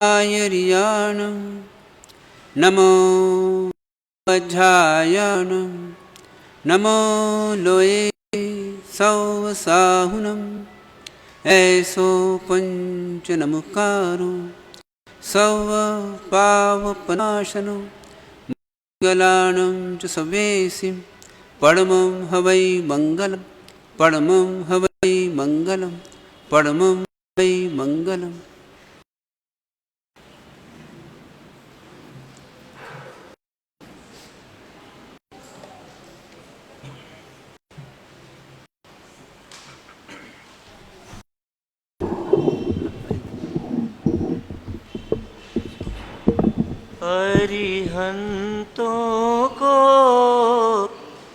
आयर्याणं नमो वज्रायणं नमो लोये सौसाहुनं ऐसो पंच नमकारो सौव पावपनाशनो मंगलानं च सवेसिं परमं हवै मंगलं परमं हवै मंगलं परमं हवै मंगलम्। अरिहंतों को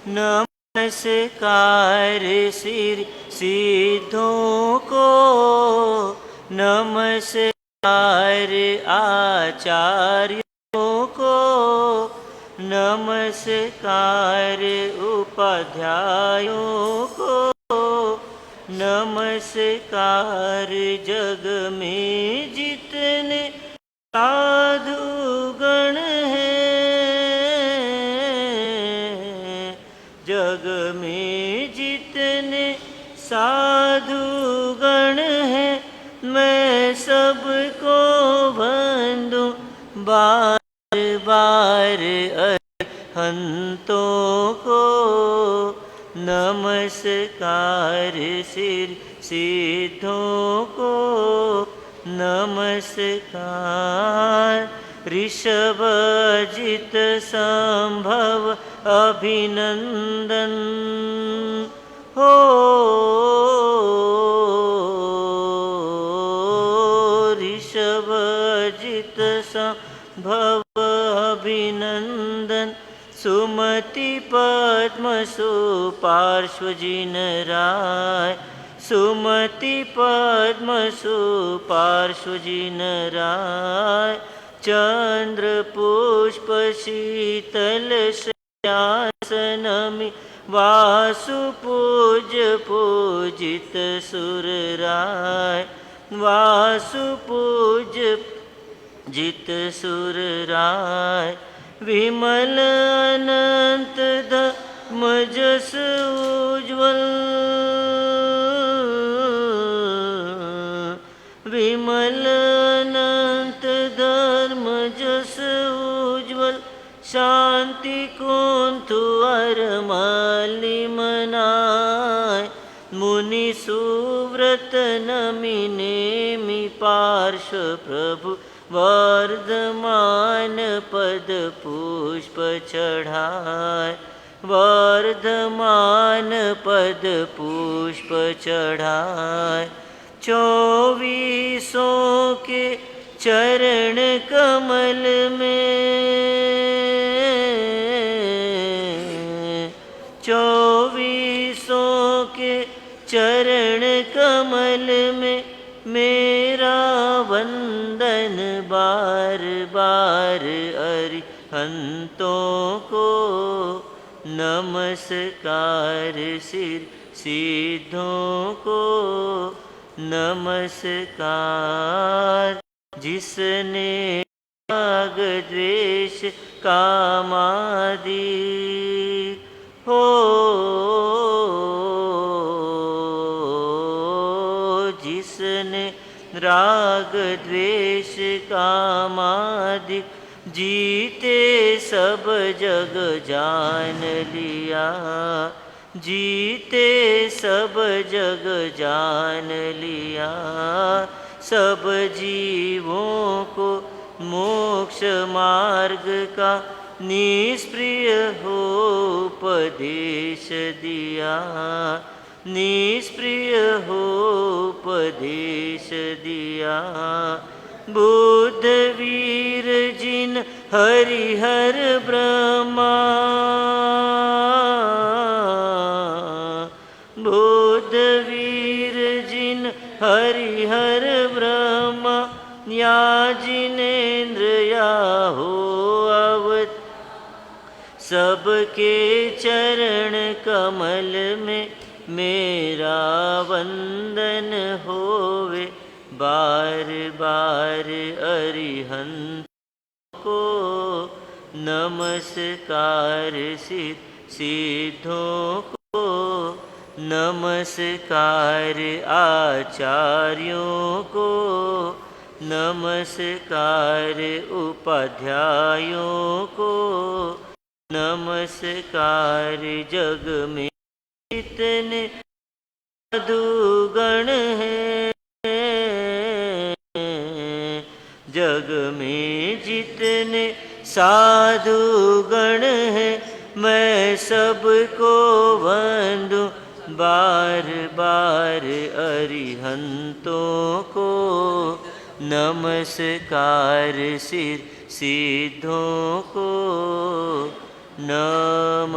नमस्कार, सिर सिद्धों को नमस्कार, आचार्यों को नमस्कार, उपाध्यायों को नमस्कार, जग में जितने साधु गण हैं, जग में जितने साधु गण हैं, मैं सबको वंदूं बार बार। अरिहंतों को नमस्कार, सिर सिद्धों को नमस्कार, ऋषभजित संभव अभिनंदन हो, ऋषभजित संभव अभिनंदन, सुमति पद्म सुपार्श्वजिनराय, सुमति पद्म सुपार्श्वजिनराय, चंद्र पुष्प शीतल शय्यासनमि वासु पूज्य पूजित सुरराय, वासु पूज्य जित सुरराय, विमल अनंत धर्म जस उज्ज्वल, विमल अनंत धर्म जस उज्ज्वल, शांति कुंतु अरमाली मनाय, मुनि सुव्रत नमि नेमि पार्श्व प्रभु वर्धमान पद पुष्प चढ़ाय, वर्धमान पद पुष्प चढ़ाय, चौबीसों के चरण कमल में, चौबीसों के चरण कमल में मेरा वंदन बार बार। अरिहंतों को नमस्कार, सिर सिद्धों को नमस्कार, जिसने राग द्वेष कामादि हो, जिसने राग द्वेष कामादि जीते सब जग जान लिया, जीते सब जग जान लिया, सब जीवों को मोक्ष मार्ग का निष्प्रिय हो उपदेश दिया, निष्प्रिय हो उपदेश दिया। बुद्ध वीर जिन हरिहर ब्रह्मा, बुद्ध वीर जिन हरिहर ब्रह्मा, या जिनेन्द्र या हो अवत, सबके चरण कमल में मेरा वंदन होवे बार बार अरिहंत को नमस्कार सिद्धों को नमस्कार आचार्यों को नमस्कार उपाध्यायों को नमस्कार जग में जितने साधुगण हैं जग में जितने साधुगण हैं मैं सबको वंदू बार बार अरिहंतों को नमस्कार सिद्धों को नमस्कार।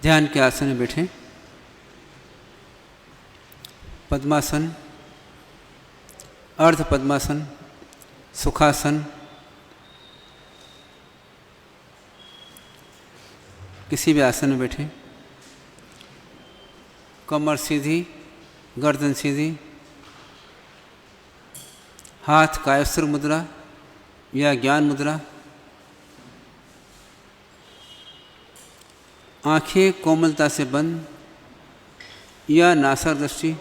ध्यान के आसन में बैठें। पद्मासन, अर्ध पद्मासन, सुखासन, किसी भी आसन में बैठें। कमर सीधी, गर्दन सीधी, हाथ कायस्त्र मुद्रा या ज्ञान मुद्रा, आंखें कोमलता से बंद या नासा दृष्टि,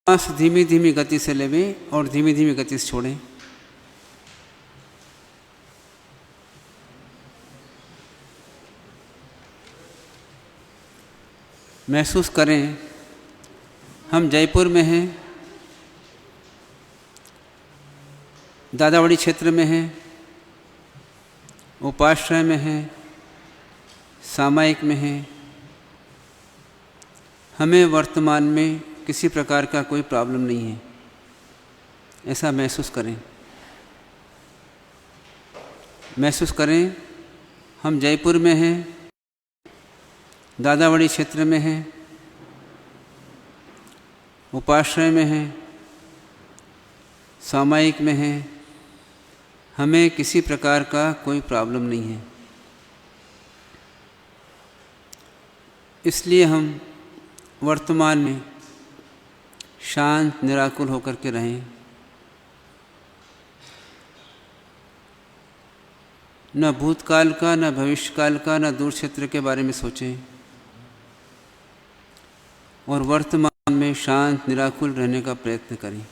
सांस धीमी धीमी गति से लेवें और धीमी धीमी गति से छोड़ें। महसूस करें हम जयपुर में हैं, दादावड़ी क्षेत्र में हैं, उपाश्रय में हैं, सामायिक में हैं। हमें वर्तमान में किसी प्रकार का कोई प्रॉब्लम नहीं है, ऐसा महसूस करें। महसूस करें हम जयपुर में हैं, दादावड़ी क्षेत्र में हैं, उपाश्रय में हैं, सामायिक में हैं। हमें किसी प्रकार का कोई प्रॉब्लम नहीं है, इसलिए हम वर्तमान में शांत निराकुल होकर के रहें। न भूतकाल का, न भविष्यकाल का, न दूर क्षेत्र के बारे में सोचें और वर्तमान में शांत निराकुल रहने का प्रयत्न करें।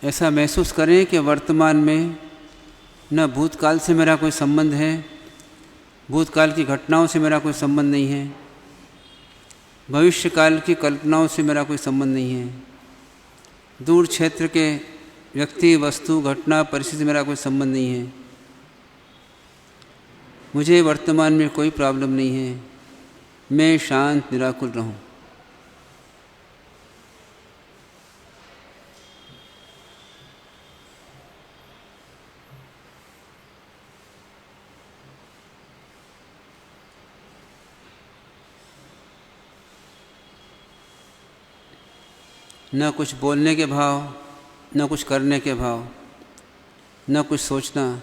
ऐसा महसूस करें कि वर्तमान में न भूतकाल से मेरा कोई संबंध है, भूतकाल की घटनाओं से मेरा कोई संबंध नहीं है, भविष्यकाल की कल्पनाओं से मेरा कोई संबंध नहीं है, दूर क्षेत्र के व्यक्ति, वस्तु, घटना, परिस्थिति से मेरा कोई संबंध नहीं है। मुझे वर्तमान में कोई प्रॉब्लम नहीं है, मैं शांत निराकुल रहूं। न कुछ बोलने के भाव, न कुछ करने के भाव, न कुछ सोचना,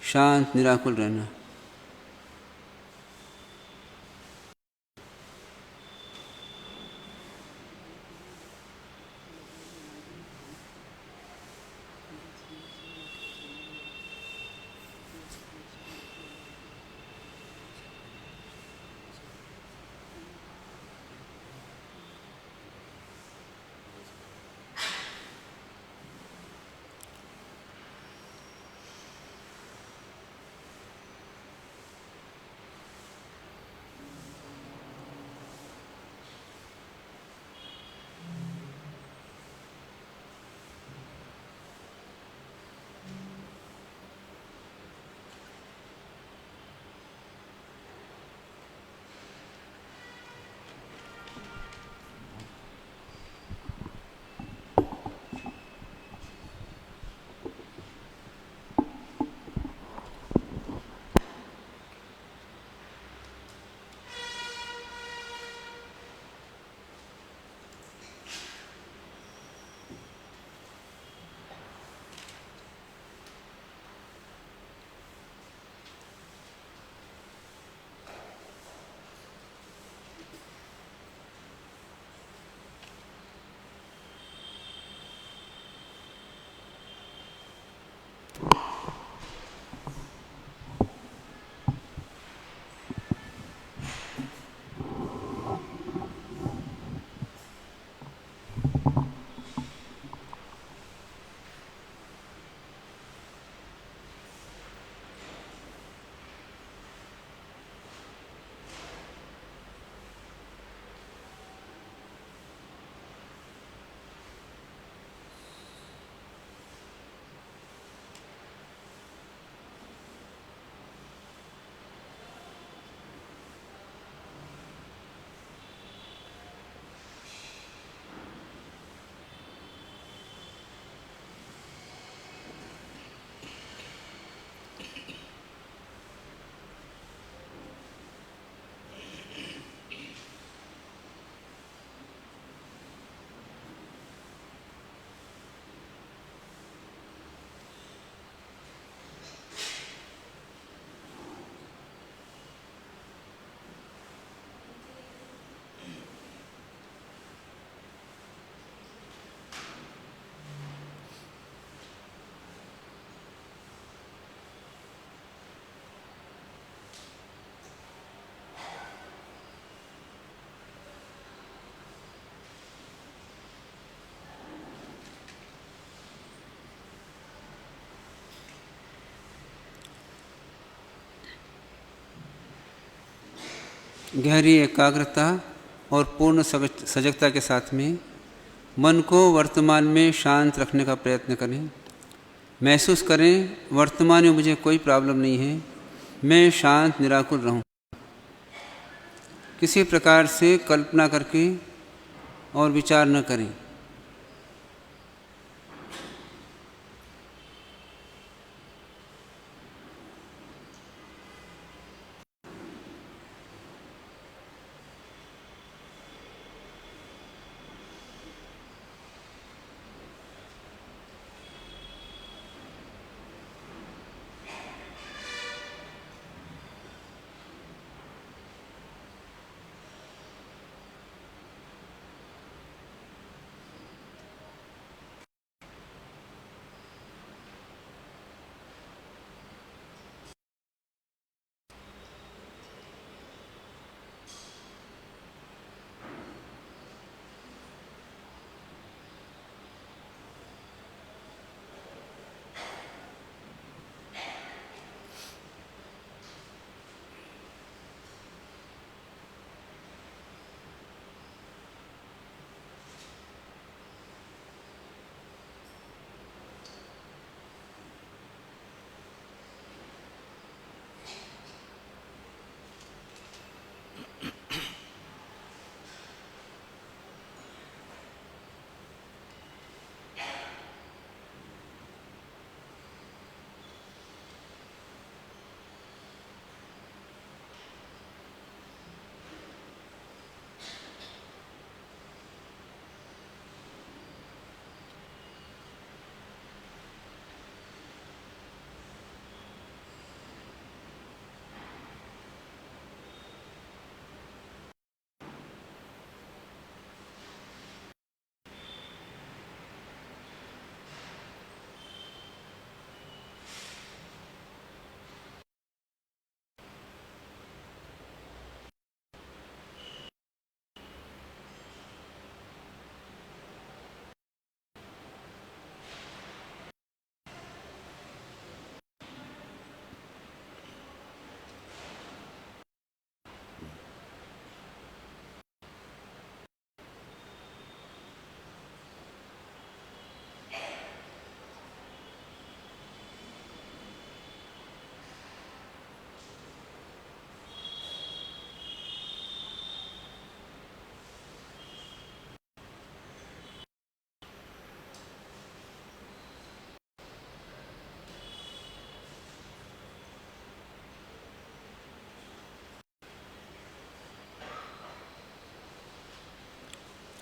शांत निराकुल रहना। गहरी एकाग्रता और पूर्ण सजगता के साथ में मन को वर्तमान में शांत रखने का प्रयत्न करें। महसूस करें वर्तमान में मुझे कोई प्रॉब्लम नहीं है, मैं शांत निराकुल रहूं। किसी प्रकार से कल्पना करके और विचार न करें।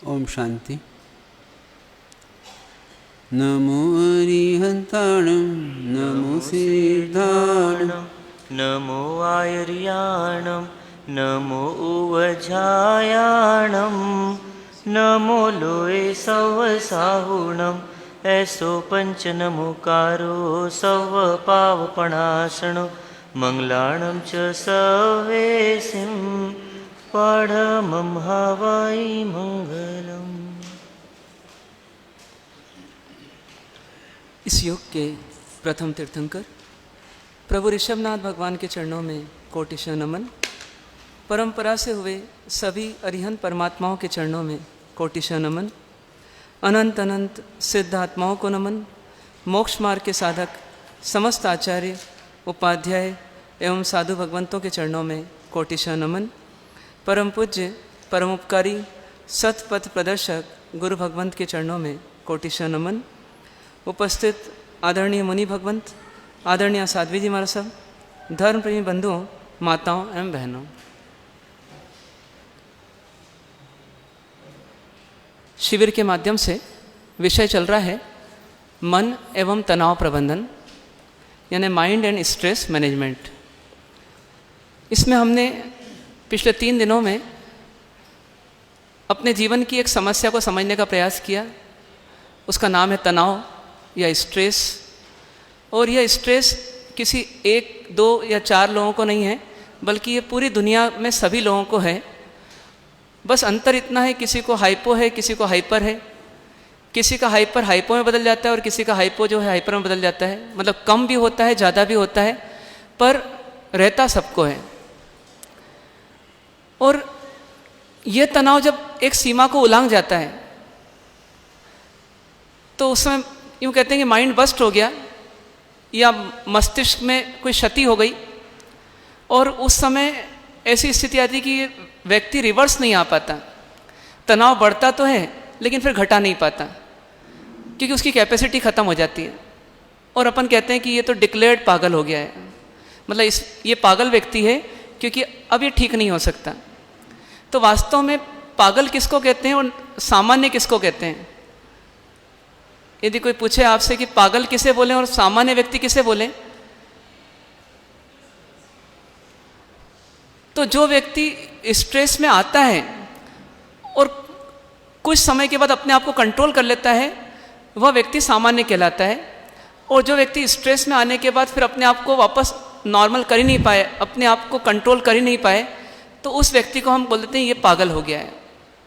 ओम शांति। नमो अरिहंताणं नमो सिद्धाणं नमो आयर्याणं नमो उवझायाणं नमो लोये सवसाहुणं ऐसो पंच नमोकारो सव पावपणासणो मंगलाणं च सवेसिं परमं हवाई मंगलम। इस योग के प्रथम तीर्थंकर प्रभु ऋषभनाथ भगवान के चरणों में कोटिशः नमन। परंपरा से हुए सभी अरिहंत परमात्माओं के चरणों में कोटिशः नमन। अनंत अनंत सिद्ध आत्माओं को नमन। मोक्ष मार्ग के साधक समस्त आचार्य उपाध्याय एवं साधु भगवंतों के चरणों में कोटिशः नमन। परम पूज्य परम उपकारी सतपथ प्रदर्शक गुरु भगवंत के चरणों में कोटिशः नमन। उपस्थित आदरणीय मुनि भगवंत, आदरणीय साध्वी जी महाराज साहब, धर्म प्रेमी बंधुओं, माताओं एवं बहनों, शिविर के माध्यम से विषय चल रहा है मन एवं तनाव प्रबंधन, यानी माइंड एंड स्ट्रेस मैनेजमेंट। इसमें हमने पिछले 3 दिनों में अपने जीवन की एक समस्या को समझने का प्रयास किया। उसका नाम है तनाव या स्ट्रेस। और यह स्ट्रेस किसी 1, 2 या 4 लोगों को नहीं है, बल्कि ये पूरी दुनिया में सभी लोगों को है। बस अंतर इतना है, किसी को हाइपो है, किसी को हाइपर है। किसी का हाइपर हाइपो में बदल जाता है और किसी का हाइपो जो है हाइपर में बदल जाता है। मतलब कम भी होता है, ज़्यादा भी होता है, पर रहता सबको है। और ये तनाव जब एक सीमा को उलांघ जाता है तो उस समय यूँ कहते हैं कि माइंड बस्ट हो गया या मस्तिष्क में कोई क्षति हो गई, और उस समय ऐसी स्थिति आती है कि व्यक्ति रिवर्स नहीं आ पाता। तनाव बढ़ता तो है लेकिन फिर घटा नहीं पाता क्योंकि उसकी कैपेसिटी ख़त्म हो जाती है, और अपन कहते हैं कि ये तो डिक्लेयर्ड पागल हो गया है, मतलब ये पागल व्यक्ति है क्योंकि अब ये ठीक नहीं हो सकता। तो वास्तव में पागल किसको कहते हैं और सामान्य किसको कहते हैं? यदि कोई पूछे आपसे कि पागल किसे बोलें और सामान्य व्यक्ति किसे बोलें, तो जो व्यक्ति स्ट्रेस में आता है और कुछ समय के बाद अपने आप को कंट्रोल कर लेता है वह व्यक्ति सामान्य कहलाता है, और जो व्यक्ति स्ट्रेस में आने के बाद फिर अपने आप को वापस नॉर्मल कर ही नहीं पाए, अपने आप को कंट्रोल कर ही नहीं पाए, तो उस व्यक्ति को हम बोल देते हैं ये पागल हो गया है।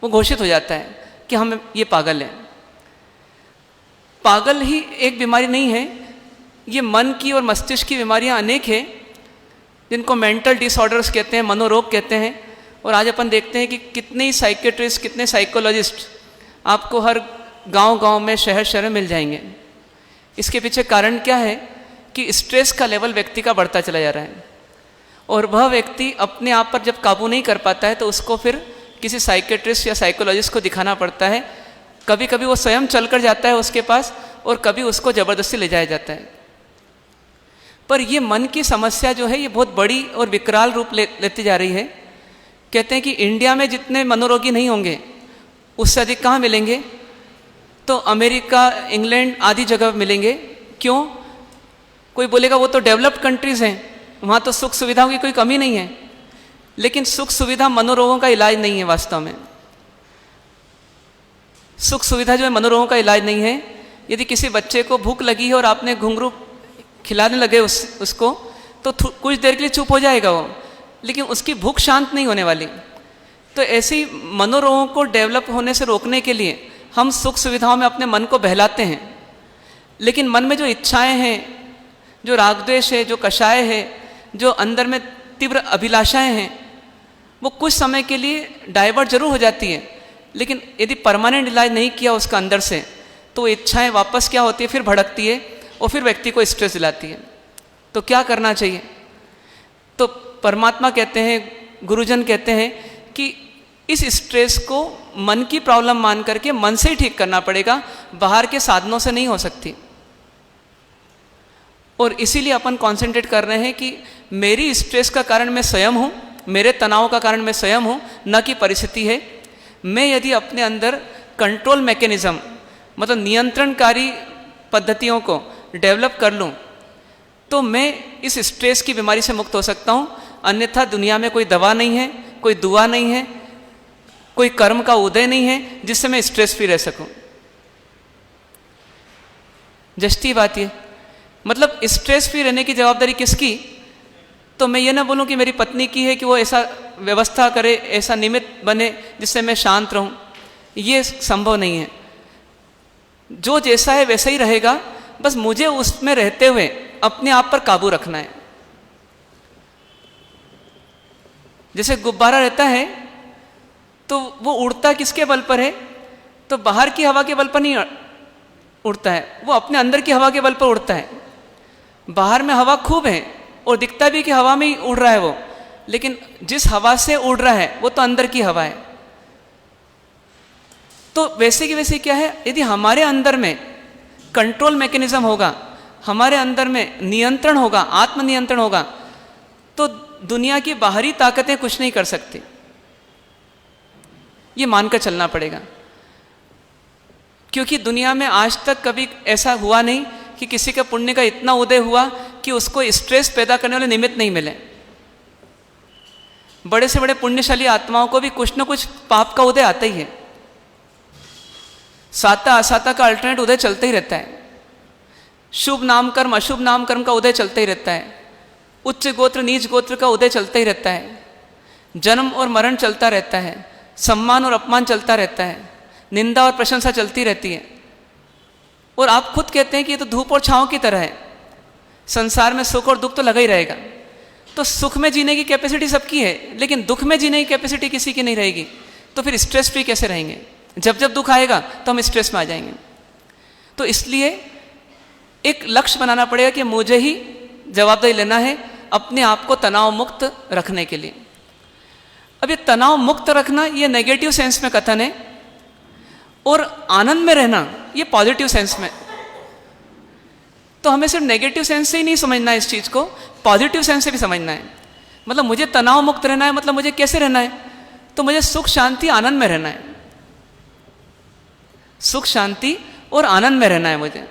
वो घोषित हो जाता है कि हम ये पागल है। पागल ही एक बीमारी नहीं है, ये मन की और मस्तिष्क की बीमारियां अनेक हैं जिनको मेंटल डिसऑर्डर्स कहते हैं, मनोरोग कहते हैं। और आज अपन देखते हैं कि कितने ही साइकेट्रिस्ट, कितने साइकोलॉजिस्ट आपको हर गांव-गांव में, शहर-शहर में मिल जाएंगे। इसके पीछे कारण क्या है कि स्ट्रेस का लेवल व्यक्ति का बढ़ता चला जा रहा है, और वह व्यक्ति अपने आप पर जब काबू नहीं कर पाता है तो उसको फिर किसी साइकेट्रिस्ट या साइकोलॉजिस्ट को दिखाना पड़ता है। कभी कभी वो स्वयं चल कर जाता है उसके पास, और कभी उसको ज़बरदस्ती ले जाया जाता है। पर ये मन की समस्या जो है ये बहुत बड़ी और विकराल रूप लेती जा रही है। कहते हैं कि इंडिया में जितने मनोरोगी नहीं होंगे उससे अधिक कहाँ मिलेंगे? तो अमेरिका, इंग्लैंड आदि जगह मिलेंगे। क्यों? कोई बोलेगा वो तो डेवलप्ड कंट्रीज़ हैं, वहाँ तो सुख सुविधाओं की कोई कमी नहीं है। लेकिन सुख सुविधा मनोरोगों का इलाज नहीं है। वास्तव में सुख सुविधा जो है मनोरोगों का इलाज नहीं है। यदि किसी बच्चे को भूख लगी है और आपने घुंघरू खिलाने लगे उसको, तो कुछ देर के लिए चुप हो जाएगा वो, लेकिन उसकी भूख शांत नहीं होने वाली। तो ऐसी मनोरोगों को डेवलप होने से रोकने के लिए हम सुख सुविधाओं में अपने मन को बहलाते हैं, लेकिन मन में जो इच्छाएं हैं, जो राग द्वेष है, जो कषाय है, जो अंदर में तीव्र अभिलाषाएं हैं, वो कुछ समय के लिए डाइवर्ट जरूर हो जाती है, लेकिन यदि परमानेंट इलाज नहीं किया उसका अंदर से, तो इच्छाएं वापस क्या होती है, फिर भड़कती है और फिर व्यक्ति को स्ट्रेस दिलाती है। तो क्या करना चाहिए? तो परमात्मा कहते हैं, गुरुजन कहते हैं कि इस स्ट्रेस को मन की प्रॉब्लम मान करके मन से ही ठीक करना पड़ेगा, बाहर के साधनों से नहीं हो सकती। और इसीलिए अपन कॉन्सेंट्रेट कर रहे हैं कि मेरी स्ट्रेस का कारण मैं स्वयं हूँ, मेरे तनाव का कारण मैं स्वयं हूँ, न कि परिस्थिति है। मैं यदि अपने अंदर कंट्रोल मैकेनिज्म, मतलब नियंत्रणकारी पद्धतियों को डेवलप कर लूँ, तो मैं इस स्ट्रेस की बीमारी से मुक्त हो सकता हूँ। अन्यथा दुनिया में कोई दवा नहीं है, कोई दुआ नहीं है, कोई कर्म का उदय नहीं है जिससे मैं स्ट्रेस फ्री रह सकूं। जस्टी बात ये, मतलब स्ट्रेस फ्री रहने की जवाबदारी किसकी? तो मैं ये ना बोलूं कि मेरी पत्नी की है कि वो ऐसा व्यवस्था करे, ऐसा निमित्त बने जिससे मैं शांत रहूं, ये संभव नहीं है। जो जैसा है वैसा ही रहेगा, बस मुझे उसमें रहते हुए अपने आप पर काबू रखना है। जैसे गुब्बारा रहता है तो वो उड़ता किसके बल पर है? तो बाहर की हवा के बल पर नहीं उड़ता है, वो अपने अंदर की हवा के बल पर उड़ता है। बाहर में हवा खूब है और दिखता भी कि हवा में ही उड़ रहा है वो, लेकिन जिस हवा से उड़ रहा है वो तो अंदर की हवा है। तो वैसे की वैसे क्या है, यदि हमारे अंदर में कंट्रोल मैकेनिज्म होगा, हमारे अंदर में नियंत्रण होगा, आत्मनियंत्रण होगा, तो दुनिया की बाहरी ताकतें कुछ नहीं कर सकती। ये मानकर चलना पड़ेगा, क्योंकि दुनिया में आज तक कभी ऐसा हुआ नहीं कि किसी का पुण्य का इतना उदय हुआ कि उसको स्ट्रेस पैदा करने वाले निमित्त नहीं मिले। बड़े से बड़े पुण्यशाली आत्माओं को भी कुछ न कुछ पाप का उदय आता ही है। साता असाता का अल्टरनेट उदय चलते ही रहता है। शुभ नाम कर्म, अशुभ नाम कर्म का उदय चलता ही रहता है। उच्च गोत्र नीच गोत्र का उदय चलता ही रहता है। जन्म और मरण चलता रहता है। सम्मान और अपमान चलता रहता है। निंदा और प्रशंसा चलती रहती है। और आप खुद कहते हैं कि ये तो धूप और छांव की तरह है, संसार में सुख और दुख तो लगा ही रहेगा। तो सुख में जीने की कैपेसिटी सबकी है, लेकिन दुख में जीने की कैपेसिटी किसी की नहीं रहेगी। तो फिर स्ट्रेस फ्री कैसे रहेंगे? जब जब दुख आएगा तो हम स्ट्रेस में आ जाएंगे। तो इसलिए एक लक्ष्य बनाना पड़ेगा कि मुझे ही जवाबदारी लेना है अपने आप को तनाव मुक्त रखने के लिए। अब ये तनाव मुक्त रखना ये नेगेटिव सेंस में कथन है, और आनंद में रहना ये पॉजिटिव सेंस में। तो हमें सिर्फ नेगेटिव सेंस से ही नहीं समझना है इस चीज़ को, पॉजिटिव सेंस से भी समझना है। मतलब मुझे तनाव मुक्त रहना है, मतलब मुझे कैसे रहना है? तो मुझे सुख शांति आनंद में रहना है, सुख शांति और आनंद में रहना है मुझे।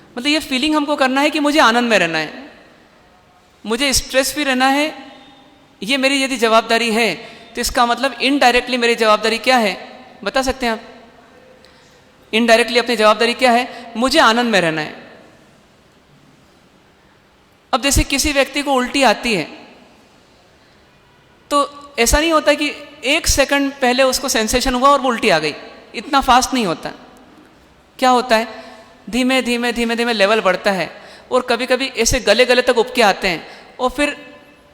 मतलब ये फीलिंग हमको करना है कि मुझे आनंद में रहना है, मुझे स्ट्रेस फ्री रहना है। ये मेरी यदि जवाबदारी है तो इसका मतलब इनडायरेक्टली मेरी जवाबदारी क्या है, बता सकते हैं आप? इनडायरेक्टली अपनी जवाबदारी क्या है? मुझे आनंद में रहना है। अब जैसे किसी व्यक्ति को उल्टी आती है, तो ऐसा नहीं होता कि 1 सेकंड पहले उसको सेंसेशन हुआ और वो उल्टी आ गई, इतना फास्ट नहीं होता। क्या होता है? धीमे धीमे धीमे धीमे लेवल बढ़ता है, और कभी कभी ऐसे गले गले तक उपके आते हैं, और फिर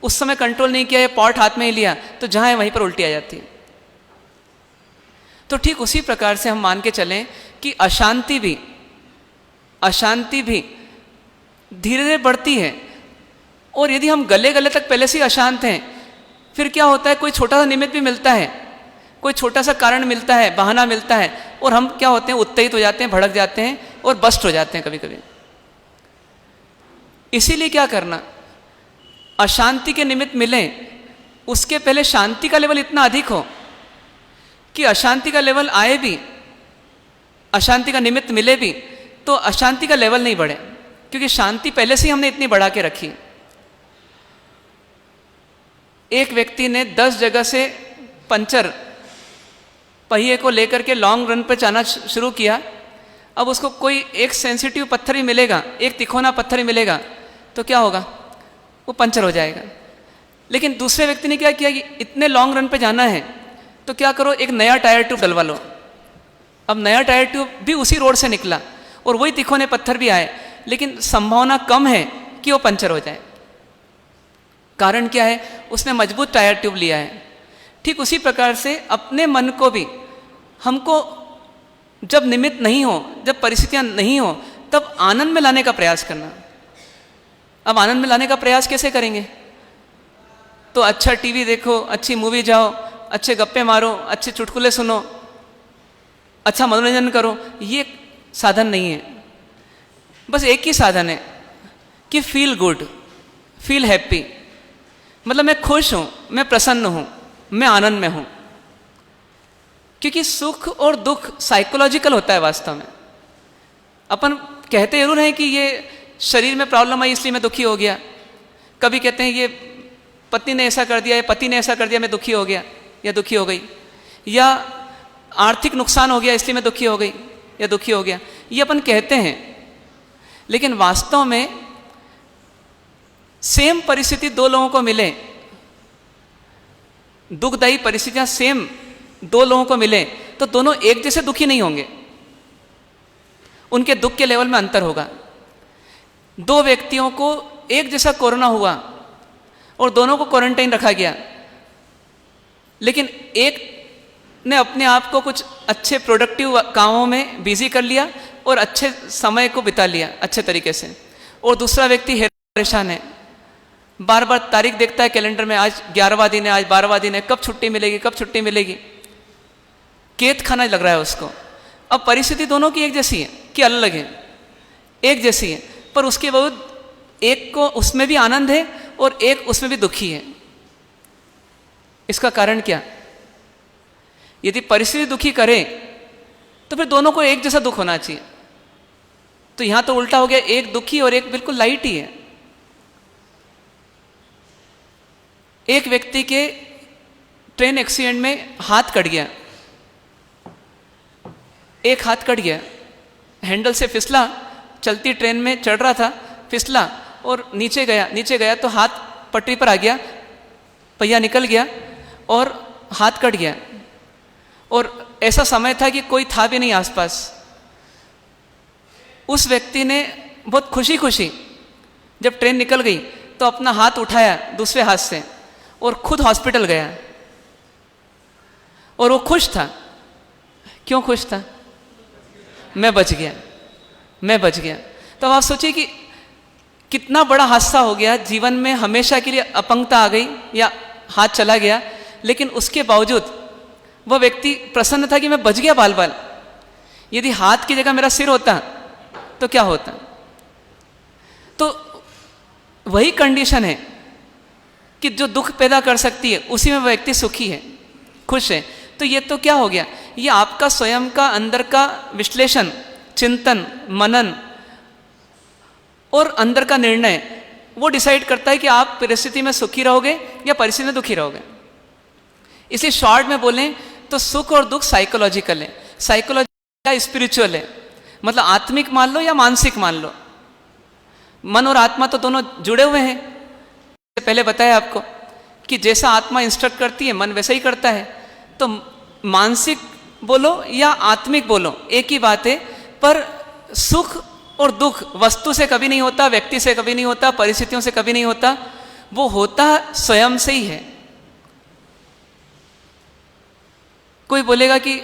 उस समय कंट्रोल नहीं किया, ये पॉट हाथ में ही लिया, तो जहाँ है वहीं पर उल्टी आ जाती है। तो ठीक उसी प्रकार से हम मान के चलें कि अशांति भी धीरे धीरे बढ़ती है। और यदि हम गले गले तक पहले से ही अशांत हैं, फिर क्या होता है? कोई छोटा सा निमित्त भी मिलता है, कोई छोटा सा कारण मिलता है, बहाना मिलता है, और हम क्या होते हैं? उत्तेजित हो जाते हैं, भड़क जाते हैं और बस्ट हो जाते हैं कभी कभी। इसीलिए क्या करना, अशांति के निमित्त मिले उसके पहले शांति का लेवल इतना अधिक हो कि अशांति का लेवल आए भी, अशांति का निमित्त मिले भी, तो अशांति का लेवल नहीं बढ़े, क्योंकि शांति पहले से ही हमने इतनी बढ़ा के रखी। एक व्यक्ति ने 10 जगह से पंचर पहिए को लेकर के लॉन्ग रन पर जाना शुरू किया। अब उसको कोई एक सेंसिटिव पत्थर ही मिलेगा, एक तिकोना पत्थर ही मिलेगा, तो क्या होगा? वो पंचर हो जाएगा। लेकिन दूसरे व्यक्ति ने क्या किया कि इतने लॉन्ग रन पे जाना है तो क्या करो, एक नया टायर ट्यूब डलवा लो। अब नया टायर ट्यूब भी उसी रोड से निकला और वही तिकोने पत्थर भी आए, लेकिन संभावना कम है कि वो पंचर हो जाए। कारण क्या है? उसने मजबूत टायर ट्यूब लिया है। ठीक उसी प्रकार से अपने मन को भी हमको जब निमित्त नहीं हो, जब परिस्थितियां नहीं हो, तब आनंद में लाने का प्रयास करना। अब आनंद में लाने का प्रयास कैसे करेंगे? तो अच्छा टीवी देखो, अच्छी मूवी जाओ, अच्छे गप्पे मारो, अच्छे चुटकुले सुनो, अच्छा मनोरंजन करो, ये साधन नहीं है। बस एक ही साधन है कि फील गुड, फील हैप्पी। मतलब मैं खुश हूँ, मैं प्रसन्न हूँ, मैं आनंद में हूँ। क्योंकि सुख और दुख साइकोलॉजिकल होता है वास्तव में। अपन कहते जरूर हैं कि ये शरीर में प्रॉब्लम आई इसलिए मैं दुखी हो गया, कभी कहते हैं ये पत्नी ने ऐसा कर दिया, या पति ने ऐसा कर दिया, मैं दुखी हो गया या दुखी हो गई, या आर्थिक नुकसान हो गया इसलिए मैं दुखी हो गई या दुखी हो गया, ये अपन कहते हैं। लेकिन वास्तव में सेम परिस्थिति दो लोगों को मिले, दुखदायी परिस्थितियां सेम दो लोगों को मिले, तो दोनों एक जैसे दुखी नहीं होंगे, उनके दुख के लेवल में अंतर होगा। दो व्यक्तियों को एक जैसा कोरोना हुआ और दोनों को क्वारंटाइन रखा गया, लेकिन एक ने अपने आप को कुछ अच्छे प्रोडक्टिव कामों में बिजी कर लिया और अच्छे समय को बिता लिया अच्छे तरीके से, और दूसरा व्यक्ति परेशान है, बार बार तारीख देखता है कैलेंडर में, आज 11वां दिन है, आज 12वां दिन है, कब छुट्टी मिलेगी, कब छुट्टी मिलेगी, केत खाना लग रहा है उसको। अब परिस्थिति दोनों की एक जैसी है कि अलग है? एक जैसी है, पर उसके बावजूद एक को उसमें भी आनंद है और एक उसमें भी दुखी है। इसका कारण क्या? यदि परिस्थिति दुखी करे तो फिर दोनों को एक जैसा दुख होना चाहिए। तो यहां तो उल्टा हो गया, एक दुखी और एक बिल्कुल लाइट ही है। एक व्यक्ति के ट्रेन एक्सीडेंट में हाथ कट गया, एक हाथ कट गया, हैंडल से फिसला, चलती ट्रेन में चढ़ रहा था, फिसला और नीचे गया तो हाथ पटरी पर आ गया, पहिया निकल गया और हाथ कट गया। और ऐसा समय था कि कोई था भी नहीं आसपास। उस व्यक्ति ने बहुत खुशी खुशी जब ट्रेन निकल गई तो अपना हाथ उठाया दूसरे हाथ से और खुद हॉस्पिटल गया, और वो खुश था। क्यों खुश था? मैं बच गया, मैं बच गया। तो आप सोचिए कि कितना बड़ा हादसा हो गया, जीवन में हमेशा के लिए अपंगता आ गई या हाथ चला गया, लेकिन उसके बावजूद वह व्यक्ति प्रसन्न था कि मैं बच गया बाल बाल। यदि हाथ की जगह मेरा सिर होता तो क्या होता? तो वही कंडीशन है कि जो दुख पैदा कर सकती है उसी में वह व्यक्ति सुखी है, खुश है। तो ये तो क्या हो गया? ये आपका स्वयं का अंदर का विश्लेषण, चिंतन, मनन और अंदर का निर्णय वो डिसाइड करता है कि आप परिस्थिति में सुखी रहोगे या परिस्थिति में दुखी रहोगे। इसे शॉर्ट में बोलें तो सुख और दुख साइकोलॉजिकल है। साइकोलॉजिकल या स्पिरिचुअल है, मतलब आत्मिक मान लो या मानसिक मान लो। मन और आत्मा तो दोनों जुड़े हुए हैं। पहले बताया आपको कि जैसा आत्मा इंस्ट्रक्ट करती है मन वैसा ही करता है। तो मानसिक बोलो या आत्मिक बोलो एक ही बात है, पर सुख और दुख वस्तु से कभी नहीं होता, व्यक्ति से कभी नहीं होता, परिस्थितियों से कभी नहीं होता, वो होता स्वयं से ही है। कोई बोलेगा कि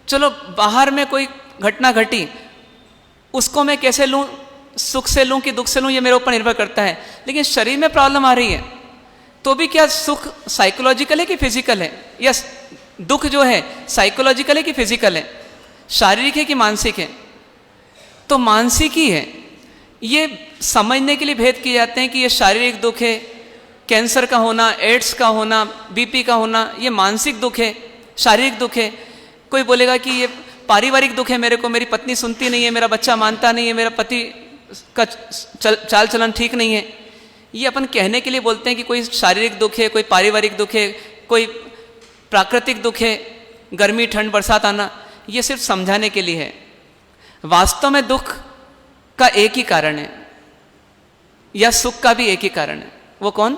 चलो बाहर में कोई घटना घटी, उसको मैं कैसे लूं, सुख से लूं कि दुख से लूं, ये मेरे ऊपर निर्भर करता है। लेकिन शरीर में प्रॉब्लम आ रही है तो भी क्या सुख साइकोलॉजिकल है कि फिजिकल है? या दुख जो है साइकोलॉजिकल है कि फिजिकल है, शारीरिक है कि मानसिक है? तो मानसिक ही है। ये समझने के लिए भेद किए जाते हैं कि ये शारीरिक दुख है, कैंसर का होना, एड्स का होना, बीपी का होना, ये मानसिक दुख है, शारीरिक दुख है। कोई बोलेगा कि ये पारिवारिक दुख है, मेरे को मेरी पत्नी सुनती नहीं है, मेरा बच्चा मानता नहीं है, मेरा पति का चाल चलन ठीक नहीं है। ये अपन कहने के लिए बोलते हैं कि कोई शारीरिक दुख है, कोई पारिवारिक दुख है, कोई प्राकृतिक दुख है, गर्मी ठंड बरसात आना, ये सिर्फ समझाने के लिए है। वास्तव में दुख का एक ही कारण है या सुख का भी एक ही कारण है। वो कौन?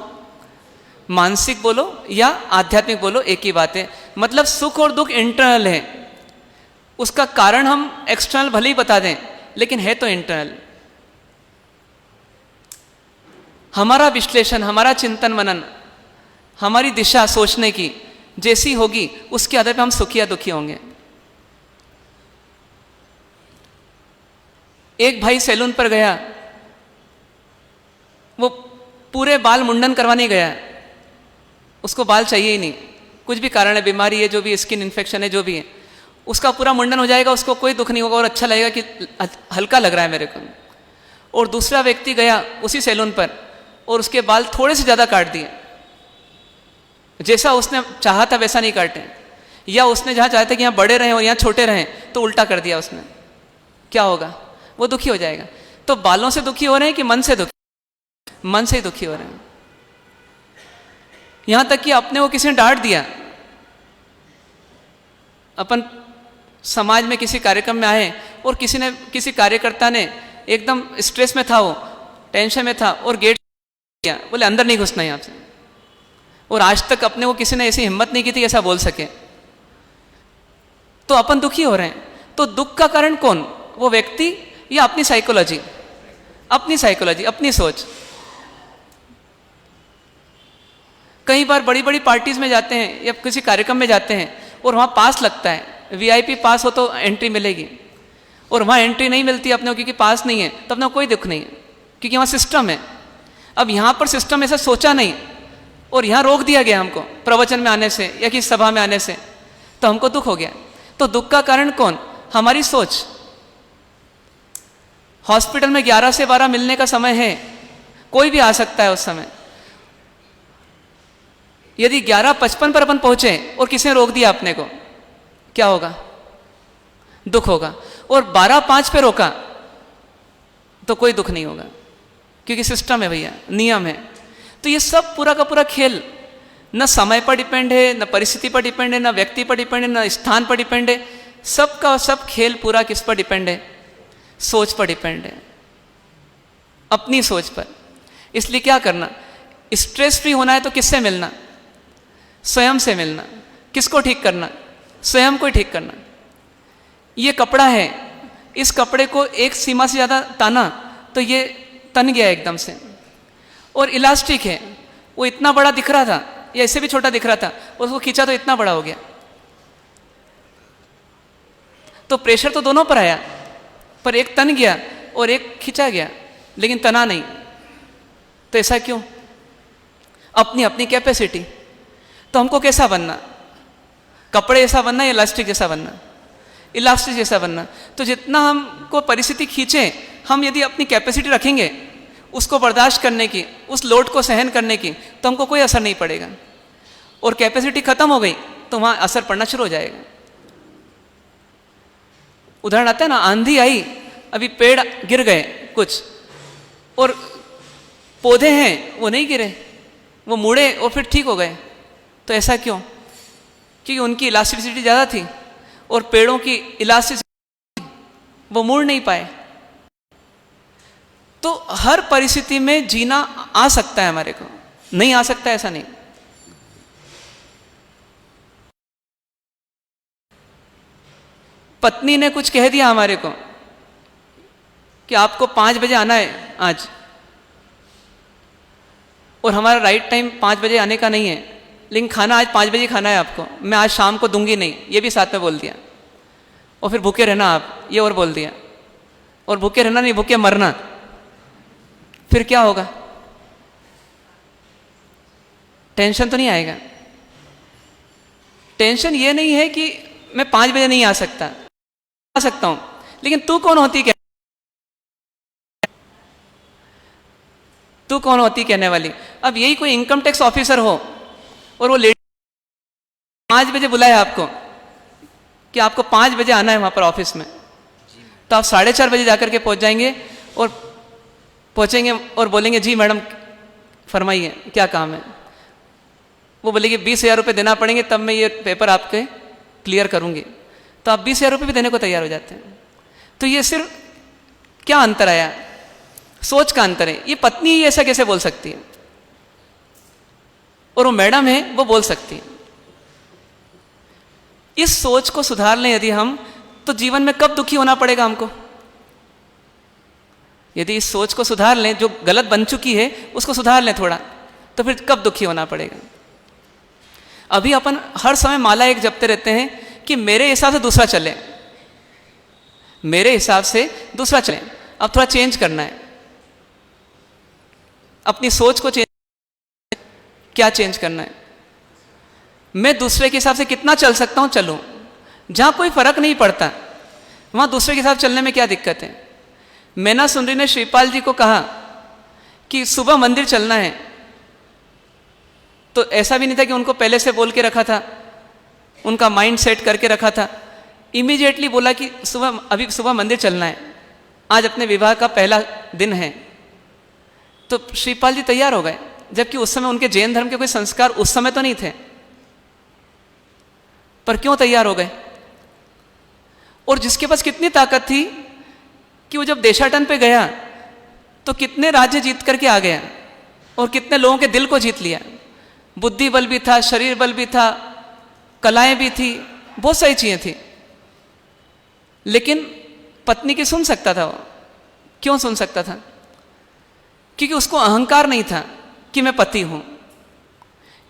मानसिक बोलो या आध्यात्मिक बोलो एक ही बात है। मतलब सुख और दुख इंटरनल है, उसका कारण हम एक्सटर्नल भले ही बता दें लेकिन है तो इंटरनल। हमारा विश्लेषण, हमारा चिंतन मनन, हमारी दिशा सोचने की जैसी होगी उसके आधार पर हम सुखी या दुखी होंगे। एक भाई सैलून पर गया, वो पूरे बाल मुंडन करवाने गया, उसको बाल चाहिए ही नहीं, कुछ भी कारण है, बीमारी है, जो भी स्किन इन्फेक्शन है, जो भी है, उसका पूरा मुंडन हो जाएगा, उसको कोई दुख नहीं होगा और अच्छा लगेगा कि हल्का लग रहा है मेरे को। और दूसरा व्यक्ति गया उसी सैलून पर और उसके बाल थोड़े से ज़्यादा काट दिए, जैसा उसने चाहा था वैसा नहीं काटे, या उसने जहाँ चाहता था कि यहाँ बड़े रहें और यहाँ छोटे रहें तो उल्टा कर दिया उसने। क्या होगा? वो दुखी हो जाएगा। तो बालों से दुखी हो रहे हैं कि मन से दुखी? मन से ही दुखी हो रहे हैं। यहां तक कि अपने को किसी ने डांट दिया, अपन समाज में किसी कार्यक्रम में आए और किसी कार्यकर्ता ने एकदम स्ट्रेस में था, वो टेंशन में था और गेट किया, बोले अंदर नहीं घुसना है आपसे। और आज तक अपने को किसी ने ऐसी हिम्मत नहीं की थी ऐसा बोल सके। तो अपन दुखी हो रहे हैं। तो दुख का कारण कौन? वो व्यक्ति या अपनी साइकोलॉजी? अपनी साइकोलॉजी, अपनी सोच। कई बार बड़ी बड़ी पार्टीज में जाते हैं या किसी कार्यक्रम में जाते हैं और वहाँ पास लगता है, वीआईपी पास हो तो एंट्री मिलेगी, और वहाँ एंट्री नहीं मिलती अपने को क्योंकि पास नहीं है, तो अपने को कोई दुख नहीं है क्योंकि वहाँ सिस्टम है। अब यहाँ पर सिस्टम ऐसा सोचा नहीं और यहाँ रोक दिया गया हमको प्रवचन में आने से या किसी सभा में आने से, तो हमको दुख हो गया। तो दुख का कारण कौन? हमारी सोच। हॉस्पिटल में 11 से 12 मिलने का समय है, कोई भी आ सकता है उस समय। यदि 11:55 पर अपन पहुंचे और किसी ने रोक दिया अपने को, क्या होगा? दुख होगा। और 12:05 पे रोका तो कोई दुख नहीं होगा क्योंकि सिस्टम है भैया, नियम है। तो ये सब पूरा का पूरा खेल न समय पर डिपेंड है, न परिस्थिति पर डिपेंड है, न व्यक्ति पर डिपेंड है, न स्थान पर डिपेंड है। सब का सब खेल पूरा किस पर डिपेंड है? सोच पर डिपेंड है, अपनी सोच पर। इसलिए क्या करना? स्ट्रेस फ्री होना है तो किससे मिलना? स्वयं से मिलना। किसको ठीक करना? स्वयं को ही ठीक करना। ये कपड़ा है, इस कपड़े को एक सीमा से ज़्यादा ताना तो ये तन गया एकदम से, और इलास्टिक है, वो इतना बड़ा दिख रहा था या इससे भी छोटा दिख रहा था, और उसको खींचा तो इतना बड़ा हो गया। तो प्रेशर तो दोनों पर आया, पर एक तन गया और एक खींचा गया, लेकिन तना नहीं। तो ऐसा क्यों? अपनी अपनी कैपेसिटी। तो हमको कैसा बनना? कपड़े जैसा बनना या इलास्टिक जैसा बनना? इलास्टिक जैसा बनना। तो जितना हमको परिस्थिति खींचे, हम यदि अपनी कैपेसिटी रखेंगे उसको बर्दाश्त करने की, उस लोड को सहन करने की, तो हमको कोई असर नहीं पड़ेगा। और कैपेसिटी खत्म हो गई तो वहाँ असर पड़ना शुरू हो जाएगा। उदाहरण आता है ना, आंधी आई, अभी पेड़ गिर गए कुछ, और पौधे हैं वो नहीं गिरे, वो मुड़े और फिर ठीक हो गए। तो ऐसा क्यों? क्योंकि उनकी इलास्टिसिटी ज़्यादा थी और पेड़ों की इलास्टिसिटी वो मुड़ नहीं पाए। तो हर परिस्थिति में जीना आ सकता है हमारे को, नहीं आ सकता ऐसा नहीं। पत्नी ने कुछ कह दिया हमारे को कि आपको 5 बजे आना है आज, और हमारा राइट टाइम 5 बजे आने का नहीं है, लेकिन खाना आज 5 बजे खाना है आपको, मैं आज शाम को दूंगी नहीं, ये भी साथ में बोल दिया। और फिर भूखे रहना आप, ये और बोल दिया। और भूखे रहना नहीं, भूखे मरना। फिर क्या होगा? टेंशन तो नहीं आएगा? टेंशन ये नहीं है कि मैं 5 बजे नहीं आ सकता, आ सकता हूं, लेकिन तू कौन होती क्या? तू कौन होती कहने वाली? अब यही कोई इनकम टैक्स ऑफिसर हो और वो लेडी 5 बजे बुलाया आपको कि आपको 5 बजे आना है वहां पर ऑफिस में, तो आप 4:30 बजे जाकर के पहुंच जाएंगे और पहुंचेंगे और बोलेंगे जी मैडम फरमाइए क्या काम है। वो बोलेगी 20,000 रुपये देना पड़ेंगे तब मैं ये पेपर आपके क्लियर करूंगी। तो आप 20,000 रुपये भी देने को तैयार हो जाते हैं। तो ये सिर्फ क्या अंतर आया? सोच का अंतर है। ये पत्नी ही ऐसा कैसे बोल सकती है, और वो मैडम है वो बोल सकती है। इस सोच को सुधार लें यदि हम, तो जीवन में कब दुखी होना पड़ेगा हमको? यदि इस सोच को सुधार लें, जो गलत बन चुकी है उसको सुधार लें थोड़ा, तो फिर कब दुखी होना पड़ेगा? अभी अपन हर समय माला एक जपते रहते हैं कि मेरे हिसाब से दूसरा चले, मेरे हिसाब से दूसरा चले। अब थोड़ा चेंज करना है, अपनी सोच को चेंज। क्या चेंज करना है? मैं दूसरे के हिसाब से कितना चल सकता हूं चलूं। जहां कोई फर्क नहीं पड़ता वहां दूसरे के हिसाब चलने में क्या दिक्कत है? मैना सुंदरी ने श्रीपाल जी को कहा कि सुबह मंदिर चलना है, तो ऐसा भी नहीं था कि उनको पहले से बोल के रखा था, उनका माइंड सेट करके रखा था। इमीडिएटली बोला कि अभी सुबह मंदिर चलना है, आज अपने विवाह का पहला दिन है। तो श्रीपाल जी तैयार हो गए, जबकि उस समय उनके जैन धर्म के कोई संस्कार उस समय तो नहीं थे, पर क्यों तैयार हो गए? और जिसके पास कितनी ताकत थी कि वो जब देशाटन पे गया तो कितने राज्य जीत करके आ गया और कितने लोगों के दिल को जीत लिया। बुद्धि बल भी था, शरीर बल भी था, कलाएं भी थी, बहुत सारी चीजें थी। लेकिन पत्नी की सुन सकता था वो। क्यों सुन सकता था? क्योंकि उसको अहंकार नहीं था कि मैं पति हूं।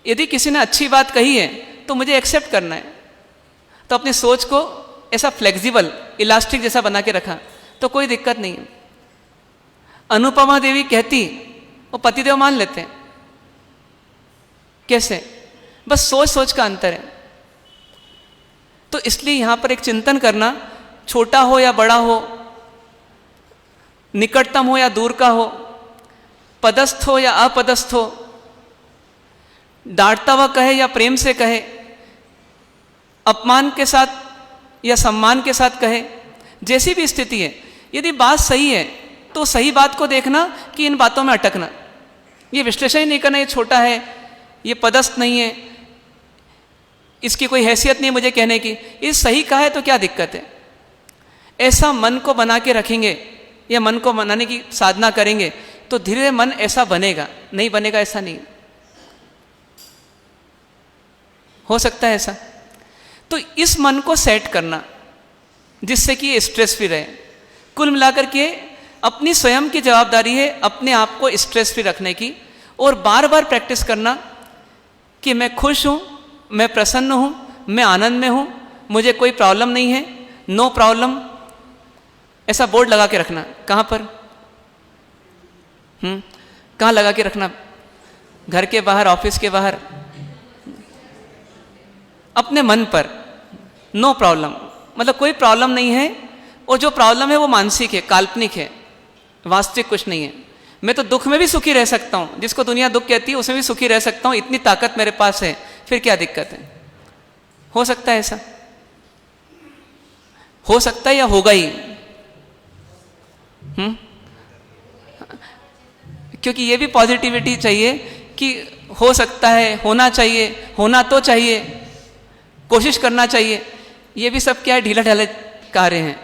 यदि किसी ने अच्छी बात कही है तो मुझे एक्सेप्ट करना है। तो अपनी सोच को ऐसा फ्लेक्सिबल, इलास्टिक जैसा बना के रखा तो कोई दिक्कत नहीं है। अनुपमा देवी कहती, वो पतिदेव मान लेते हैं। कैसे? बस सोच सोच का अंतर है। तो इसलिए यहां पर एक चिंतन करना, छोटा हो या बड़ा हो, निकटतम हो या दूर का हो, पदस्थ हो या अपदस्थ हो, डांटता हुआ कहे या प्रेम से कहे, अपमान के साथ या सम्मान के साथ कहे, जैसी भी स्थिति है, यदि बात सही है तो सही बात को देखना कि इन बातों में अटकना। ये विश्लेषण ही नहीं करना ये छोटा है, ये पदस्थ नहीं है, इसकी कोई हैसियत नहीं मुझे कहने की। ये सही कहा है तो क्या दिक्कत है? ऐसा मन को बना के रखेंगे या मन को बनाने की साधना करेंगे तो धीरे धीरे मन ऐसा बनेगा। नहीं बनेगा ऐसा नहीं हो सकता है ऐसा। तो इस मन को सेट करना जिससे कि ये स्ट्रेस फ्री रहे। कुल मिलाकर के अपनी स्वयं की जवाबदारी है अपने आप को स्ट्रेस फ्री रखने की। और बार बार प्रैक्टिस करना कि मैं खुश हूँ, मैं प्रसन्न हूँ, मैं आनंद में हूँ, मुझे कोई प्रॉब्लम नहीं है, नो प्रॉब्लम। ऐसा बोर्ड लगा के रखना। कहाँ पर? कहाँ लगा के रखना? घर के बाहर, ऑफिस के बाहर, अपने मन पर। नो प्रॉब्लम, मतलब कोई प्रॉब्लम नहीं है, और जो प्रॉब्लम है वो मानसिक है, काल्पनिक है, वास्तविक कुछ नहीं है। मैं तो दुख में भी सुखी रह सकता हूँ, जिसको दुनिया दुख कहती है उसमें भी सुखी रह सकता हूँ, इतनी ताकत मेरे पास है, फिर क्या दिक्कत है? हो सकता है ऐसा? हो सकता है या होगा ही? क्योंकि ये भी पॉजिटिविटी चाहिए कि हो सकता है, होना चाहिए, होना तो चाहिए, कोशिश करना चाहिए। ये भी सब क्या है? ढीला ढाले कार्य हैं।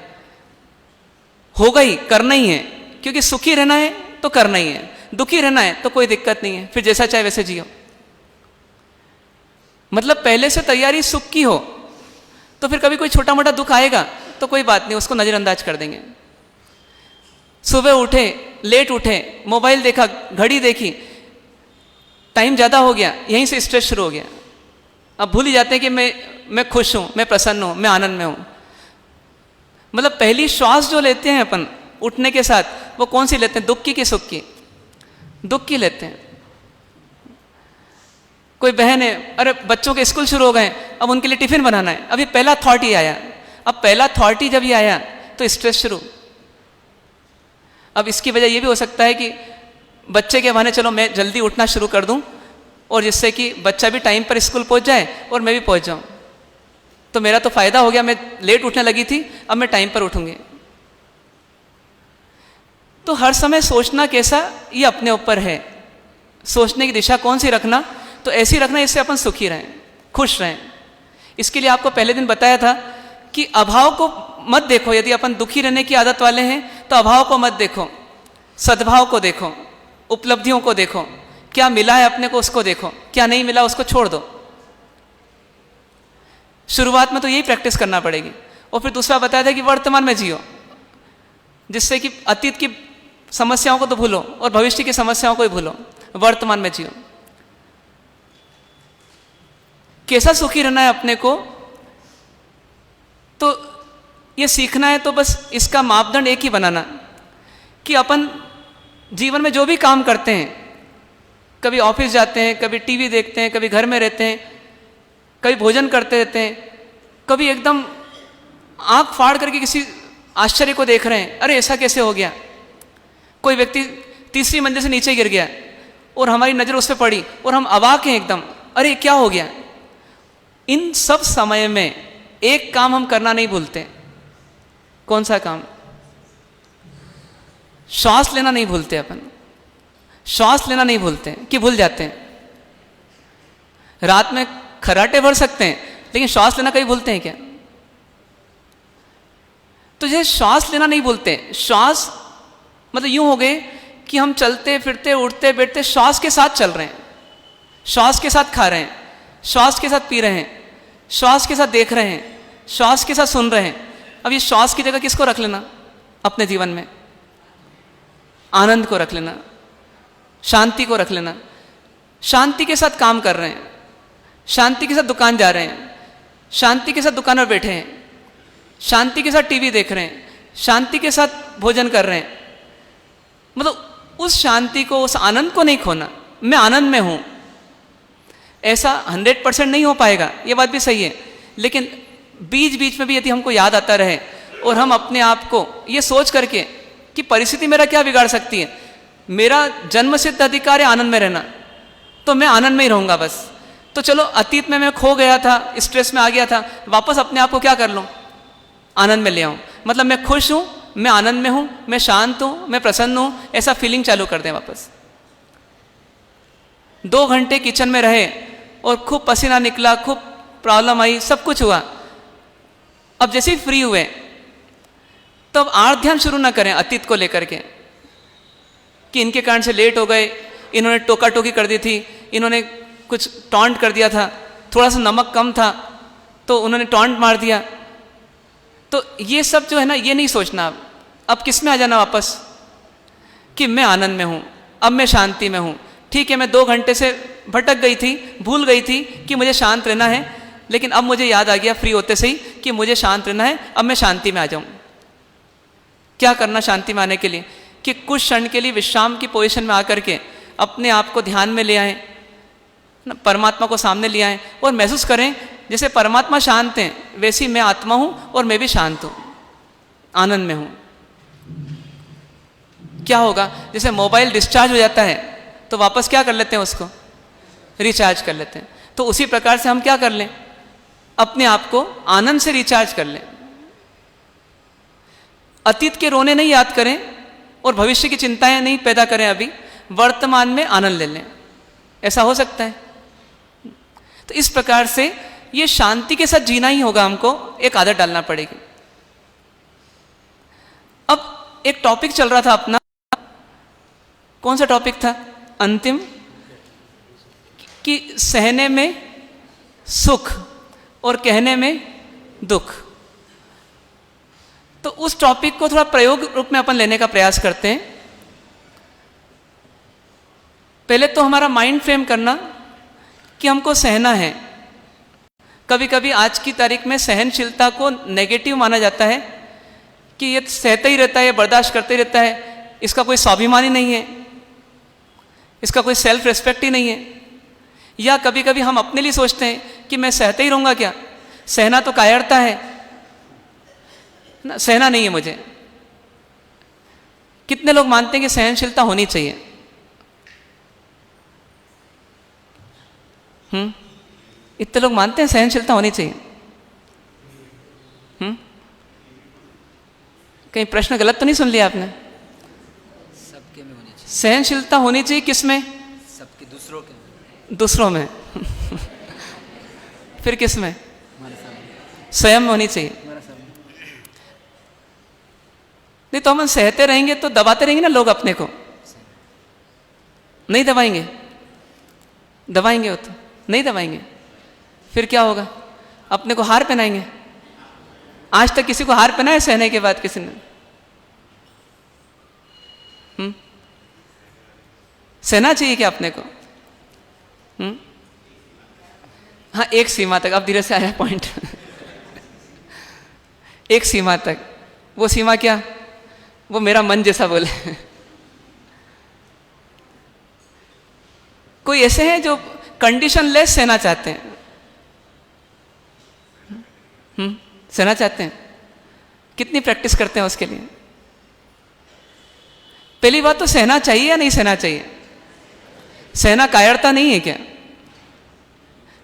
होगा ही, करना ही है, क्योंकि सुखी रहना है तो करना ही है, दुखी रहना है तो कोई दिक्कत नहीं है, फिर जैसा चाहे वैसे जियो। मतलब पहले से तैयारी सुख की हो तो फिर कभी कोई छोटा मोटा दुख आएगा तो कोई बात नहीं, उसको नजरअंदाज कर देंगे। सुबह उठे, लेट उठे, मोबाइल देखा, घड़ी देखी, टाइम ज़्यादा हो गया, यहीं से स्ट्रेस शुरू हो गया। अब भूल ही जाते हैं कि मैं खुश हूँ, मैं प्रसन्न हूँ, मैं आनंद में हूँ। मतलब पहली श्वास जो लेते हैं अपन उठने के साथ, वो कौन सी लेते हैं? दुख की कि सुख की? दुख की लेते हैं। कोई बहन है, अरे बच्चों के स्कूल शुरू हो गए, अब उनके लिए टिफिन बनाना है, अभी पहला थॉट ही आया। अब पहला थॉट ही जब ये आया तो स्ट्रेस शुरू। अब इसकी वजह ये भी हो सकता है कि बच्चे के बहाने चलो मैं जल्दी उठना शुरू कर दूं, और जिससे कि बच्चा भी टाइम पर स्कूल पहुंच जाए और मैं भी पहुंच जाऊं, तो मेरा तो फायदा हो गया। मैं लेट उठने लगी थी, अब मैं टाइम पर उठूंगी। तो हर समय सोचना कैसा, ये अपने ऊपर है। सोचने की दिशा कौन सी रखना, तो ऐसी रखना इससे अपन सुखी रहें, खुश रहें। इसके लिए आपको पहले दिन बताया था कि अभाव को मत देखो। यदि अपन दुखी रहने की आदत वाले हैं तो अभाव को मत देखो, सद्भाव को देखो, उपलब्धियों को देखो, क्या मिला है अपने को उसको देखो, क्या नहीं मिला उसको छोड़ दो। शुरुआत में तो यही प्रैक्टिस करना पड़ेगी। और फिर दूसरा बताया था कि वर्तमान में जियो, जिससे कि अतीत की समस्याओं को तो भूलो और भविष्य की समस्याओं को ही भूलो, वर्तमान में जियो। कैसा सुखी रहना है अपने को, तो ये सीखना है। तो बस इसका मापदंड एक ही बनाना कि अपन जीवन में जो भी काम करते हैं, कभी ऑफिस जाते हैं, कभी टीवी देखते हैं, कभी घर में रहते हैं, कभी भोजन करते रहते हैं, कभी एकदम आंख फाड़ करके किसी आश्चर्य को देख रहे हैं, अरे ऐसा कैसे हो गया। कोई व्यक्ति तीसरी मंजिल से नीचे गिर गया और हमारी नज़र उस पर पड़ी और हम अवाक हैं एकदम, अरे क्या हो गया। इन सब समय में एक काम हम करना नहीं भूलते। कौन सा काम? श्वास लेना नहीं भूलते अपन। श्वास लेना नहीं भूलते कि भूल जाते हैं। रात में खर्राटे भर सकते हैं लेकिन श्वास लेना कहीं भूलते हैं क्या? तो ये श्वास लेना नहीं भूलते। श्वास मतलब यूं हो गए कि हम चलते फिरते उठते बैठते श्वास के साथ चल रहे हैं, श्वास के साथ खा रहे हैं, श्वास के साथ पी रहे हैं, श्वास के साथ देख रहे हैं, श्वास के साथ सुन रहे हैं। अब ये श्वास की जगह किसको रख लेना अपने जीवन में? आनंद को रख लेना, शांति को रख लेना। शांति के साथ काम कर रहे हैं, शांति के साथ दुकान जा रहे हैं, शांति के साथ दुकान पर बैठे हैं, शांति के साथ टीवी देख रहे हैं, शांति के साथ भोजन कर रहे हैं। मतलब उस शांति को, उस आनंद को नहीं खोना। मैं आनंद में हूं, ऐसा 100% नहीं हो पाएगा, ये बात भी सही है। लेकिन बीच बीच में भी यदि हमको याद आता रहे और हम अपने आप को ये सोच करके कि परिस्थिति मेरा क्या बिगाड़ सकती है, मेरा जन्म सिद्ध अधिकार है आनंद में रहना, तो मैं आनंद में ही रहूंगा बस। तो चलो अतीत में मैं खो गया था, स्ट्रेस में आ गया था, वापस अपने आप को क्या कर लूँ? आनंद में ले आऊँ। मतलब मैं खुश हूँ, मैं आनंद में हूँ, मैं शांत हूँ, मैं प्रसन्न हूँ, ऐसा फीलिंग चालू कर दें वापस। 2 घंटे किचन में रहे और खूब पसीना निकला, खूब प्रॉब्लम आई, सब कुछ हुआ। अब जैसे ही फ्री हुए तब आर्थ ध्यान शुरू ना करें अतीत को लेकर के कि इनके कारण से लेट हो गए, इन्होंने टोका टोकी कर दी थी, इन्होंने कुछ टॉन्ट कर दिया था, थोड़ा सा नमक कम था तो उन्होंने टॉन्ट मार दिया। तो ये सब जो है ना, ये नहीं सोचना। अब किस में आ जाना वापस कि मैं आनंद में हूँ, अब मैं शांति में हूँ, ठीक है, मैं 2 घंटे से भटक गई थी, भूल गई थी कि मुझे शांत रहना है, लेकिन अब मुझे याद आ गया फ्री होते से ही कि मुझे शांत रहना है, अब मैं शांति में आ जाऊं। क्या करना शांति में आने के लिए? कि कुछ क्षण के लिए विश्राम की पोजीशन में आकर के अपने आप को ध्यान में ले आएं, परमात्मा को सामने ले आएं और महसूस करें जैसे परमात्मा शांत हैं वैसी मैं आत्मा हूं और मैं भी शांत हूं, आनंद में हूं। क्या होगा? जैसे मोबाइल डिस्चार्ज हो जाता है तो वापस क्या कर लेते हैं, उसको रिचार्ज कर लेते हैं। तो उसी प्रकार से हम क्या कर लें, अपने आप को आनंद से रिचार्ज कर लें। अतीत के रोने नहीं याद करें और भविष्य की चिंताएं नहीं पैदा करें, अभी वर्तमान में आनंद ले लें। ऐसा हो सकता है? तो इस प्रकार से ये शांति के साथ जीना ही होगा, हमको एक आदत डालना पड़ेगी। अब एक टॉपिक चल रहा था अपना, कौन सा टॉपिक था अंतिम? कि सहने में सुख और कहने में दुख। तो उस टॉपिक को थोड़ा प्रयोग रूप में अपन लेने का प्रयास करते हैं। पहले तो हमारा माइंड फ्रेम करना कि हमको सहना है। कभी कभी आज की तारीख में सहनशीलता को नेगेटिव माना जाता है कि ये सहता ही रहता है, बर्दाश्त करते ही रहता है, इसका कोई स्वाभिमान ही नहीं है, इसका कोई सेल्फ रिस्पेक्ट ही नहीं है। या कभी कभी हम अपने लिए सोचते हैं कि मैं सहता ही रहूँगा, क्या सहना तो कायरता है ना, सहना नहीं है मुझे। कितने लोग मानते हैं कि सहनशीलता होनी चाहिए? इतने लोग मानते हैं सहनशीलता होनी चाहिए। कहीं प्रश्न गलत तो नहीं सुन लिया आपने? सबके में होनी चाहिए। सहनशीलता होनी चाहिए किसमें? सबके, दूसरों के, दूसरों में। फिर किसमें? स्वयं में होनी चाहिए। नहीं तो हम सहते रहेंगे तो दबाते रहेंगे ना लोग अपने को, नहीं दबाएंगे? दबाएंगे वो तो नहीं दबाएंगे। फिर क्या होगा? अपने को हार पहनाएंगे। आज तक किसी को हार पहनाया सहने के बाद किसी ने? सहना चाहिए क्या अपने को? हाँ, एक सीमा तक। अब धीरे से आया पॉइंट। एक सीमा तक। वो सीमा क्या? वो मेरा मन जैसा बोले। कोई ऐसे हैं जो कंडीशन लेस सहना चाहते हैं, सहना चाहते हैं। कितनी प्रैक्टिस करते हैं उसके लिए? पहली बात तो सहना चाहिए या नहीं सहना चाहिए? सहना कायरता नहीं है क्या?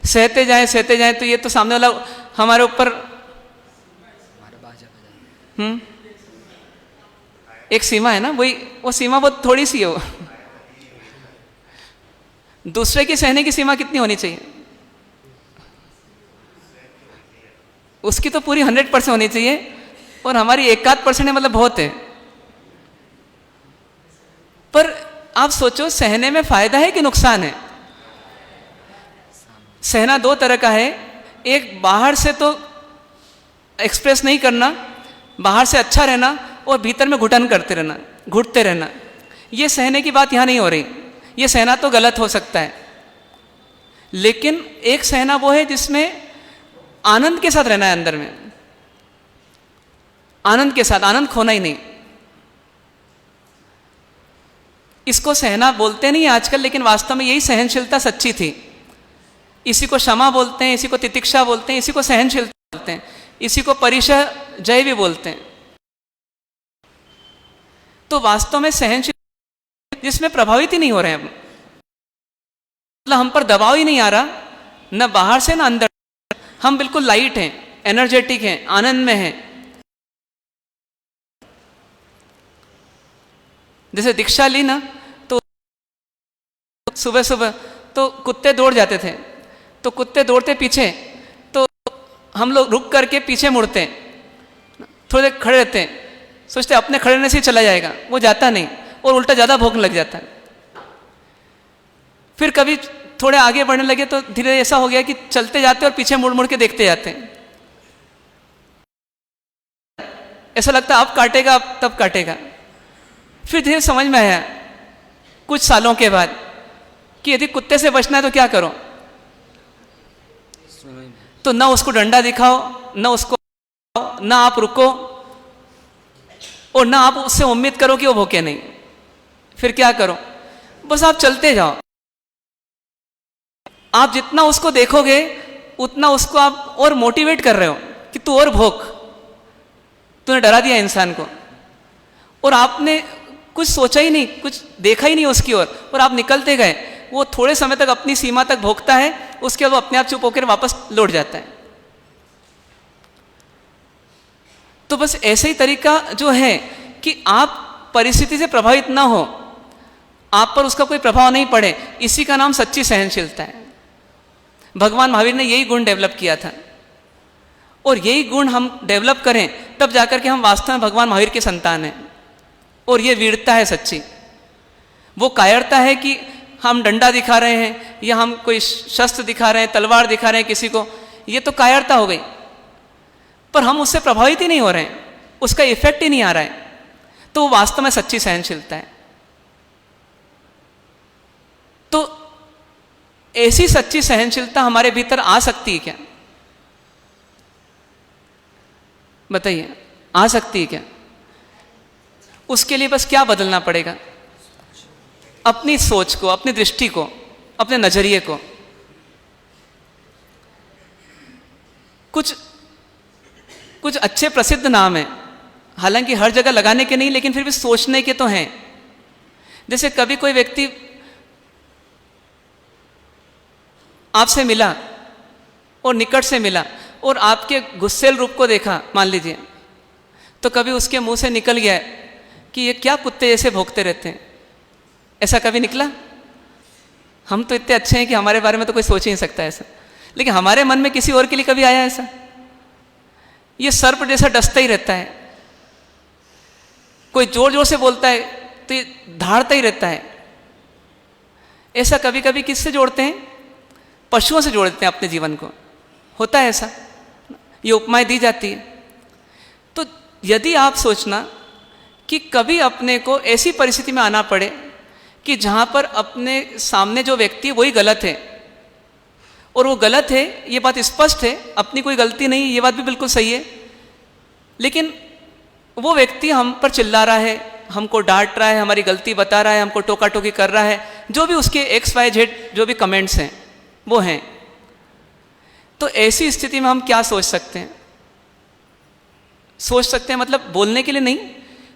सहते जाएं तो ये तो सामने वाला हमारे ऊपर एक सीमा है ना, वही वो सीमा बहुत थोड़ी सी हो। दूसरे की सहने की सीमा कितनी होनी चाहिए? उसकी तो पूरी 100% होनी चाहिए, और हमारी 1-8% मतलब बहुत है। पर आप सोचो, सहने में फायदा है कि नुकसान है? सहना 2 तरह का है। एक बाहर से तो एक्सप्रेस नहीं करना, बाहर से अच्छा रहना, और भीतर में घुटन करते रहना, घुटते रहना। ये सहने की बात यहाँ नहीं हो रही। ये सहना तो गलत हो सकता है, लेकिन एक सहना वो है जिसमें आनंद के साथ रहना है, अंदर में आनंद के साथ, आनंद खोना ही नहीं। इसको सहना बोलते नहीं आजकल, लेकिन वास्तव में यही सहनशीलता सच्ची थी। इसी को क्षमा बोलते हैं, इसी को तितिक्षा बोलते हैं, इसी को सहनशीलता बोलते हैं, इसी को परिशय जय भी बोलते हैं। तो वास्तव में सहनशीलता जिसमें प्रभावित ही नहीं हो रहे हैं, मतलब हम पर दबाव ही नहीं आ रहा, न बाहर से न अंदर। हम बिल्कुल लाइट हैं, एनर्जेटिक हैं, आनंद में हैं। जैसे दीक्षा ली ना, तो सुबह सुबह तो कुत्ते दौड़ जाते थे, तो कुत्ते दौड़ते पीछे, तो हम लोग रुक करके पीछे मुड़ते हैं, थोड़ी देर खड़े रहते हैं, सोचते अपने खड़े रहने से ही चला जाएगा, वो जाता नहीं और उल्टा ज़्यादा भोगने लग जाता है। फिर कभी थोड़े आगे बढ़ने लगे तो धीरे ऐसा हो गया कि चलते जाते और पीछे मुड़ मुड़ के देखते जाते हैं। ऐसा लगता है अब काटेगा, अब तब काटेगा। फिर धीरे समझ में आया कुछ सालों के बाद कि यदि कुत्ते से बचना है तो क्या करो, सुनो ही तो ना उसको डंडा दिखाओ, ना उसको, ना आप रुको, और ना आप उससे उम्मीद करो कि वो भूखे नहीं। फिर क्या करो, बस आप चलते जाओ। आप जितना उसको देखोगे उतना उसको आप और मोटिवेट कर रहे हो कि तू और भूख। तूने डरा दिया इंसान को, और आपने कुछ सोचा ही नहीं, कुछ देखा ही नहीं उसकी ओर, और आप निकलते गए। वो थोड़े समय तक अपनी सीमा तक भोगता है, उसके बाद वो अपने आप चुप होकर वापस लौट जाता है। तो बस ऐसे ही तरीका जो है कि आप परिस्थिति से प्रभावित ना हो, आप पर उसका कोई प्रभाव नहीं पड़े, इसी का नाम सच्ची सहनशीलता है। भगवान महावीर ने यही गुण डेवलप किया था, और यही गुण हम डेवलप करें तब जाकर के हम वास्तव में भगवान महावीर के संतान हैं। और ये वीरता है सच्ची। वो कायरता है कि हम डंडा दिखा रहे हैं या हम कोई शस्त्र दिखा रहे हैं, तलवार दिखा रहे हैं किसी को, ये तो कायरता हो गई। पर हम उससे प्रभावित ही नहीं हो रहे हैं, उसका इफेक्ट ही नहीं आ रहा है, तो वो वास्तव में सच्ची सहनशीलता है। तो ऐसी सच्ची सहनशीलता हमारे भीतर आ सकती है क्या? बताइए, आ सकती है क्या? उसके लिए बस क्या बदलना पड़ेगा? अपनी सोच को, अपनी दृष्टि को, अपने नजरिए को। कुछ अच्छे प्रसिद्ध नाम हैं, हालांकि हर जगह लगाने के नहीं, लेकिन फिर भी सोचने के तो हैं। जैसे कभी कोई व्यक्ति आपसे मिला और निकट से मिला और आपके गुस्सेल रूप को देखा, मान लीजिए, तो कभी उसके मुंह से निकल गया कि ये क्या कुत्ते जैसे भौंकते रहते हैं। ऐसा कभी निकला? हम तो इतने अच्छे हैं कि हमारे बारे में तो कोई सोच ही नहीं सकता ऐसा, लेकिन हमारे मन में किसी और के लिए कभी आया ऐसा? ये सर्प जैसा डसता ही रहता है, कोई जोर जोर से बोलता है तो ये धाड़ता ही रहता है। ऐसा कभी कभी किससे जोड़ते हैं? पशुओं से जोड़ते हैं अपने जीवन को। होता है ऐसा, ये उपमाएं दी जाती है। तो यदि आप सोचना कि कभी अपने को ऐसी परिस्थिति में आना पड़े कि जहाँ पर अपने सामने जो व्यक्ति है वही गलत है, और वो गलत है, ये बात स्पष्ट है, अपनी कोई गलती नहीं, ये बात भी बिल्कुल सही है, लेकिन वो व्यक्ति हम पर चिल्ला रहा है, हमको डांट रहा है, हमारी गलती बता रहा है, हमको टोका टोकी कर रहा है, जो भी उसके XYZ जो भी कमेंट्स हैं वो हैं। तो ऐसी स्थिति में हम क्या सोच सकते हैं? सोच सकते हैं मतलब बोलने के लिए नहीं,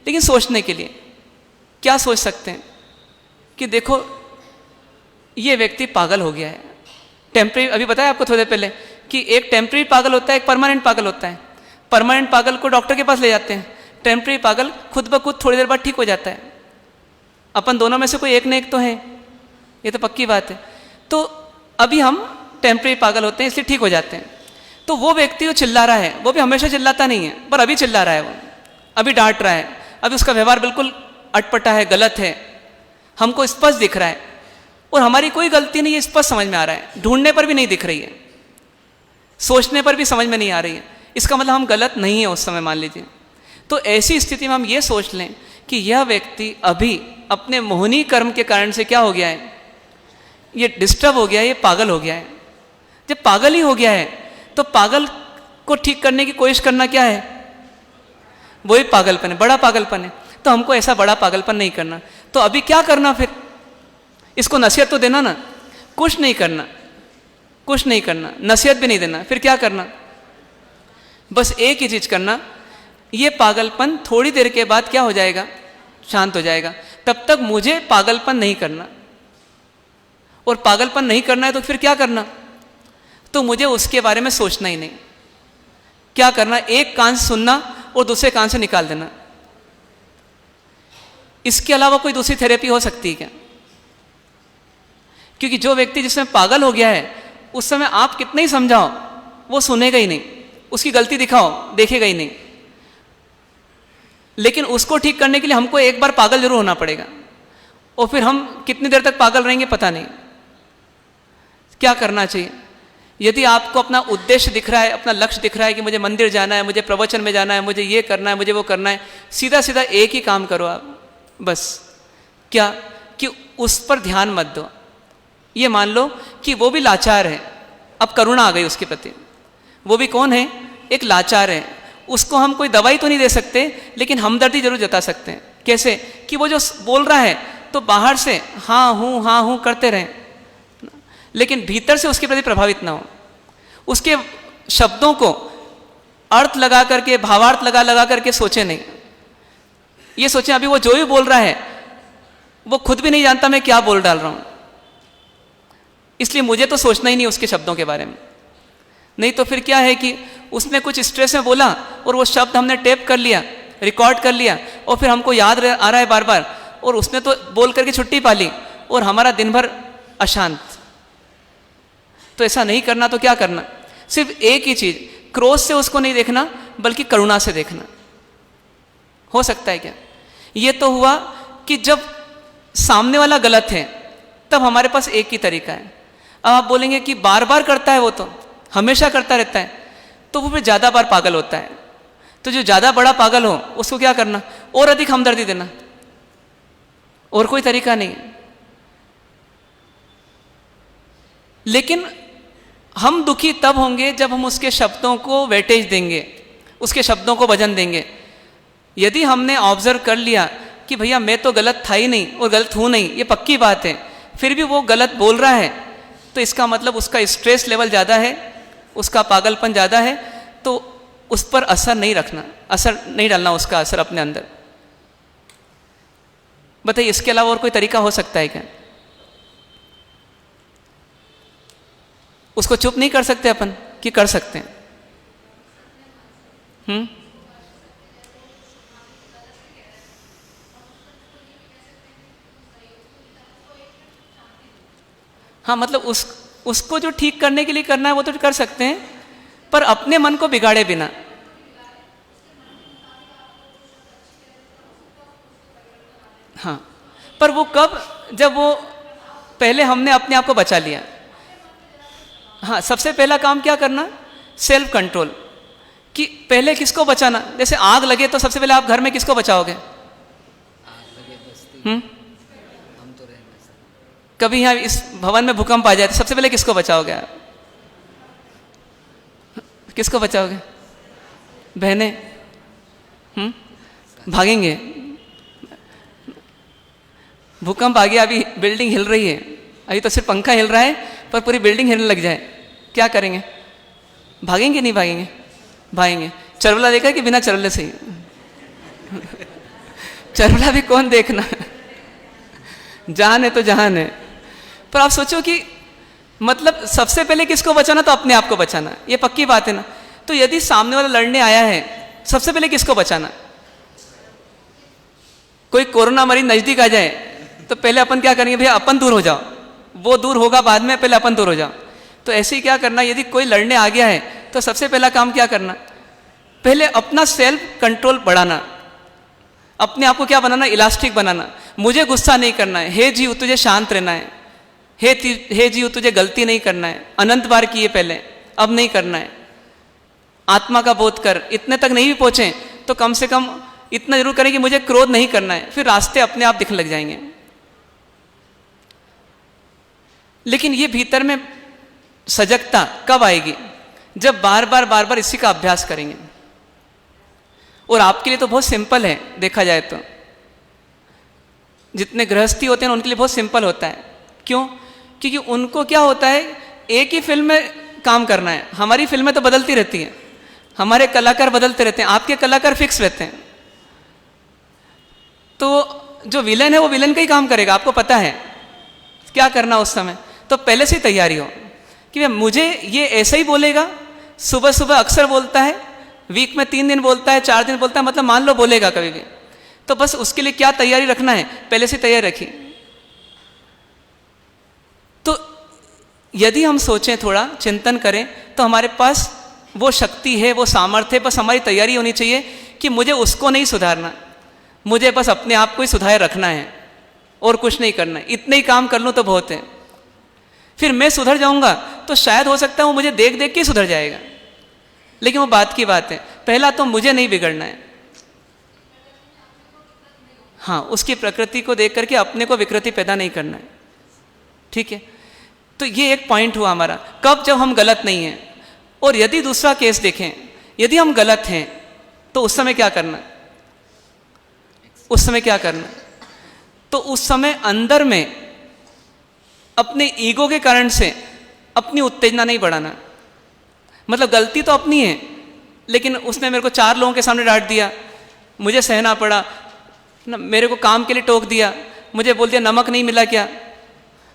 लेकिन सोचने के लिए क्या सोच सकते हैं कि देखो ये व्यक्ति पागल हो गया है। टेम्परेरी, अभी बताया आपको थोड़ी देर पहले कि एक टेम्परेरी पागल होता है, एक परमानेंट पागल होता है। परमानेंट पागल को डॉक्टर के पास ले जाते हैं, टेम्परेरी पागल खुद ब खुद थोड़ी देर बाद ठीक हो जाता है। अपन दोनों में से कोई एक न एक तो है, ये तो पक्की बात है। तो अभी हम टेम्परेरी पागल होते हैं, इसलिए ठीक हो जाते हैं। तो वो व्यक्ति जो चिल्ला रहा है वो भी हमेशा चिल्लाता नहीं है, पर अभी चिल्ला रहा है, वो अभी डांट रहा है, अभी उसका व्यवहार बिल्कुल अटपटा है, गलत है, हमको स्पष्ट दिख रहा है, और हमारी कोई गलती नहीं है, स्पष्ट समझ में आ रहा है, ढूंढने पर भी नहीं दिख रही है, सोचने पर भी समझ में नहीं आ रही है। इसका मतलब हम गलत नहीं है उस समय, मान लीजिए। तो ऐसी स्थिति में हम ये सोच लें कि यह व्यक्ति अभी अपने मोहनी कर्म के कारण से क्या हो गया है, ये डिस्टर्ब हो गया है, ये पागल हो गया है। जब पागल ही हो गया है तो पागल को ठीक करने की कोशिश करना क्या है? वही पागलपन है, बड़ा पागलपन है। तो हमको ऐसा बड़ा पागलपन नहीं करना। तो अभी क्या करना फिर? इसको नसीहत तो देना ना, कुछ नहीं करना, कुछ नहीं करना, नसीहत भी नहीं देना। फिर क्या करना? बस एक ही चीज करना, ये पागलपन थोड़ी देर के बाद क्या हो जाएगा? शांत हो जाएगा। तब तक मुझे पागलपन नहीं करना, और पागलपन नहीं करना है तो फिर क्या करना? तो मुझे उसके बारे में सोचना ही नहीं। क्या करना? एक कान से सुनना और दूसरे कान से निकाल देना। इसके अलावा कोई दूसरी थेरेपी हो सकती है क्या? क्योंकि जो व्यक्ति जिसमें पागल हो गया है, उस समय आप कितना ही समझाओ वो सुनेगा ही नहीं, उसकी गलती दिखाओ देखेगा ही नहीं। लेकिन उसको ठीक करने के लिए हमको एक बार पागल जरूर होना पड़ेगा, और फिर हम कितनी देर तक पागल रहेंगे पता नहीं। क्या करना चाहिए? यदि आपको अपना उद्देश्य दिख रहा है, अपना लक्ष्य दिख रहा है कि मुझे मंदिर जाना है, मुझे प्रवचन में जाना है, मुझे ये करना है, मुझे वो करना है, सीधा सीधा एक ही काम करो आप, बस क्या कि उस पर ध्यान मत दो। ये मान लो कि वो भी लाचार है, अब करुणा आ गई उसके प्रति। वो भी कौन है? एक लाचार है। उसको हम कोई दवाई तो नहीं दे सकते, लेकिन हमदर्दी जरूर जता सकते हैं। कैसे? कि वो जो बोल रहा है तो बाहर से हाँ हूँ करते रहें, लेकिन भीतर से उसके प्रति प्रभावित ना हो। उसके शब्दों को अर्थ लगा करके, भावार्थ लगा करके सोचे नहीं। ये सोचे अभी वो जो भी बोल रहा है वो खुद भी नहीं जानता मैं क्या बोल डाल रहा हूं, इसलिए मुझे तो सोचना ही नहीं उसके शब्दों के बारे में। नहीं तो फिर क्या है कि उसने कुछ स्ट्रेस में बोला और वो शब्द हमने टेप कर लिया, रिकॉर्ड कर लिया, और फिर हमको याद आ रहा है बार बार, और उसने तो बोल करके छुट्टी पा ली और हमारा दिन भर अशांत। तो ऐसा नहीं करना। तो क्या करना? सिर्फ एक ही चीज, क्रोध से उसको नहीं देखना बल्कि करुणा से देखना। हो सकता है क्या? ये तो हुआ कि जब सामने वाला गलत है तब हमारे पास एक ही तरीका है। अब आप बोलेंगे कि बार बार करता है, वो तो हमेशा करता रहता है, तो वो फिर ज़्यादा बार पागल होता है। तो जो ज़्यादा बड़ा पागल हो उसको क्या करना? और अधिक हमदर्दी देना, और कोई तरीका नहीं है। लेकिन हम दुखी तब होंगे जब हम उसके शब्दों को वेटेज देंगे, उसके शब्दों को वजन देंगे। यदि हमने ऑब्जर्व कर लिया कि भैया मैं तो गलत था ही नहीं और गलत हूं नहीं, ये पक्की बात है, फिर भी वो गलत बोल रहा है, तो इसका मतलब उसका स्ट्रेस लेवल ज़्यादा है, उसका पागलपन ज़्यादा है। तो उस पर असर नहीं रखना, असर नहीं डालना उसका असर अपने अंदर। बताइए, इसके अलावा और कोई तरीका हो सकता है क्या? उसको चुप नहीं कर सकते अपन कि कर सकते हैं? हाँ, मतलब उसको जो ठीक करने के लिए करना है वो तो कर सकते हैं, पर अपने मन को बिगाड़े बिना। हाँ, पर वो कब? जब वो पहले हमने अपने आप को बचा लिया। हाँ, सबसे पहला काम क्या करना? Self control. कि पहले किसको बचाना? जैसे आग लगे तो सबसे पहले आप घर में किसको बचाओगे? कभी यहाँ इस भवन में भूकंप आ जाए तो सबसे पहले किसको बचाओगे आप? किसको बचाओगे? बहनें भागेंगे। भूकंप आ गया, अभी बिल्डिंग हिल रही है, अभी तो सिर्फ पंखा हिल रहा है पर पूरी बिल्डिंग हिलने लग जाए, क्या करेंगे? भागेंगे नहीं भागेंगे? भागेंगे। चरवला देखा कि बिना चरवले से ही? चरवला भी कौन देखना, जान है तो जहान है। पर आप सोचो कि मतलब सबसे पहले किसको बचाना? तो अपने आप को बचाना, ये पक्की बात है ना। तो यदि सामने वाला लड़ने आया है, सबसे पहले किसको बचाना? कोई कोरोना मरीज नजदीक आ जाए तो पहले अपन क्या करेंगे? भैया अपन दूर हो जाओ, वो दूर होगा बाद में, पहले अपन दूर हो जाओ। तो ऐसे ही क्या करना? यदि कोई लड़ने आ गया है तो सबसे पहला काम क्या करना? पहले अपना सेल्फ कंट्रोल बढ़ाना, अपने आप को क्या बनाना? इलास्टिक बनाना। मुझे गुस्सा नहीं करना है, हे जीव तुझे शांत रहना है, हे जीव तुझे गलती नहीं करना है, अनंत बार किए पहले, अब नहीं करना है, आत्मा का बोध कर। इतने तक नहीं भी पहुंचे तो कम से कम इतना जरूर करें कि मुझे क्रोध नहीं करना है, फिर रास्ते अपने आप दिखने लग जाएंगे। लेकिन ये भीतर में सजगता कब आएगी? जब बार बार इसी का अभ्यास करेंगे। और आपके लिए तो बहुत सिंपल है, देखा जाए तो जितने गृहस्थी होते हैं उनके लिए बहुत सिंपल होता है। क्यों? क्योंकि उनको क्या होता है, एक ही फिल्म में काम करना है। हमारी फिल्में तो बदलती रहती हैं, हमारे कलाकार बदलते रहते हैं, आपके कलाकार फिक्स रहते हैं। तो जो विलन है वो विलन का ही काम करेगा, आपको पता है क्या करना उस समय। तो पहले से ही तैयारी हो कि मुझे ये ऐसा ही बोलेगा, सुबह सुबह अक्सर बोलता है, वीक में 3 दिन बोलता है, 4 दिन बोलता है, मतलब मान लो बोलेगा कभी भी। तो बस उसके लिए क्या तैयारी रखना है, पहले से तैयारी रखिए। तो यदि हम सोचें, थोड़ा चिंतन करें, तो हमारे पास वो शक्ति है, वो सामर्थ्य है। बस हमारी तैयारी होनी चाहिए कि मुझे उसको नहीं सुधारना, मुझे बस अपने आप को ही सुधार रखना है और कुछ नहीं करना है। इतने ही काम कर लूँ तो बहुत है। फिर मैं सुधर जाऊंगा तो शायद हो सकता है वो मुझे देख देख के सुधर जाएगा, लेकिन वो बात की बात है। पहला तो मुझे नहीं बिगड़ना है। हाँ, उसकी प्रकृति को देख करके अपने को विकृति पैदा नहीं करना है। ठीक है? तो ये एक पॉइंट हुआ हमारा, कब जब हम गलत नहीं हैं। और यदि दूसरा केस देखें, यदि हम गलत हैं तो उस समय क्या करना, उस समय क्या करना, तो उस समय अंदर में अपने ईगो के कारण से अपनी उत्तेजना नहीं बढ़ाना। मतलब गलती तो अपनी है, लेकिन उसने मेरे को 4 लोगों के सामने डांट दिया, मुझे सहना पड़ा ना, मेरे को काम के लिए टोक दिया, मुझे बोल दिया नमक नहीं मिला क्या,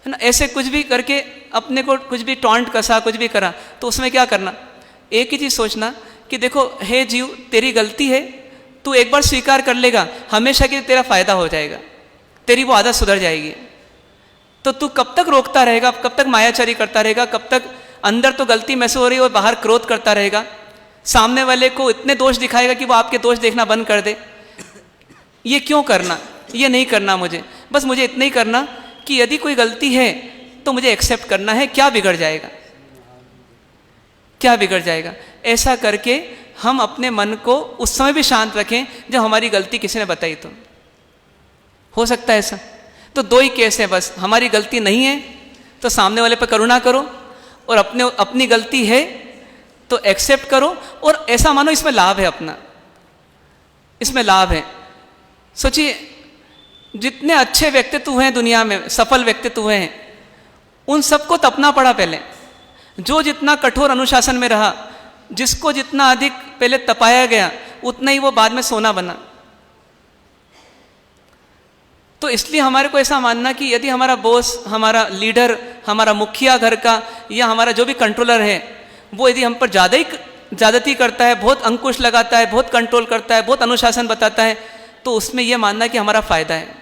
है ना, ऐसे कुछ भी करके अपने को कुछ भी टॉन्ट कसा, कुछ भी करा, तो उसमें क्या करना, एक ही चीज़ सोचना कि देखो हे जीव, तेरी गलती है, तू एक बार स्वीकार कर लेगा, हमेशा के तेरा फायदा हो जाएगा, तेरी वो आदत सुधर जाएगी। तो तू कब तक रोकता रहेगा, कब तक मायाचारी करता रहेगा, कब तक अंदर तो गलती महसूस हो रही है और बाहर क्रोध करता रहेगा, सामने वाले को इतने दोष दिखाएगा कि वो आपके दोष देखना बंद कर दे। ये क्यों करना, ये नहीं करना मुझे, बस मुझे इतना ही करना कि यदि कोई गलती है तो मुझे एक्सेप्ट करना है, क्या बिगड़ जाएगा, क्या बिगड़ जाएगा। ऐसा करके हम अपने मन को उस समय भी शांत रखें जब हमारी गलती किसी ने बताई तो हो सकता है ऐसा। तो 2 ही केस है बस, हमारी गलती नहीं है तो सामने वाले पर करुणा करो, और अपनी गलती है तो एक्सेप्ट करो, और ऐसा मानो इसमें लाभ है अपना, इसमें लाभ है। सोचिए जितने अच्छे व्यक्तित्व हैं दुनिया में, सफल व्यक्तित्व हैं, उन सबको तपना पड़ा पहले। जो जितना कठोर अनुशासन में रहा, जिसको जितना अधिक पहले तपाया गया, उतना ही वो बाद में सोना बना। तो इसलिए हमारे को ऐसा मानना कि यदि हमारा बॉस, हमारा लीडर, हमारा मुखिया घर का, या हमारा जो भी कंट्रोलर है, वो यदि हम पर ज़्यादती करता है, बहुत अंकुश लगाता है, बहुत कंट्रोल करता है, बहुत अनुशासन बताता है, तो उसमें यह मानना कि हमारा फ़ायदा है।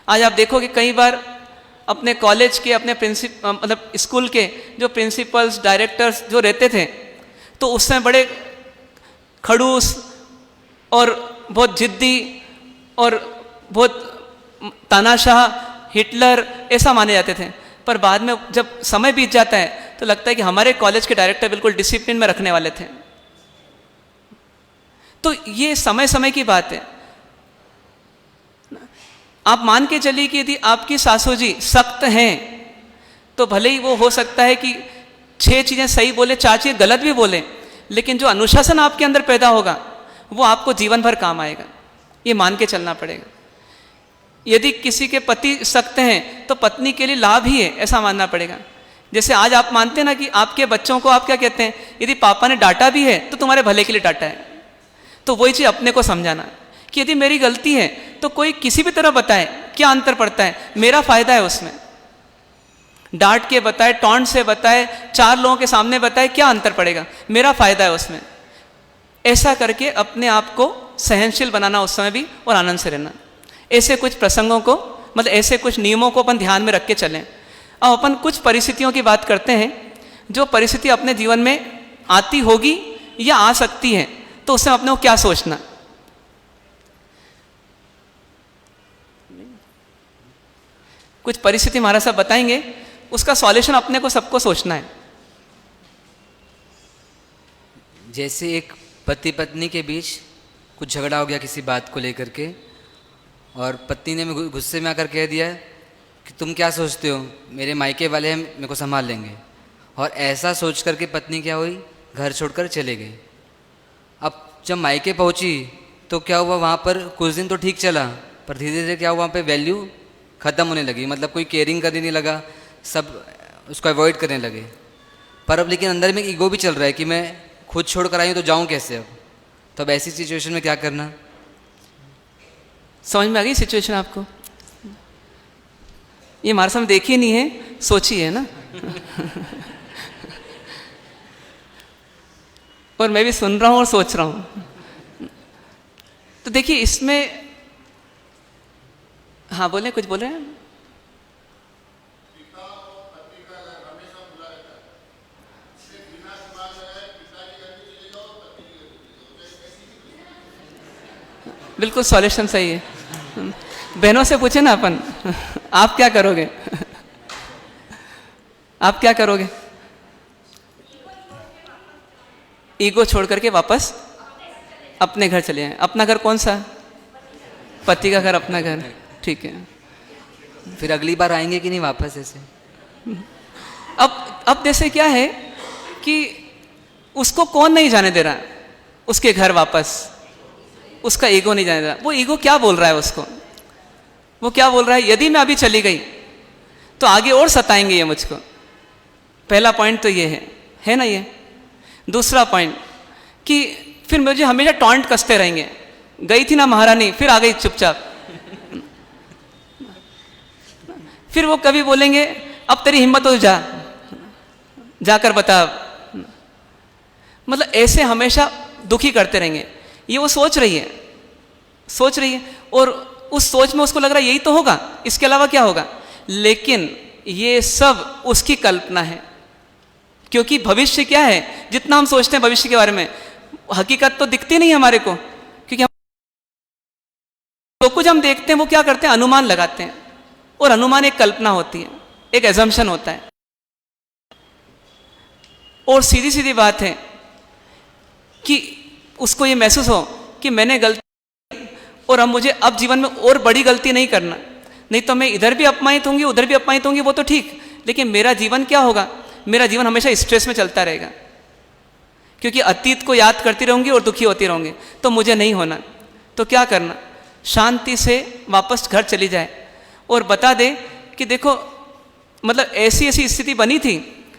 आज आप देखोगे कई बार अपने कॉलेज के, अपने मतलब स्कूल के जो प्रिंसिपल्स, डायरेक्टर्स जो रहते थे, तो उस समय बड़े खड़ूस और बहुत जिद्दी और बहुत तानाशाह, हिटलर ऐसा माने जाते थे। पर बाद में जब समय बीत जाता है तो लगता है कि हमारे कॉलेज के डायरेक्टर बिल्कुल डिसिप्लिन में रखने वाले थे। तो ये समय समय की बात है। आप मान के चलिए कि यदि आपकी सासू जी सख्त हैं तो भले ही वो हो सकता है कि 6 चीज़ें सही बोले, 4 चीज़ें गलत भी बोले, लेकिन जो अनुशासन आपके अंदर पैदा होगा वो आपको जीवन भर काम आएगा, ये मान के चलना पड़ेगा। यदि किसी के पति सख्त हैं तो पत्नी के लिए लाभ ही है, ऐसा मानना पड़ेगा। जैसे आज आप मानते हैं ना कि आपके बच्चों को आप क्या कहते हैं, यदि पापा ने डांटा भी है तो तुम्हारे भले के लिए डांटा है। तो वही चीज़ अपने को समझाना कि यदि मेरी गलती है तो कोई किसी भी तरह बताए, क्या अंतर पड़ता है, मेरा फायदा है उसमें। डांट के बताए, टॉन्ट से बताए, 4 लोगों के सामने बताए, क्या अंतर पड़ेगा, मेरा फायदा है उसमें। ऐसा करके अपने आप को सहनशील बनाना उस समय भी, और आनंद से रहना। ऐसे कुछ प्रसंगों को, मतलब ऐसे कुछ नियमों को अपन ध्यान में रख के चलें। अब अपन कुछ परिस्थितियों की बात करते हैं, जो परिस्थिति अपने जीवन में आती होगी या आ सकती है, तो उसमें अपने को क्या सोचना। कुछ परिस्थिति महाराज साहब बताएंगे, उसका सॉल्यूशन अपने को सबको सोचना है। जैसे एक पति पत्नी के बीच कुछ झगड़ा हो गया किसी बात को लेकर के, और पत्नी ने गुस्से में आकर कह दिया कि तुम क्या सोचते हो, मेरे मायके वाले हैं, मेरे को संभाल लेंगे। और ऐसा सोच करके पत्नी क्या हुई, घर छोड़कर चले गई। अब जब मायके पहुंची तो क्या हुआ, वहाँ पर कुछ दिन तो ठीक चला, पर धीरे धीरे क्या हुआ, वहाँ पे वैल्यू ख़त्म होने लगी। मतलब कोई केयरिंग करने नहीं लगा, सब उसको अवॉइड करने लगे। पर अब लेकिन अंदर में ईगो भी चल रहा है कि मैं खुद छोड़ कर आई हूँ तो जाऊँ कैसे अब। तो अब ऐसी सिचुएशन में क्या करना। समझ में आ गई सिचुएशन आपको? ये हमारे सामने देखी नहीं है, सोची है ना। और मैं भी सुन रहा हूँ और सोच रहा हूँ। तो देखिए इसमें, हाँ बोले, कुछ बोल रहे हैं। बिल्कुल सॉल्यूशन सही है। बहनों से पूछे ना अपन, आप क्या करोगे? आप क्या करोगे? ईगो छोड़ करके वापस अपने घर चले जाएं। अपना घर कौन सा? पति का घर, अपना घर, ठीक है। फिर अगली बार आएंगे कि नहीं वापस ऐसे? अब जैसे क्या है कि उसको कौन नहीं जाने दे रहा उसके घर वापस, उसका ईगो नहीं जाने दे रहा। वो ईगो क्या बोल रहा है उसको, वो क्या बोल रहा है, यदि मैं अभी चली गई तो आगे और सताएंगे ये मुझको। पहला पॉइंट तो ये है ना ये। दूसरा पॉइंट कि फिर मुझे हमेशा टॉन्ट कसते रहेंगे, गई थी ना महारानी, फिर आ गई चुपचाप। फिर वो कभी बोलेंगे अब तेरी हिम्मत हो, जाकर बता। मतलब ऐसे हमेशा दुखी करते रहेंगे। ये वो सोच रही है और उस सोच में उसको लग रहा है यही तो होगा, इसके अलावा क्या होगा। लेकिन ये सब उसकी कल्पना है, क्योंकि भविष्य क्या है, जितना हम सोचते हैं भविष्य के बारे में, हकीकत तो दिखती नहीं है हमारे को। क्योंकि हम जो कुछ हम देखते हैं वो क्या करते हैं, अनुमान लगाते हैं, और अनुमान एक कल्पना होती है, एक एजम्पशन होता है। और सीधी सीधी बात है कि उसको ये महसूस हो कि मैंने गलती, और अब मुझे अब जीवन में और बड़ी गलती नहीं करना, नहीं तो मैं इधर भी अपमानित होंगी उधर भी अपमानित होंगी, वो तो ठीक, लेकिन मेरा जीवन क्या होगा, मेरा जीवन हमेशा स्ट्रेस में चलता रहेगा, क्योंकि अतीत को याद करती रहूंगी और दुखी होती रहूंगी। तो मुझे नहीं होना, तो क्या करना, शांति से वापस घर चली जाए और बता दे कि देखो मतलब ऐसी ऐसी स्थिति बनी थी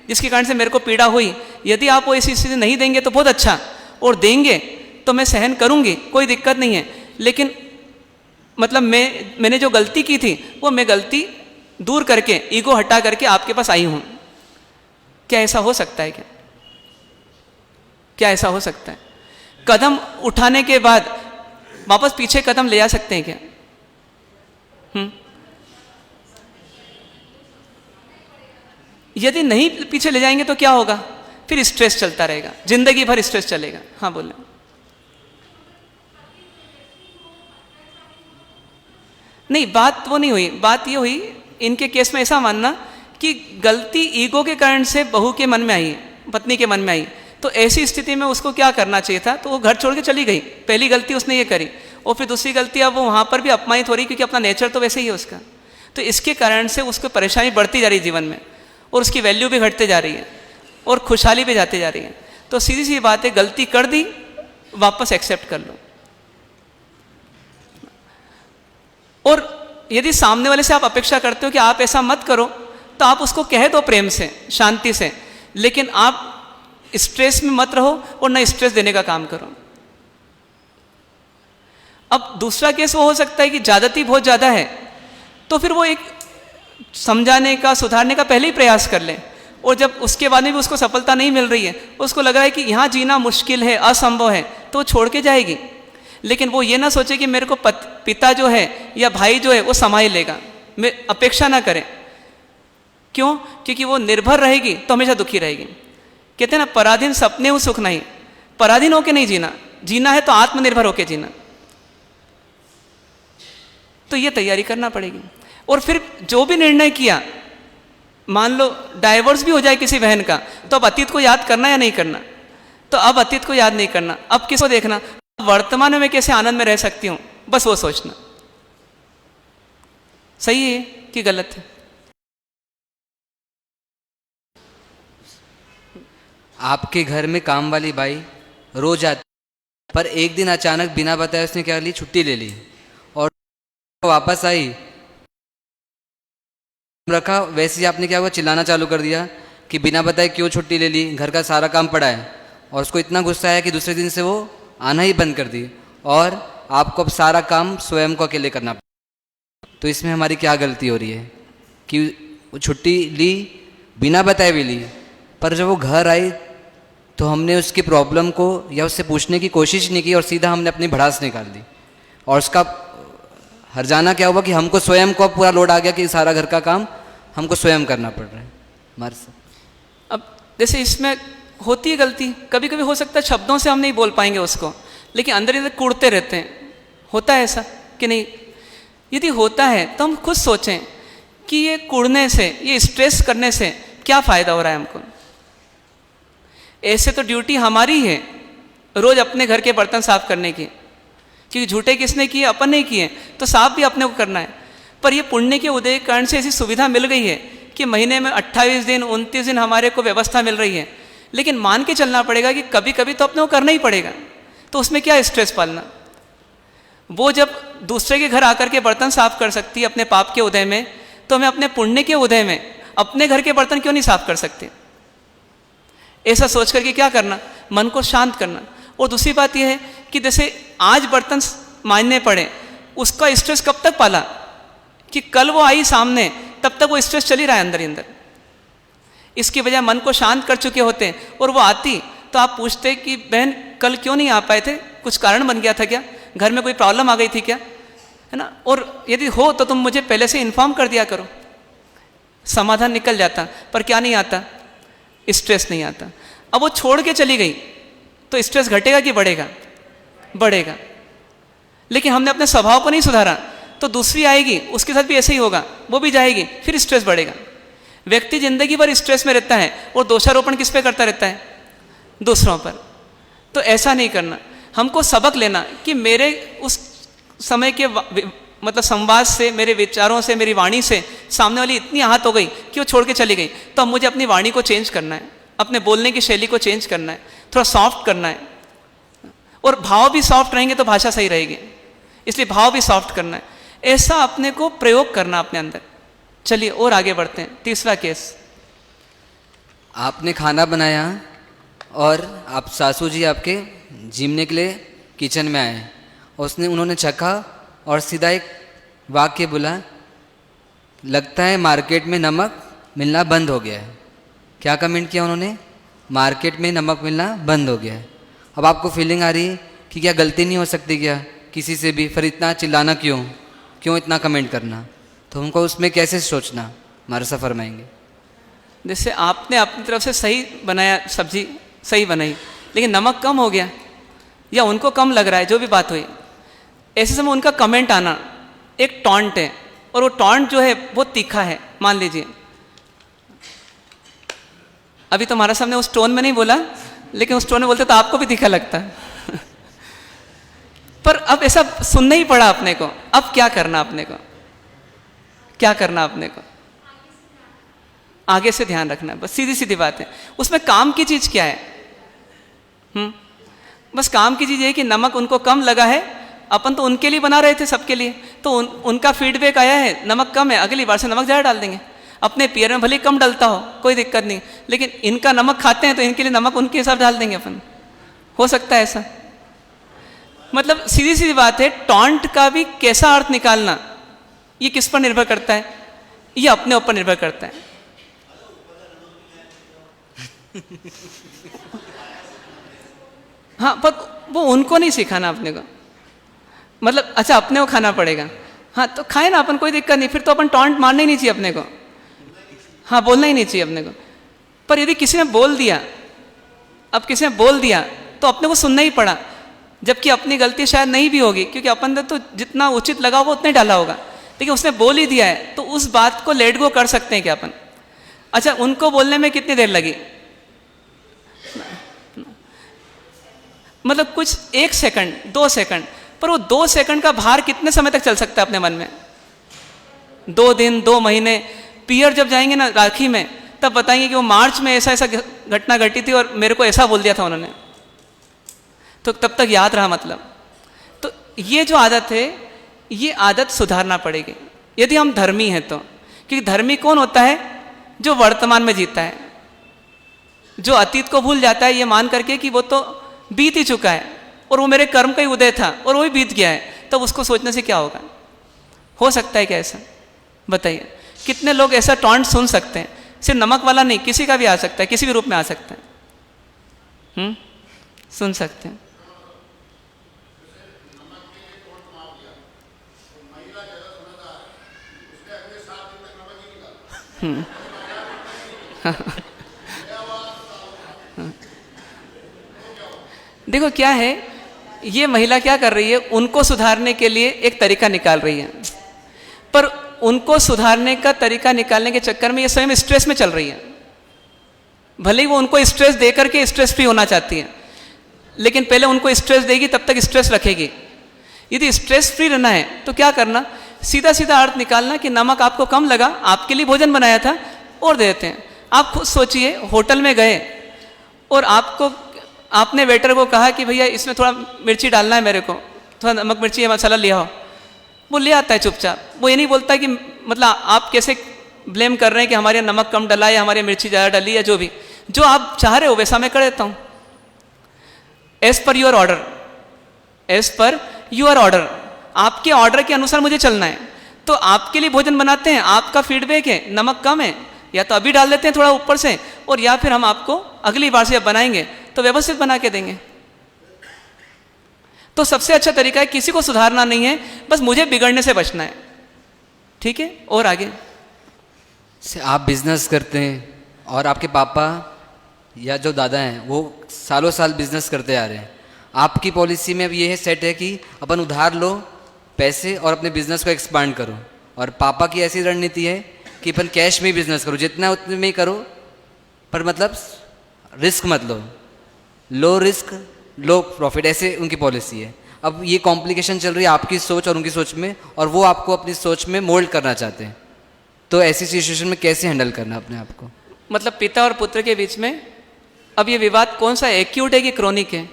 जिसके कारण से मेरे को पीड़ा हुई, यदि आप वो ऐसी स्थिति नहीं देंगे तो बहुत अच्छा, और देंगे तो मैं सहन करूंगी, कोई दिक्कत नहीं है, लेकिन मतलब मैंने जो गलती की थी वो मैं गलती दूर करके, ईगो हटा करके आपके पास आई हूं। क्या ऐसा हो सकता है? क्या ऐसा हो सकता है? कदम उठाने के बाद वापस पीछे कदम ले आ सकते हैं क्या? यदि नहीं पीछे ले जाएंगे तो क्या होगा, फिर स्ट्रेस चलता रहेगा, जिंदगी भर स्ट्रेस चलेगा। हाँ बोले। नहीं, बात वो नहीं हुई, बात ये हुई इनके केस में ऐसा मानना कि गलती ईगो के कारण से बहू के मन में आई, पत्नी के मन में आई, तो ऐसी स्थिति में उसको क्या करना चाहिए था, तो वो घर छोड़ के चली गई। पहली गलती उसने ये करी, और फिर दूसरी गलती अब वो वहाँ पर भी अपमानित हो रही, क्योंकि अपना नेचर तो वैसे ही है उसका। तो इसके कारण से उसको परेशानी बढ़ती जा रही है जीवन में, और उसकी वैल्यू भी घटते जा रही है, और खुशहाली भी जाती जा रही है। तो सीधी सी बात है, गलती कर दी, वापस एक्सेप्ट कर लो। और यदि सामने वाले से आप अपेक्षा करते हो कि आप ऐसा मत करो, तो आप उसको कह दो प्रेम से, शांति से, लेकिन आप स्ट्रेस में मत रहो और ना स्ट्रेस देने का काम करो। अब दूसरा केस वो हो सकता है कि ज्यादती बहुत ज्यादा है, तो फिर वो एक समझाने का, सुधारने का पहले ही प्रयास कर ले, और जब उसके बाद में भी उसको सफलता नहीं मिल रही है, उसको लग रहा है कि यहाँ जीना मुश्किल है, असंभव है, तो वो छोड़ के जाएगी। लेकिन वो ये ना सोचे कि मेरे को पिता जो है या भाई जो है वो संभाल लेगा, मैं अपेक्षा ना करें। क्यों? क्योंकि वो निर्भर रहेगी तो हमेशा दुखी रहेगी। कहते हैं ना, पराधीन सपने हूं सुख नहीं। पराधीन होके नहीं जीना, जीना है तो आत्मनिर्भर होके जीना। तो ये तैयारी करना पड़ेगी। और फिर जो भी निर्णय किया, मान लो डाइवोर्स भी हो जाए किसी बहन का, तो अब अतीत को याद करना या नहीं करना? तो अब अतीत को याद नहीं करना, अब किसको देखना, वर्तमान में मैं कैसे आनंद में रह सकती हूं, बस वो सोचना। सही है कि गलत है? आपके घर में काम वाली बाई रोज आती, पर एक दिन अचानक बिना बताए उसने क्या ली, छुट्टी ले ली, और वापस आई, रखा वैसे ही आपने क्या हुआ, चिल्लाना चालू कर दिया कि बिना बताए क्यों छुट्टी ले ली, घर का सारा काम पड़ा है। और उसको इतना गुस्सा आया कि दूसरे दिन से वो आना ही बंद कर दी, और आपको अब सारा काम स्वयं को अकेले करना पड़ा। तो इसमें हमारी क्या गलती हो रही है कि वो छुट्टी ली, बिना बताए भी ली, पर जब वो घर आई तो हमने उसकी प्रॉब्लम को या उससे पूछने की कोशिश नहीं की, और सीधा हमने अपनी भड़ास निकाल दी। और उसका हर्जाना क्या हुआ कि हमको स्वयं को पूरा लोड आ गया कि सारा घर का काम हमको स्वयं करना पड़ रहा है हमारे से। अब जैसे इसमें होती है गलती, कभी कभी हो सकता है शब्दों से हम नहीं बोल पाएंगे उसको, लेकिन अंदर अंदर कूड़ते रहते हैं। होता है ऐसा कि नहीं? यदि होता है तो हम खुद सोचें कि ये कूड़ने से, ये स्ट्रेस करने से क्या फ़ायदा हो रहा है हमको। ऐसे तो ड्यूटी हमारी है रोज़ अपने घर के बर्तन साफ करने की, क्योंकि झूठे किसने किए, अपन नहीं किए, तो साफ भी अपने को करना है। पर ये पुण्य के उदय कारण से ऐसी सुविधा मिल गई है कि महीने में 28 दिन 29 दिन हमारे को व्यवस्था मिल रही है, लेकिन मान के चलना पड़ेगा कि कभी कभी तो अपने को करना ही पड़ेगा। तो उसमें क्या स्ट्रेस पालना। वो जब दूसरे के घर आकर के बर्तन साफ कर सकती है अपने पाप के उदय में, तो हमें अपने पुण्य के उदय में अपने घर के बर्तन क्यों नहीं साफ कर सकते। ऐसा सोच करके क्या करना, मन को शांत करना। और दूसरी बात यह है कि जैसे आज बर्तन मांजने पड़े, उसका स्ट्रेस कब तक पाला कि कल वो आई सामने, तब तक वो स्ट्रेस चल ही रहा है अंदर ही अंदर। इसकी वजह मन को शांत कर चुके होते और वो आती तो आप पूछते कि बहन कल क्यों नहीं आ पाए थे, कुछ कारण बन गया था क्या, घर में कोई प्रॉब्लम आ गई थी क्या, है ना। और यदि हो तो तुम मुझे पहले से इन्फॉर्म कर दिया करो, समाधान निकल जाता। पर क्या नहीं आता, स्ट्रेस नहीं आता। अब वो छोड़ के चली गई तो स्ट्रेस घटेगा कि बढ़ेगा, बढ़ेगा। लेकिन हमने अपने स्वभाव को नहीं सुधारा तो दूसरी आएगी, उसके साथ भी ऐसे ही होगा, वो भी जाएगी, फिर स्ट्रेस बढ़ेगा। व्यक्ति जिंदगी भर स्ट्रेस में रहता है और दोषारोपण किस पे करता रहता है, दूसरों पर। तो ऐसा नहीं करना। हमको सबक लेना कि मेरे उस समय के मतलब संवाद से, मेरे विचारों से, मेरी वाणी से सामने वाली इतनी आहत हो गई कि वो छोड़ के चली गई। तो अब मुझे अपनी वाणी को चेंज करना है, अपने बोलने की शैली को चेंज करना है, थोड़ा सॉफ्ट करना है। और भाव भी सॉफ्ट रहेंगे तो भाषा सही रहेगी, इसलिए भाव भी सॉफ्ट करना है। ऐसा अपने को प्रयोग करना अपने अंदर। चलिए और आगे बढ़ते हैं। तीसरा केस, आपने खाना बनाया और आप सासू जी आपके जीमने के लिए किचन में आए, उन्होंने चखा और सीधा एक वाक्य बोला, लगता है मार्केट में नमक मिलना बंद हो गया है। क्या कमेंट किया उन्होंने, मार्केट में नमक मिलना बंद हो गया है। अब आपको फीलिंग आ रही है कि क्या गलती नहीं हो सकती क्या किसी से भी, फिर इतना चिल्लाना क्यों इतना कमेंट करना। तो हमको उसमें कैसे सोचना, हमारे से फरमाएंगे। जैसे आपने अपनी तरफ से सही बनाया, सब्जी सही बनाई, लेकिन नमक कम हो गया या उनको कम लग रहा है, जो भी बात हुई, ऐसे समय उनका कमेंट आना एक टॉन्ट है। और वो टॉन्ट जो है वो तीखा है। मान लीजिए अभी तो हमारा सामने उस टोन में नहीं बोला, लेकिन उस टोन में बोलते तो आपको भी तीखा लगता है। पर अब ऐसा सुनना ही पड़ा अपने को। अब क्या करना, अपने को क्या करना, अपने को आगे से ध्यान रखना है। बस सीधी सीधी बात है। उसमें काम की चीज क्या है, बस काम की चीज ये कि नमक उनको कम लगा है, अपन तो उनके लिए बना रहे थे, सबके लिए, तो उनका फीडबैक आया है नमक कम है, अगली बार से नमक ज़्यादा डाल देंगे। अपने पियर में भले कम डलता हो कोई दिक्कत नहीं, लेकिन इनका नमक खाते हैं तो इनके लिए नमक उनके हिसाब डाल देंगे अपन। हो सकता है ऐसा। मतलब सीधी सीधी बात है, टॉन्ट का भी कैसा अर्थ निकालना ये किस पर निर्भर करता है, ये अपने ऊपर निर्भर करता है। हाँ, पर वो उनको नहीं सिखाना अपने को। मतलब अच्छा अपने को खाना पड़ेगा, हाँ तो खाए ना अपन, कोई दिक्कत नहीं। फिर तो अपन टॉन्ट मारना ही नहीं चाहिए अपने को, हाँ बोलना ही नहीं चाहिए अपने को। पर यदि किसी ने बोल दिया, अब किसी ने बोल दिया तो अपने को सुनना ही पड़ा, जबकि अपनी गलती शायद नहीं भी होगी, क्योंकि अपन ने तो जितना उचित लगा होगा उतना ही डाला होगा, लेकिन उसने बोल ही दिया है तो उस बात को लेट गो कर सकते हैं क्या अपन। अच्छा उनको बोलने में कितनी देर लगी, मतलब कुछ 1 सेकंड 2 सेकंड, पर वो 2 सेकंड का भार कितने समय तक चल सकता है अपने मन में, 2 दिन 2 महीने। पियर जब जाएंगे ना राखी में, तब बताएंगे कि वो मार्च में ऐसा ऐसा घटना घटी थी और मेरे को ऐसा बोल दिया था उन्होंने, तो तब तक याद रहा। मतलब तो ये जो आदत है, ये आदत सुधारना पड़ेगी यदि हम धर्मी हैं तो। क्योंकि धर्मी कौन होता है, जो वर्तमान में जीता है, जो अतीत को भूल जाता है ये मान करके कि वो तो बीत ही चुका है और वो मेरे कर्म का ही उदय था और वो भी बीत गया है, तब उसको सोचने से क्या होगा। हो सकता है क्या ऐसा, बताइए। कितने लोग ऐसा टॉन्ट सुन सकते हैं, सिर्फ नमक वाला नहीं, किसी का भी आ सकता है, किसी भी रूप में आ सकता है, सुन सकते हैं। देखो क्या है, ये महिला क्या कर रही है, उनको सुधारने के लिए एक तरीका निकाल रही है, पर उनको सुधारने का तरीका निकालने के चक्कर में ये स्वयं स्ट्रेस में चल रही है। भले ही वो उनको स्ट्रेस दे करके स्ट्रेस फ्री होना चाहती है, लेकिन पहले उनको स्ट्रेस देगी तब तक स्ट्रेस रखेगी। यदि स्ट्रेस फ्री रहना है तो क्या करना, सीधा सीधा अर्थ निकालना कि नमक आपको कम लगा, आपके लिए भोजन बनाया था, और दे देते हैं। आप खुद सोचिए, होटल में गए और आपने वेटर को कहा कि भैया इसमें थोड़ा मिर्ची डालना है, मेरे को थोड़ा नमक मिर्ची मसाला लिया हो, वो ले आता है चुपचाप। वो ये नहीं बोलता कि मतलब आप कैसे ब्लेम कर रहे हैं कि हमारे यहाँ नमक कम डला है, हमारे मिर्ची ज़्यादा डली, या जो भी, जो आप चाह रहे हो वैसा मैं कर देता हूँ। As per your order, as per your order, आपके ऑर्डर के अनुसार मुझे चलना है। तो आपके लिए भोजन बनाते हैं, आपका फीडबैक है नमक कम है, या तो अभी डाल देते हैं थोड़ा ऊपर से, और या फिर हम आपको अगली बार से जब बनाएंगे तो व्यवस्थित बना के देंगे। तो सबसे अच्छा तरीका है, किसी को सुधारना नहीं है, बस मुझे बिगड़ने से बचना है। ठीक है, और आगे से आप बिजनेस करते हैं और आपके पापा या जो दादा हैं वो सालों साल बिजनेस करते आ रहे हैं। आपकी पॉलिसी में अब ये है सेट है कि अपन उधार लो पैसे और अपने बिजनेस को एक्सपांड करो, और पापा की ऐसी रणनीति है कि अपन कैश में ही बिजनेस करो, जितना उतने में ही करो, पर मतलब रिस्क मत लो, लो रिस्क लो प्रॉफिट, ऐसे उनकी पॉलिसी है। अब ये कॉम्प्लिकेशन चल रही है आपकी सोच और उनकी सोच में, और वो आपको अपनी सोच में मोल्ड करना चाहते हैं। तो ऐसी सिचुएशन में कैसे हैंडल करना अपने आप को? मतलब पिता और पुत्र के बीच में अब ये विवाद कौन सा है, एक्यूट है कि क्रोनिक है?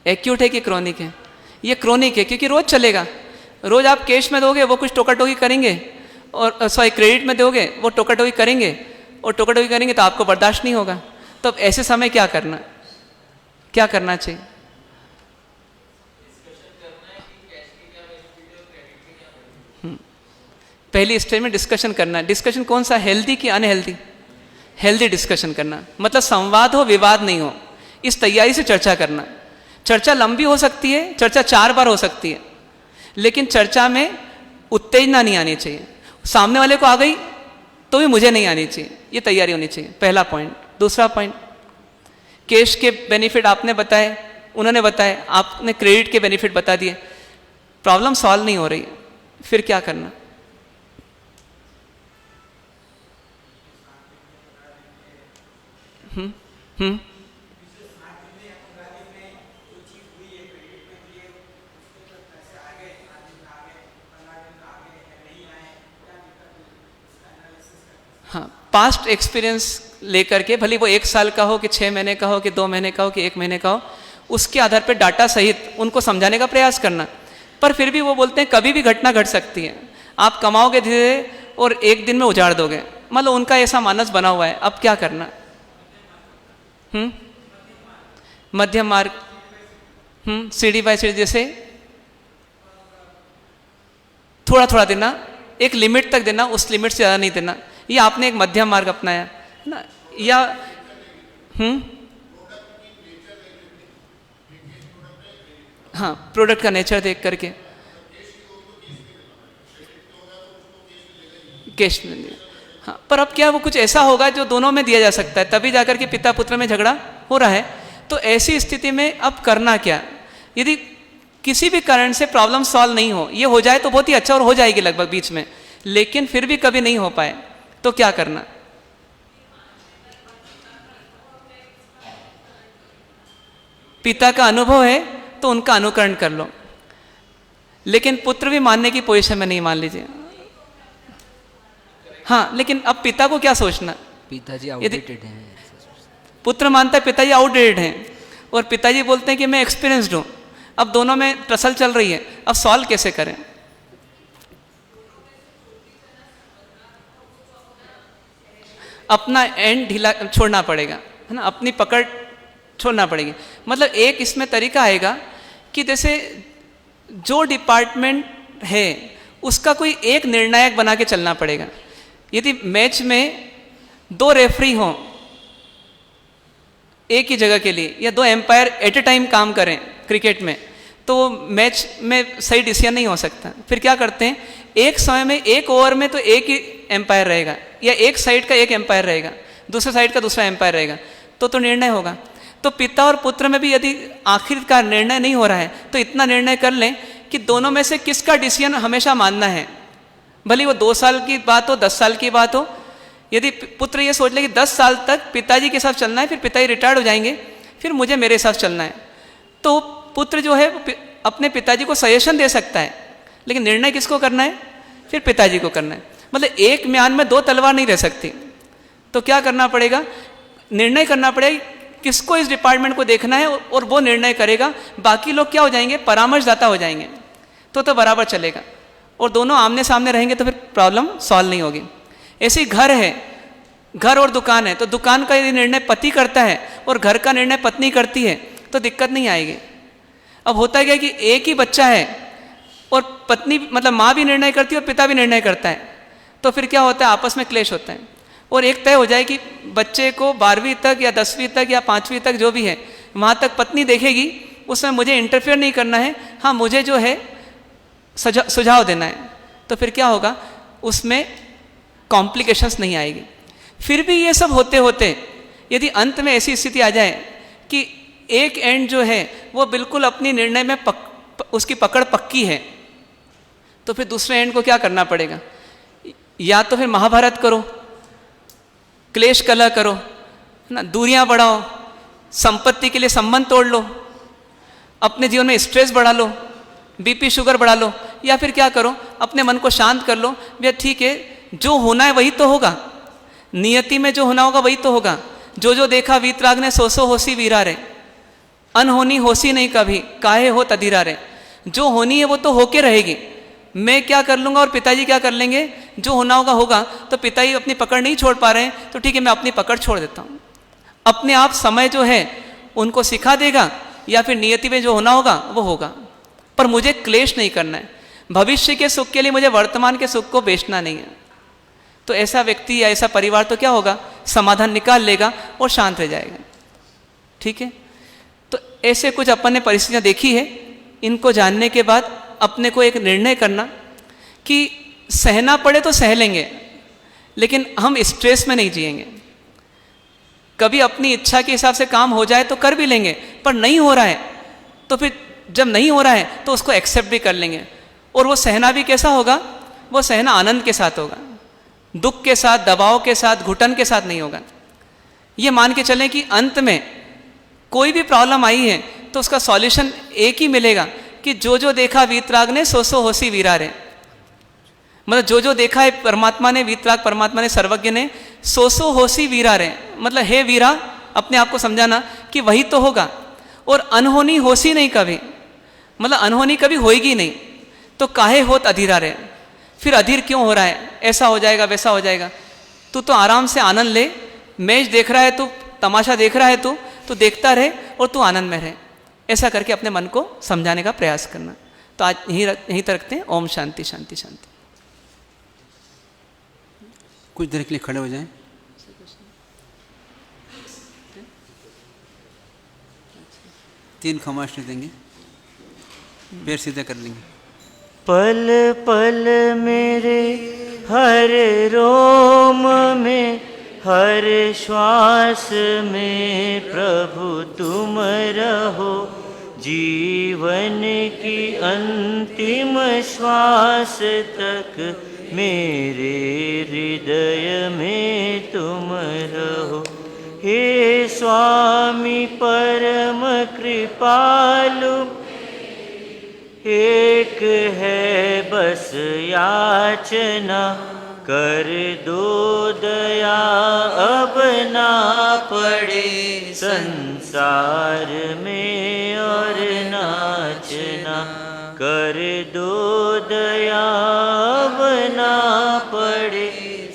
एक्यूट है कि क्रोनिक है? ये क्रोनिक है, क्योंकि रोज चलेगा। रोज आप कैश में दोगे वो कुछ टोका टोकी करेंगे, और सॉरी क्रेडिट में दोगे वो टोका टोकी करेंगे, और टोका टोकी करेंगे तो आपको बर्दाश्त नहीं होगा। तो अब ऐसे समय क्या करना, क्या करना चाहिए? पहली स्टेज में डिस्कशन करना है। डिस्कशन कौन सा, हेल्दी कि अनहेल्दी? हेल्दी डिस्कशन करना, मतलब संवाद हो, विवाद नहीं हो, इस तैयारी से चर्चा करना। चर्चा लंबी हो सकती है, चर्चा 4 बार हो सकती है, लेकिन चर्चा में उत्तेजना नहीं आनी चाहिए। सामने वाले को आ गई तो भी मुझे नहीं आनी चाहिए, ये तैयारी होनी चाहिए, पहला पॉइंट। दूसरा पॉइंट, कैश के बेनिफिट आपने बताए, उन्होंने बताए, आपने क्रेडिट के बेनिफिट बता दिए, प्रॉब्लम सॉल्व नहीं हो रही है, फिर क्या करना? हाँ, पास्ट एक्सपीरियंस लेकर के, भले वो 1 साल का हो कि 6 महीने का हो कि 2 महीने का हो कि 1 महीने का हो, उसके आधार पर डाटा सहित उनको समझाने का प्रयास करना। पर फिर भी वो बोलते हैं कभी भी घटना घट सकती है, आप कमाओगे धीरे और 1 दिन में उजाड़ दोगे, मतलब उनका ऐसा मानस बना हुआ है। अब क्या करना? मध्यम मार्ग, सीढ़ी बाय सीढ़ी, जैसे थोड़ा थोड़ा देना, एक लिमिट तक देना, उस लिमिट से ज़्यादा नहीं देना। ये आपने एक मध्यम मार्ग अपनाया है ना? या हाँ, प्रोडक्ट का नेचर देख करके कैश में दिया। हाँ, पर अब क्या वो कुछ ऐसा होगा जो दोनों में दिया जा सकता है, तभी जाकर के पिता पुत्र में झगड़ा हो रहा है। तो ऐसी स्थिति में अब करना क्या? यदि किसी भी कारण से प्रॉब्लम सॉल्व नहीं हो, ये हो जाए तो बहुत ही अच्छा, और हो जाएगी लगभग बीच में, लेकिन फिर भी कभी नहीं हो पाए तो क्या करना? पिता का अनुभव है तो उनका अनुकरण कर लो, लेकिन पुत्र भी मानने की पोजीशन में नहीं, मान लीजिए। हाँ, लेकिन अब पिता को क्या सोचना? पिताजी आउटडेटेड हैं, पुत्र मानता है पिताजी आउटडेटेड हैं, और पिताजी बोलते हैं कि मैं एक्सपीरियंस्ड हूं। अब दोनों में टसल चल रही है, अब सॉल्व कैसे करें? अपना एंड ढीला छोड़ना पड़ेगा, है ना, अपनी पकड़ छोड़ना पड़ेगी। मतलब एक इसमें तरीका आएगा कि जैसे जो डिपार्टमेंट है उसका कोई एक निर्णायक बना के चलना पड़ेगा। यदि मैच में 2 रेफरी हों एक ही जगह के लिए, या 2 एम्पायर एट ए टाइम काम करें क्रिकेट में, तो मैच में सही डिसीजन नहीं हो सकता। फिर क्या करते हैं, एक समय में एक ओवर में तो एक ही एम्पायर रहेगा, या एक साइड का एक एम्पायर रहेगा, दूसरे साइड का दूसरा एम्पायर रहेगा, तो निर्णय होगा। तो पिता और पुत्र में भी यदि आखिरकार निर्णय नहीं हो रहा है तो इतना निर्णय कर लें कि दोनों में से किसका डिसीजन हमेशा मानना है, भले वो 2 साल की बात हो, 10 साल की बात हो। यदि पुत्र ये सोच ले कि 10 साल तक पिताजी के साथ चलना है, फिर पिताजी रिटायर्ड हो जाएंगे, फिर मुझे मेरे साथ चलना है, तो पुत्र जो है अपने पिताजी को सजेशन दे सकता है, लेकिन निर्णय किसको करना है? फिर पिताजी को करना है। मतलब एक म्यान में दो तलवार नहीं रह सकती। तो क्या करना पड़ेगा, निर्णय करना पड़ेगा किसको इस डिपार्टमेंट को देखना है, और वो निर्णय करेगा। बाकी लोग क्या हो जाएंगे, परामर्शदाता हो जाएंगे, तो बराबर चलेगा। और दोनों आमने सामने रहेंगे तो फिर प्रॉब्लम सॉल्व नहीं होगी। ऐसे ही घर है, घर और दुकान है, तो दुकान का यदि निर्णय पति करता है और घर का निर्णय पत्नी करती है तो दिक्कत नहीं आएगी। अब होता क्या कि एक ही बच्चा है और पत्नी मतलब माँ भी निर्णय करती है और पिता भी निर्णय करता है, तो फिर क्या होता है, आपस में क्लेश होता है। और एक तय हो जाए कि बच्चे को 12वीं तक या 10वीं तक या 5वीं तक जो भी है वहाँ तक पत्नी देखेगी, उसमें मुझे इंटरफेयर नहीं करना है, हाँ मुझे जो है सुझाव देना है। तो फिर क्या होगा, उसमें कॉम्प्लिकेशंस नहीं आएगी। फिर भी ये सब होते होते यदि अंत में ऐसी स्थिति आ जाए कि एक एंड जो है वो बिल्कुल अपनी निर्णय में उसकी पकड़ पक्की है, तो फिर दूसरे एंड को क्या करना पड़ेगा, या तो फिर महाभारत करो, क्लेश कलह करो ना, दूरियां बढ़ाओ, संपत्ति के लिए संबंध तोड़ लो, अपने जीवन में स्ट्रेस बढ़ा लो, बीपी शुगर बढ़ा लो, या फिर क्या करो, अपने मन को शांत कर लो, भैया ठीक है जो होना है वही तो होगा, नियति में जो होना होगा वही तो होगा। जो जो देखा वीतराग ने सो होसी वीरा रे, अनहोनी होसी नहीं कभी काहे हो तधीरा रे। जो होनी है वो तो होके रहेगी, मैं क्या कर लूँगा और पिताजी क्या कर लेंगे, जो होना होगा होगा। तो पिताजी अपनी पकड़ नहीं छोड़ पा रहे हैं तो ठीक है मैं अपनी पकड़ छोड़ देता हूँ। अपने आप समय जो है उनको सिखा देगा, या फिर नियति में जो होना होगा वो होगा, पर मुझे क्लेश नहीं करना है। भविष्य के सुख के लिए मुझे वर्तमान के सुख को बेचना नहीं है। तो ऐसा व्यक्ति या ऐसा परिवार तो क्या होगा, समाधान निकाल लेगा और शांत रह जाएगा। ठीक है, तो ऐसे कुछ अपन ने परिस्थितियाँ देखी है। इनको जानने के बाद अपने को एक निर्णय करना कि सहना पड़े तो सह लेंगे, लेकिन हम स्ट्रेस में नहीं जिएंगे। कभी अपनी इच्छा के हिसाब से काम हो जाए तो कर भी लेंगे, पर नहीं हो रहा है तो फिर जब नहीं हो रहा है तो उसको एक्सेप्ट भी कर लेंगे। और वो सहना भी कैसा होगा, वो सहना आनंद के साथ होगा, दुख के साथ, दबाव के साथ, घुटन के साथ नहीं होगा। ये मान के चलें कि अंत में कोई भी प्रॉब्लम आई है तो उसका सॉल्यूशन एक ही मिलेगा कि जो जो देखा वीतराग ने सो होसी वीरा रे। मतलब जो जो देखा है परमात्मा ने, वीतराग परमात्मा ने, सर्वज्ञ ने, सो होसी वीरा रे, मतलब हे वीरा अपने आप को समझाना कि वही तो होगा। और अनहोनी होसी नहीं कभी, मतलब अनहोनी कभी होएगी नहीं, तो काहे होत अधीरा रे। फिर अधीर क्यों हो रहा है, ऐसा हो जाएगा वैसा हो जाएगा। तू तो आराम से आनंद ले, मैच देख रहा है तू, तमाशा देख रहा है तू देखता रहे और तू आनंद में रहे। ऐसा करके अपने मन को समझाने का प्रयास करना। तो आज यहीं तक रखते हैं। ओम शांति शांति शांति। कुछ देर के लिए खड़े हो जाएं। तीन खमाश देंगे, पैर सीधे कर लेंगे। पल पल मेरे हर रोम में, हर श्वास में प्रभु तुम रहो। जीवन की अंतिम श्वास तक मेरे हृदय में तुम रहो। हे स्वामी परम कृपालु, एक है बस याचना, कर दो दया अब ना पड़े संसार में और नाचना। कर दो दया अब ना पड़े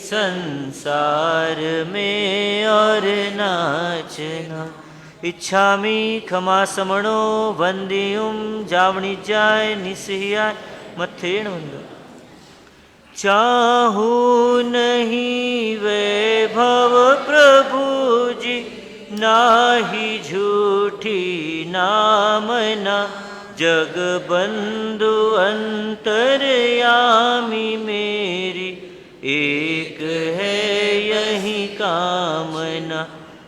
संसार में और नाचना। इच्छामि खमा समणो वंदियुम जावणी जाय निस्याय मथेण वंदो। चाहूँ नहीं वैभव प्रभु जी, नाही झूठी नामना। जग बंधु अंतर्यामी मेरी, एक है यही कामना।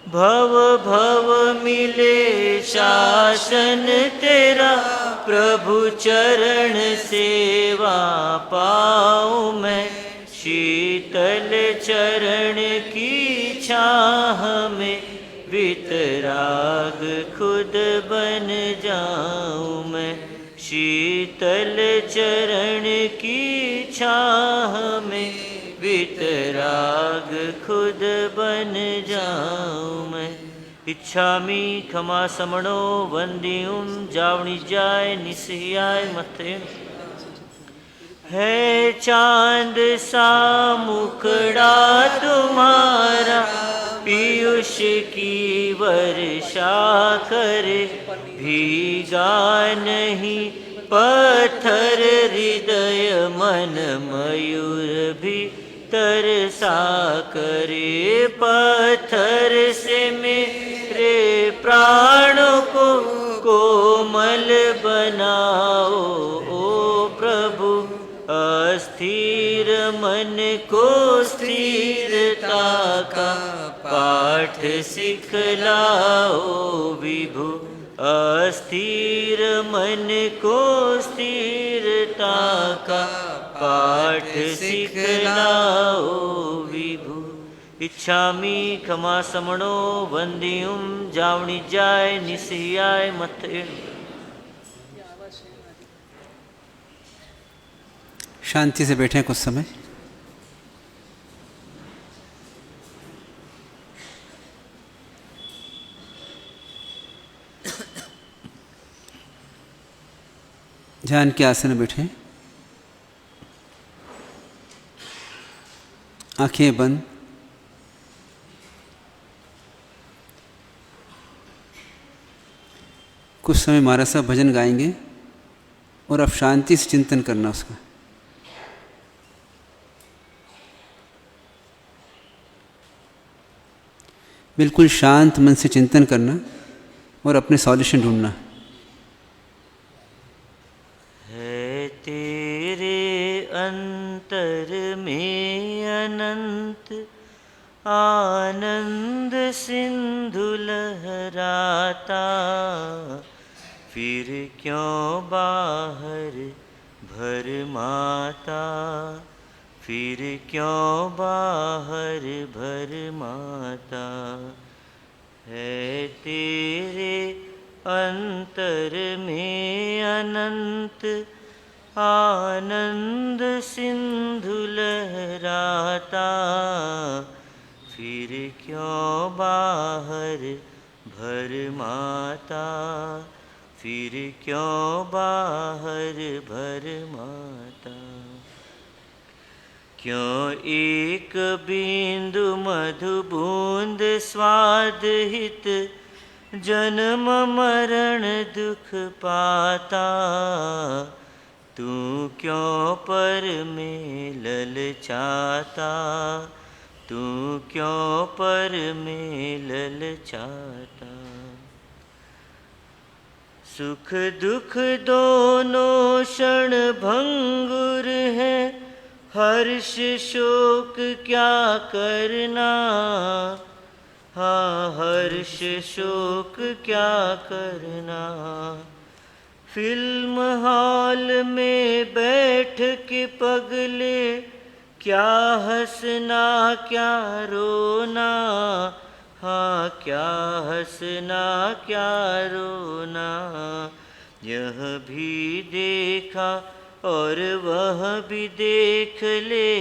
भव भव मिले शासन तेरा, प्रभु चरण सेवा पाऊँ मैं। शीतल चरण की छाह में वितराग खुद बन जाऊँ मैं। शीतल चरण की छाह में वीतराग खुद बन जाऊं मैं। इच्छामि खमा समणो वंदियुम जावणी जाय निसियाय मथे। है चांद सा मुखड़ा तुम्हारा पीयूष की वर्षा करे। भीगा नहीं पत्थर हृदय मन मयूर भी तरसा करे। पत्थर से मेरे प्राणों को कोमल बनाओ ओ प्रभु। अस्थिर मन को स्थिरता का पाठ सिखलाओ विभु। अस्थिर मन को स्थिरता का पाठ सिखलाओ विभु। इच्छामि खमा समणो वंदियुम जावणी जाय निसियाय मथे। शांति से बैठें कुछ समय। ध्यान के आसन में बैठें, आंखें बंद। कुछ समय महाराज साहब भजन गाएंगे और अब शांति से चिंतन करना उसका। बिल्कुल शांत मन से चिंतन करना और अपने सॉल्यूशन ढूंढना। है तेरे अंतर में अनंत आनंद सिंधु लहराता। फिर क्यों बाहर भरमाता। फिर क्यों बाहर भरमाता। है तेरे अंतर में अनंत आनंद सिंधु लहराता। फिर क्यों बाहर भरमाता। फिर क्यों बाहर भरमाता। क्यों एक बिंदु मधु बूंद स्वाद हित जन्म मरण दुख पाता। तू क्यों पर में ललचाता। तू क्यों पर में ललचाता। सुख दुख दोनों क्षण भंगुर है। हर्ष शोक क्या करना। हाँ हर्ष शोक क्या करना। फिल्म हॉल में बैठ के पगले क्या हंसना क्या रोना। हाँ क्या हंसना क्या रोना। यह भी देखा और वह भी देख ले।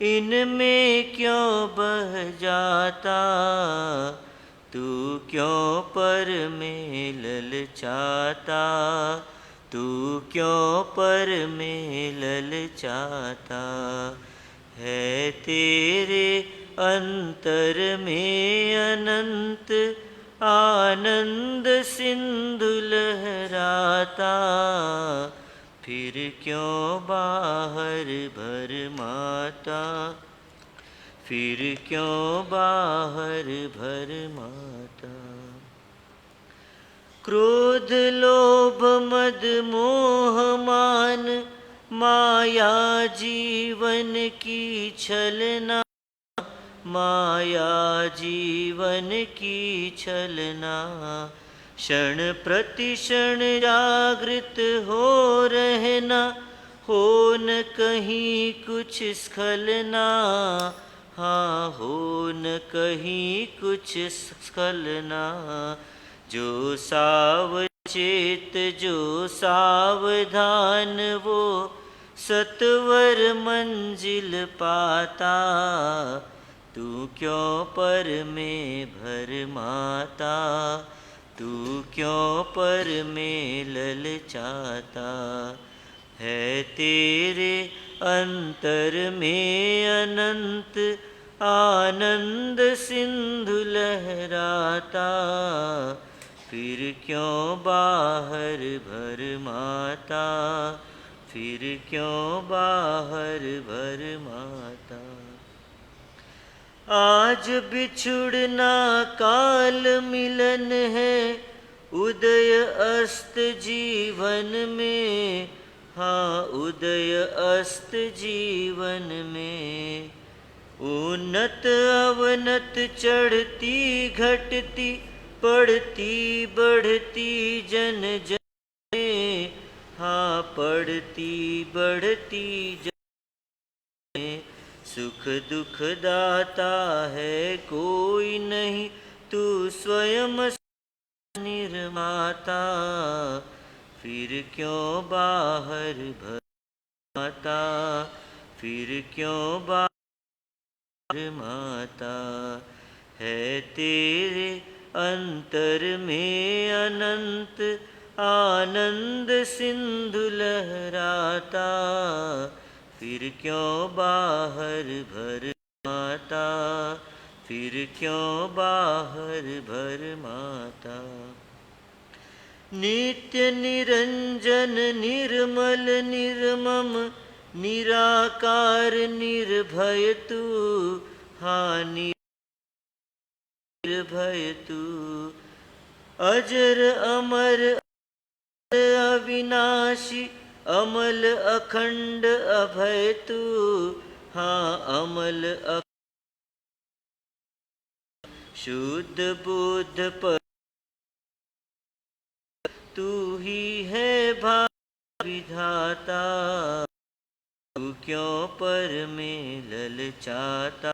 इनमें क्यों बह जाता। तू क्यों पर में ललचाता। तू क्यों पर में ललचाता। है तेरे अंतर में अनंत आनंद सिंधु लहराता। फिर क्यों बाहर भरमाता। फिर क्यों बाहर भरमाता। क्रोध लोभ मद मोह मान माया जीवन की छलना। माया जीवन की छलना। क्षण प्रति क्षण जागृत हो रहना। हो न कहीं कुछ स्खलना। हाँ हो न कहीं कुछ स्खलना। जो सावचेत जो सावधान वो सत्वर मंजिल पाता, तू क्यों पर में भरमाता, तू क्यों पर में ललचाता। है तेरे अंतर में अनंत आनंद सिंधु लहराता, फिर क्यों बाहर भरमाता, फिर क्यों बाहर भरमाता। आज बिछुड़ना काल मिलन है, उदय अस्त जीवन में, हाँ उदय अस्त जीवन में। उन्नत अवनत चढ़ती घटती, पढ़ती बढ़ती जन जन में, हाँ पढ़ती बढ़ती जन में। सुख दुख दाता है कोई नहीं, तू स्वयं निर्माता, फिर क्यों बाहर भरमाता, फिर क्यों बाहर माता। है तेरे अंतर में अनंत आनंद सिंधु लहराता, फिर क्यों बाहर भरमाता, फिर क्यों बाहर भरमाता। नित्य निरंजन निर्मल निर्मम निराकार निर्भय तू, हाँ निर्भय तू। अजर अमर अविनाशी अमल अखंड अभय तू, हाँ अमल शुद्ध बुद्ध पर तू ही है विधाता। तू क्यों पर में ललचाता,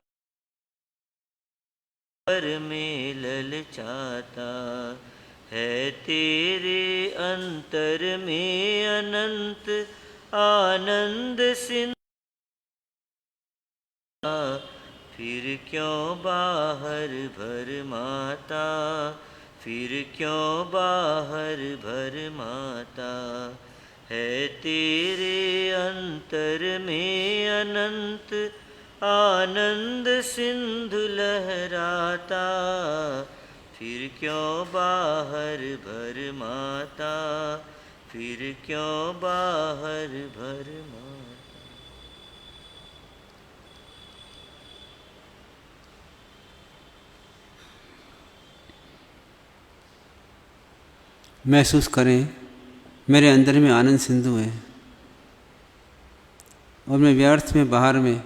पर में ललचाता। है तेरे अंतर में अनंत आनंद सिंधु, फिर क्यों बाहर भरमाता, फिर क्यों बाहर भरमाता। है तेरे अंतर में अनंत आनंद सिंधु लहराता, फिर क्यों बाहर भरमाता, फिर क्यों बाहर भरमाता। महसूस करें मेरे अंदर में आनंद सिंधु है और मैं व्यर्थ में बाहर में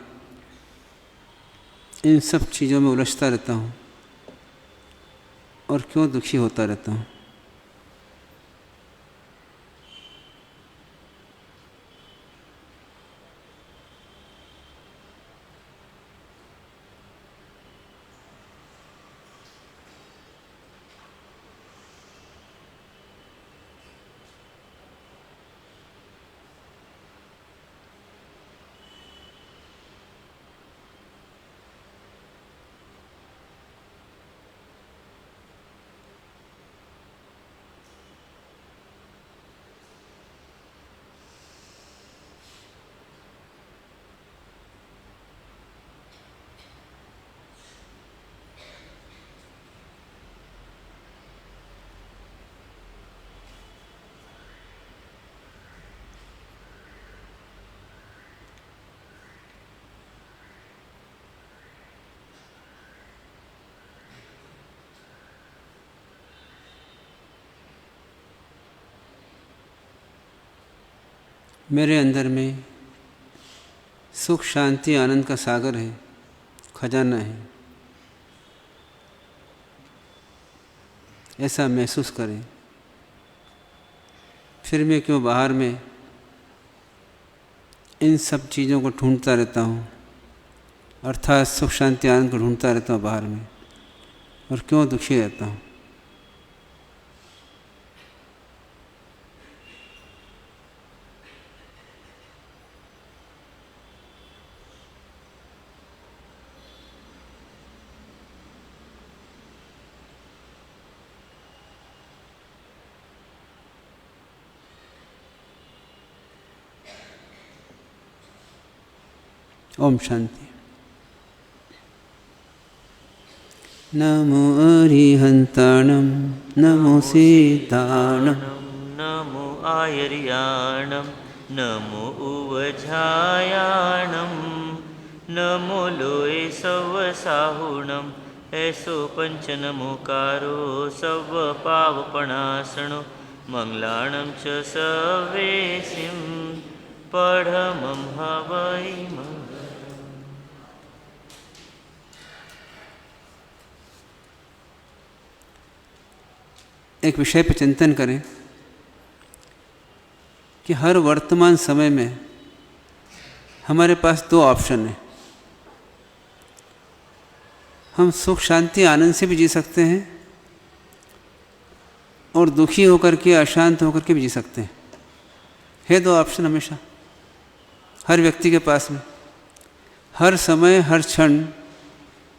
इन सब चीज़ों में उलझता रहता हूँ और क्यों दुखी होता रहता हूँ। मेरे अंदर में सुख शांति आनंद का सागर है, खजाना है, ऐसा महसूस करें। फिर मैं क्यों बाहर में इन सब चीज़ों को ढूंढता रहता हूँ, अर्थात सुख शांति आनंद को ढूंढता रहता हूँ बाहर में, और क्यों दुखी रहता हूँ। ओम शांति। नमो अरिहंताणं नमो सिद्धाणं नमो आयर्याणं नमो उवझायाणं नमो लोये सवसाहुणं ऐसो पंचनमोकारो सवपावपणासनो मंगलाणं च सवेसिं पढ़मं हवै एक विषय पर चिंतन करें कि हर वर्तमान समय में हमारे पास दो ऑप्शन हैं। हम सुख शांति आनंद से भी जी सकते हैं और दुखी होकर के अशांत होकर के भी जी सकते हैं। है दो ऑप्शन हमेशा हर व्यक्ति के पास में, हर समय, हर क्षण,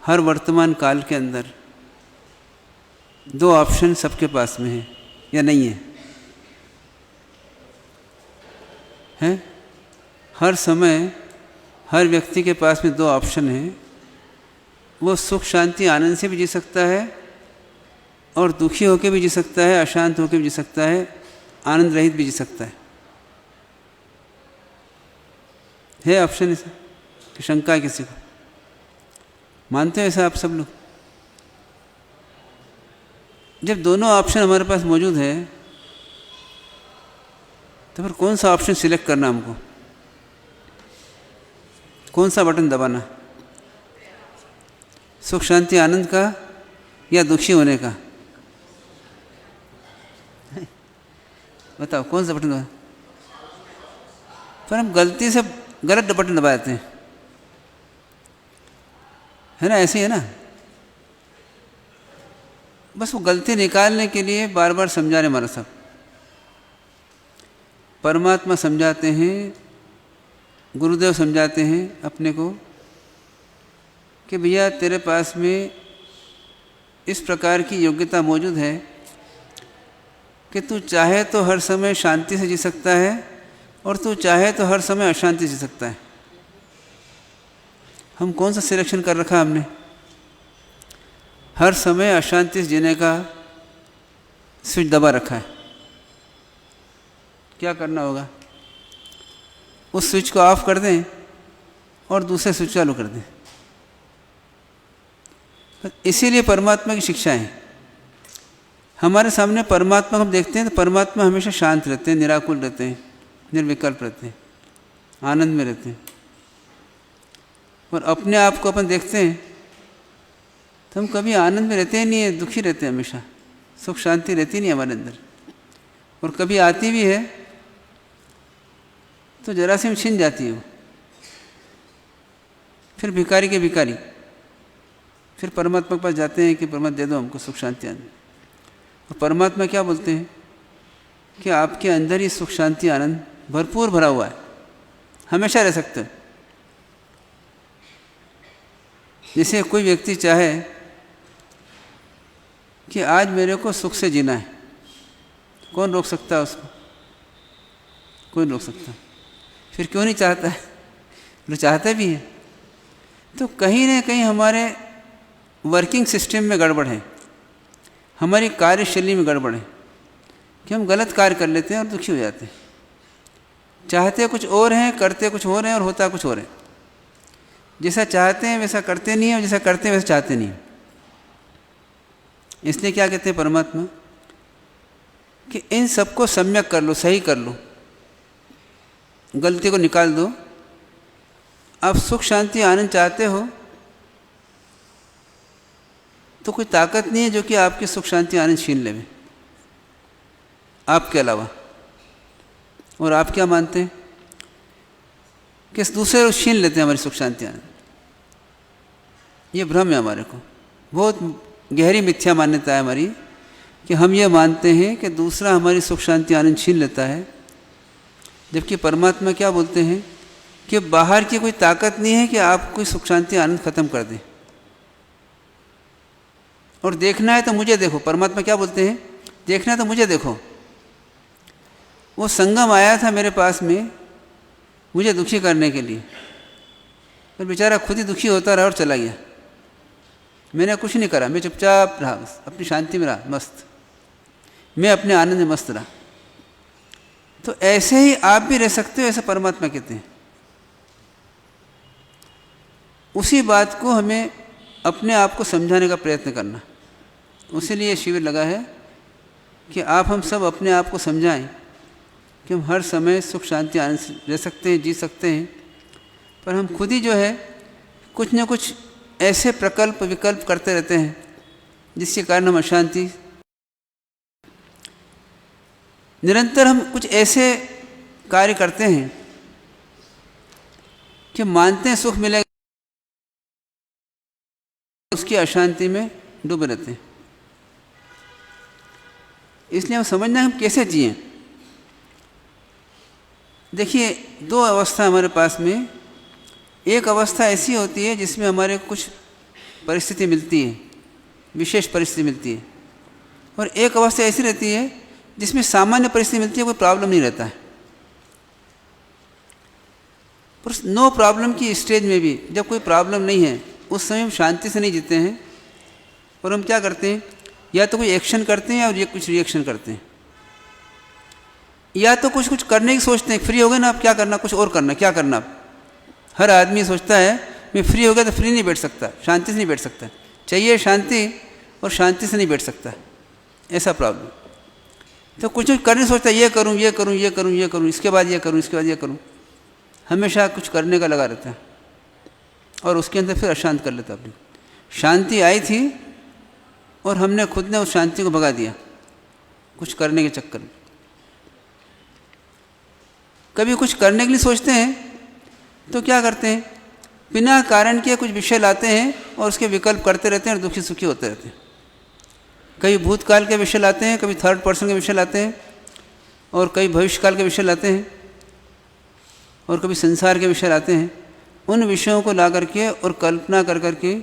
हर वर्तमान काल के अंदर दो ऑप्शन सबके पास में है या नहीं है? हैं? हर समय हर व्यक्ति के पास में दो ऑप्शन हैं। वो सुख शांति आनंद से भी जी सकता है और दुखी होकर भी जी सकता है, अशांत होकर भी जी सकता है, आनंद रहित भी जी सकता है ऑप्शन ऐसा कि शंका है किसी को? मानते हो ऐसा आप सब लोग? जब दोनों ऑप्शन हमारे पास मौजूद है तो फिर कौन सा ऑप्शन सिलेक्ट करना हमको? कौन सा बटन दबाना? सुख शांति आनंद का या दुखी होने का? बताओ कौन सा बटन दबाना? पर हम गलती से गलत बटन दबा देते हैं, है ना? ऐसे ही है ना? बस वो गलती निकालने के लिए बार बार समझा रहे हमारा सब। परमात्मा समझाते हैं, गुरुदेव समझाते हैं अपने को कि भैया तेरे पास में इस प्रकार की योग्यता मौजूद है कि तू चाहे तो हर समय शांति से जी सकता है और तू चाहे तो हर समय अशांति से जी सकता है। हम कौन सा सिलेक्शन कर रखा हमने? हर समय अशांति से जीने का स्विच दबा रखा है। क्या करना होगा? उस स्विच को ऑफ कर दें और दूसरे स्विच चालू कर दें। इसीलिए परमात्मा की शिक्षा है। हमारे सामने परमात्मा हम देखते हैं तो परमात्मा हमेशा शांत रहते हैं, निराकुल रहते हैं, निर्विकल्प रहते हैं, आनंद में रहते हैं। और अपने आप को अपन देखते हैं तो हम कभी आनंद में रहते ही नहीं है, दुखी रहते हैं हमेशा। सुख शांति रहती नहीं हमारे अंदर, और कभी आती भी है तो जरा सी छिन जाती है वो। फिर भिखारी के भिखारी फिर परमात्मा के पास जाते हैं कि परमात्मा दे दो हमको सुख शांति आनंद। और परमात्मा क्या बोलते हैं कि आपके अंदर ही सुख शांति आनंद भरपूर भरा हुआ है, हमेशा रह सकते हो। जैसे कोई व्यक्ति चाहे कि आज मेरे को सुख से जीना है, कौन रोक सकता है उसको? कोई रोक सकता। फिर क्यों नहीं चाहता है? जो चाहता भी है तो कहीं ना कहीं हमारे वर्किंग सिस्टम में गड़बड़ है, हमारी कार्यशैली में गड़बड़ है कि हम गलत कार्य कर लेते हैं और दुखी हो जाते हैं। चाहते कुछ और हैं, करते कुछ और हैं और होता कुछ और है। जैसा चाहते हैं वैसा करते नहीं हैं और जैसा करते हैं वैसा चाहते नहीं हैं। इसलिए क्या कहते हैं परमात्मा कि इन सबको सम्यक कर लो, सही कर लो, गलती को निकाल दो। आप सुख शांति आनंद चाहते हो तो कोई ताकत नहीं है जो कि आपकी सुख शांति आनंद छीन लेवे आपके अलावा। और आप क्या मानते हैं कि दूसरे लोग छीन लेते हैं हमारी सुख शांति आनंद। ये भ्रम है हमारे को, बहुत गहरी मिथ्या मान्यता है हमारी कि हम ये मानते हैं कि दूसरा हमारी सुख शांति आनंद छीन लेता है। जबकि परमात्मा क्या बोलते हैं कि बाहर की कोई ताकत नहीं है कि आप कोई सुख शांति आनंद खत्म कर दें। और देखना है तो मुझे देखो। परमात्मा क्या बोलते हैं? देखना है तो मुझे देखो। वो संगम आया था मेरे पास में मुझे दुखी करने के लिए, पर बेचारा खुद ही दुखी होता रहा और चला गया। मैंने कुछ नहीं करा, मैं चुपचाप रहा, बस अपनी शांति में रहा, मस्त, मैं अपने आनंद में मस्त रहा। तो ऐसे ही आप भी रह सकते हो, ऐसा परमात्मा कहते हैं। उसी बात को हमें अपने आप को समझाने का प्रयत्न करना, उसीलिए शिविर लगा है कि आप हम सब अपने आप को समझाएं कि हम हर समय सुख शांति आनंद से रह सकते हैं, जी सकते हैं, पर हम खुद ही जो है कुछ न कुछ ऐसे प्रकल्प विकल्प करते रहते हैं जिसके कारण हम अशांति, निरंतर हम कुछ ऐसे कार्य करते हैं कि मानते हैं सुख मिलेगा, उसकी अशांति में डूबे रहते हैं। इसलिए हम समझना है हम कैसे जिएं। देखिए, दो अवस्था हमारे पास में, एक अवस्था ऐसी होती है जिसमें हमारे कुछ परिस्थिति मिलती है, विशेष परिस्थिति मिलती है, और एक अवस्था ऐसी रहती है जिसमें सामान्य परिस्थिति मिलती है, कोई प्रॉब्लम नहीं रहता है। पर नो प्रॉब्लम की स्टेज में भी जब कोई प्रॉब्लम नहीं है, उस समय हम शांति से नहीं जीते हैं, और हम क्या करते हैं, या तो कोई एक्शन करते हैं या कुछ रिएक्शन करते हैं, या तो कुछ कुछ करने की सोचते हैं। फ्री हो गए ना, अब क्या करना, कुछ और करना, क्या करना। अब हर आदमी सोचता है मैं फ्री हो गया तो फ्री नहीं बैठ सकता, शांति से नहीं बैठ सकता, चाहिए शांति, और शांति से नहीं बैठ सकता, ऐसा प्रॉब्लम। तो कुछ कुछ करने सोचता है, ये करूँ ये करूँ ये करूँ ये करूँ, इसके बाद ये करूँ इसके बाद ये करूँ, हमेशा कुछ करने का लगा रहता है, और उसके अंदर फिर अशांत कर लेता अपनी। शांति आई थी और हमने खुद ने उस शांति को भगा दिया कुछ करने के चक्कर में। कभी कुछ करने के लिए सोचते हैं तो क्या करते हैं, बिना कारण के कुछ विषय लाते हैं और उसके विकल्प करते रहते हैं और दुखी सुखी होते रहते हैं। कभी भूतकाल के विषय लाते हैं, कभी थर्ड पर्सन के विषय लाते हैं, और कभी भविष्यकाल के विषय लाते हैं, और कभी संसार के विषय लाते हैं। उन विषयों को ला करके और कल्पना कर करके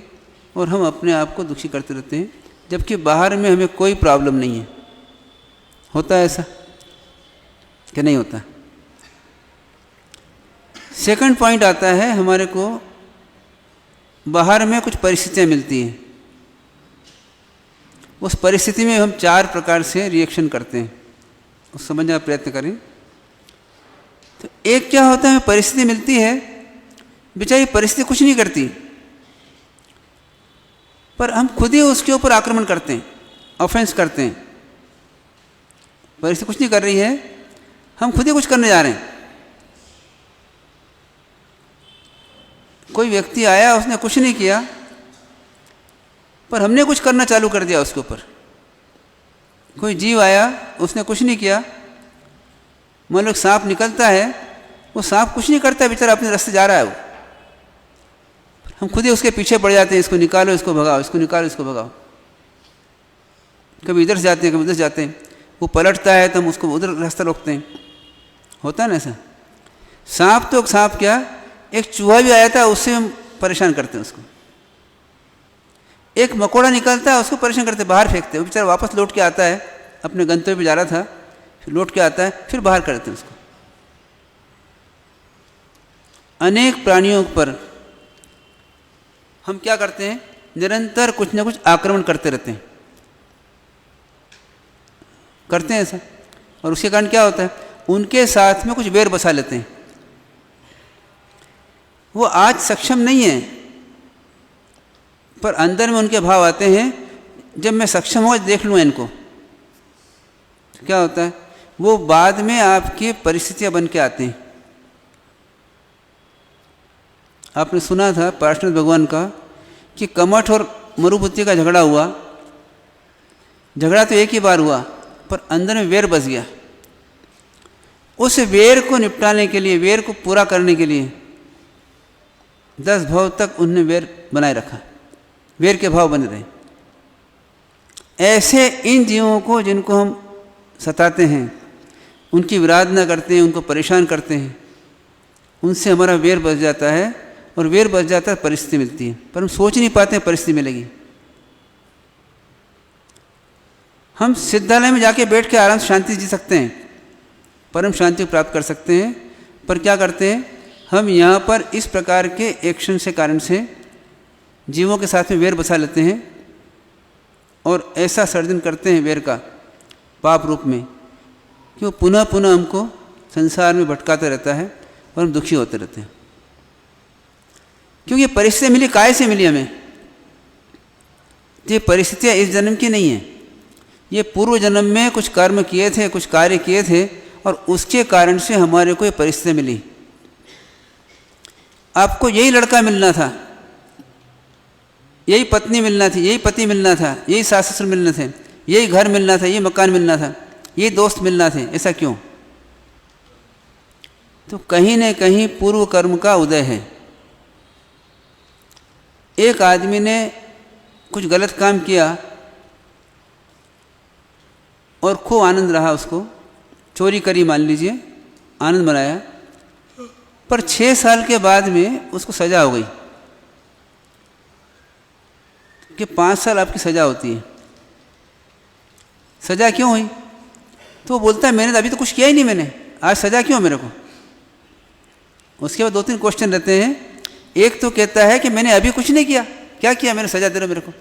और हम अपने आप को दुखी करते रहते हैं, जबकि बाहर में हमें कोई प्रॉब्लम नहीं है। होता है ऐसा कि नहीं होता? सेकंड पॉइंट आता है, हमारे को बाहर में कुछ परिस्थितियाँ मिलती हैं, उस परिस्थिति में हम चार प्रकार से रिएक्शन करते हैं, उस समझने का प्रयत्न करें। तो एक क्या होता है, परिस्थिति मिलती है, बेचारी परिस्थिति कुछ नहीं करती, पर हम खुद ही उसके ऊपर आक्रमण करते हैं, ऑफेंस करते हैं। परिस्थिति कुछ नहीं कर रही है, हम खुद ही कुछ करने जा रहे हैं। कोई व्यक्ति आया, उसने कुछ नहीं किया, पर हमने कुछ करना चालू कर दिया उसके ऊपर। कोई जीव आया, उसने कुछ नहीं किया, मान लो सांप निकलता है, वो सांप कुछ नहीं करता, बेचारा अपने रास्ते जा रहा है, वो हम खुद ही उसके पीछे पड़ जाते हैं, इसको निकालो इसको भगाओ, इसको निकालो इसको भगाओ। कभी इधर से जाते हैं, कभी उधर से जाते हैं, वो पलटता है तो हम उसको उधर रास्ता रोकते हैं। होता है ना ऐसा? सांप तो सांप क्या, एक चूहा भी आया था, उससे हम परेशान करते हैं उसको। एक मकोड़ा निकलता है, उसको परेशान करते, बाहर फेंकते हैं, वो बेचारा वापस लौट के आता है, अपने गंतव्य पे जा रहा था, फिर लौट के आता है, फिर बाहर करते हैं उसको। अनेक प्राणियों पर हम क्या करते हैं, निरंतर कुछ ना कुछ आक्रमण करते रहते हैं, करते हैं ऐसा, और उसके कारण क्या होता है, उनके साथ में कुछ वैर बसा लेते हैं। वो आज सक्षम नहीं है, पर अंदर में उनके भाव आते हैं, जब मैं सक्षम हो देख लूँ इनको। तो क्या होता है, वो बाद में आपकी परिस्थितियाँ बन के आते हैं। आपने सुना था पार्षद भगवान का कि कमठ और मरुभूति का झगड़ा हुआ। झगड़ा तो एक ही बार हुआ, पर अंदर में वैर बस गया। उस वैर को निपटाने के लिए, वैर को पूरा करने के लिए 10 भाव तक उन्होंने वैर बनाए रखा, वैर के भाव बने रहे। ऐसे इन जीवों को जिनको हम सताते हैं, उनकी विराधना करते हैं, उनको परेशान करते हैं, उनसे हमारा वैर बच जाता है, और वैर बच जाता है, परिस्थिति मिलती है, पर हम सोच नहीं पाते हैं परिस्थिति मिलेगी। हम सिद्धालय में जाके बैठ के आराम से शांति जी सकते हैं, परम शांति प्राप्त कर सकते हैं, पर क्या करते हैं, हम यहाँ पर इस प्रकार के एक्शन से कारण से जीवों के साथ में वैर बसा लेते हैं और ऐसा सर्जन करते हैं वैर का पाप रूप में कि वो पुनः पुनः हमको संसार में भटकाता रहता है और हम दुखी होते रहते हैं। क्योंकि ये परिस्थितियाँ मिली, काय से मिली हमें? ये परिस्थितियाँ इस जन्म की नहीं है, ये पूर्व जन्म में कुछ कर्म किए थे, कुछ कार्य किए थे और उसके कारण से हमारे को ये परिस्थितियाँ मिली। आपको यही लड़का मिलना था, यही पत्नी मिलना थी, यही पति मिलना था, यही सास ससुर मिलने थे, यही घर मिलना था, यही मकान मिलना था, यही दोस्त मिलना थे। ऐसा क्यों? तो कहीं न कहीं पूर्व कर्म का उदय है। एक आदमी ने कुछ गलत काम किया और खूब आनंद रहा, उसको चोरी करी मान लीजिए, आनंद मनाया, पर 6 साल के बाद में उसको सज़ा हो गई कि 5 साल आपकी सज़ा होती है। सज़ा क्यों हुई? तो वो बोलता है मैंने तो अभी तो कुछ किया ही नहीं, मैंने आज सज़ा क्यों मेरे को? उसके बाद 2-3 क्वेश्चन रहते हैं। एक तो कहता है कि मैंने अभी कुछ नहीं किया, क्या किया मैंने, सज़ा दे रहे हो मेरे को?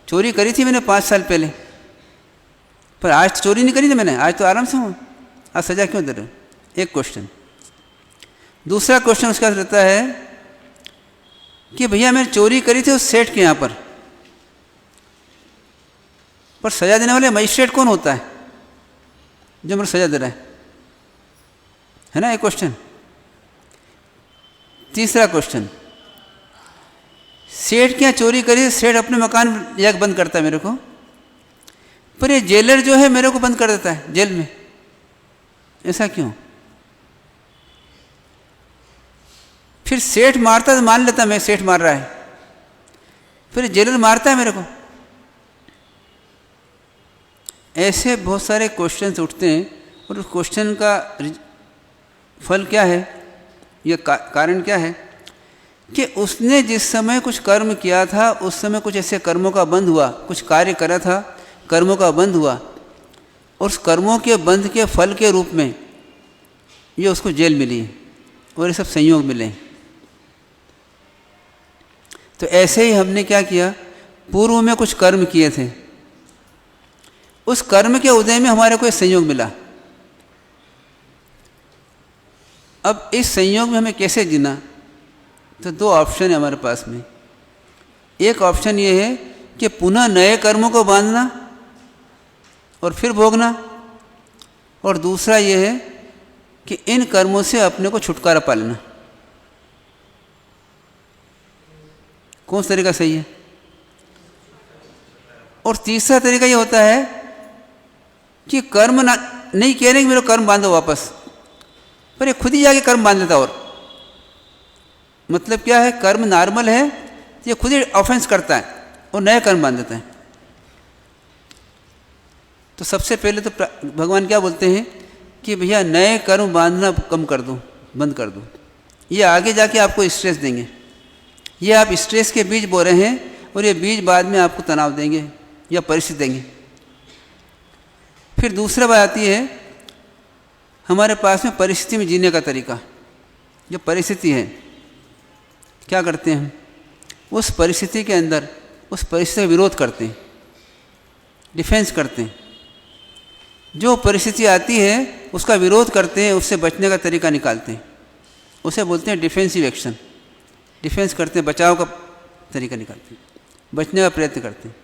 चोरी करी थी मैंने 5 साल पहले, पर आज तो चोरी नहीं करी थी मैंने, आज तो आराम से हूँ, आज सज़ा क्यों दे रहे हो? एक क्वेश्चन। दूसरा क्वेश्चन उसका रहता है कि भैया मैंने चोरी करी थी उस सेठ के यहाँ पर सज़ा देने वाले मजिस्ट्रेट कौन होता है जो मेरे सज़ा दे रहा है ना? एक क्वेश्चन। तीसरा क्वेश्चन, सेठ क्या चोरी करी, सेठ अपने मकान में जाकर बंद करता है मेरे को, पर ये जेलर जो है मेरे को बंद कर देता है जेल में, ऐसा क्यों? फिर सेठ मारता तो मान लेता मैं सेठ मार रहा है, फिर जेलर मारता है मेरे को। ऐसे बहुत सारे क्वेश्चंस उठते हैं और उस क्वेश्चन का फल क्या है, यह कारण क्या है कि उसने जिस समय कुछ कर्म किया था उस समय कुछ ऐसे कर्मों का बंध हुआ, कुछ कार्य करा था, कर्मों का बंध हुआ और उस कर्मों के बंध के फल के रूप में ये उसको जेल मिली और ये सब संयोग मिले। तो ऐसे ही हमने क्या किया, पूर्व में कुछ कर्म किए थे, उस कर्म के उदय में हमारे को एक संयोग मिला। अब इस संयोग में हमें कैसे जीना? तो 2 ऑप्शन है हमारे पास में। एक ऑप्शन ये है कि पुनः नए कर्मों को बांधना और फिर भोगना, और दूसरा ये है कि इन कर्मों से अपने को छुटकारा पा लेना। कौन सा तरीका सही है? और तीसरा तरीका ये होता है कि कर्म नहीं कह रहे कि मेरे कर्म बांधो वापस, पर ये खुद ही जाके कर्म बांध लेता। और मतलब क्या है, कर्म नॉर्मल है, ये खुद ही ऑफेंस करता है और नया कर्म बांध देता है। तो सबसे पहले तो भगवान क्या बोलते हैं कि भैया नए कर्म बांधना कम कर दो, बंद कर दो, ये आगे जाके आपको स्ट्रेस देंगे। ये आप स्ट्रेस के बीज बो रहे हैं और ये बीज बाद में आपको तनाव देंगे या परिस्थिति देंगे। फिर दूसरा बात आती है हमारे पास में परिस्थिति में जीने का तरीका। जो परिस्थिति है, क्या करते हैं हम? उस परिस्थिति के अंदर उस परिस्थिति का विरोध करते हैं, डिफेंस करते हैं। जो परिस्थिति आती है उसका विरोध करते हैं, उससे बचने का तरीका निकालते हैं, उसे बोलते हैं डिफेंसिव एक्शन। डिफेंस करते हैं, बचाव का तरीका निकालते हैं, बचने का प्रयत्न करते हैं।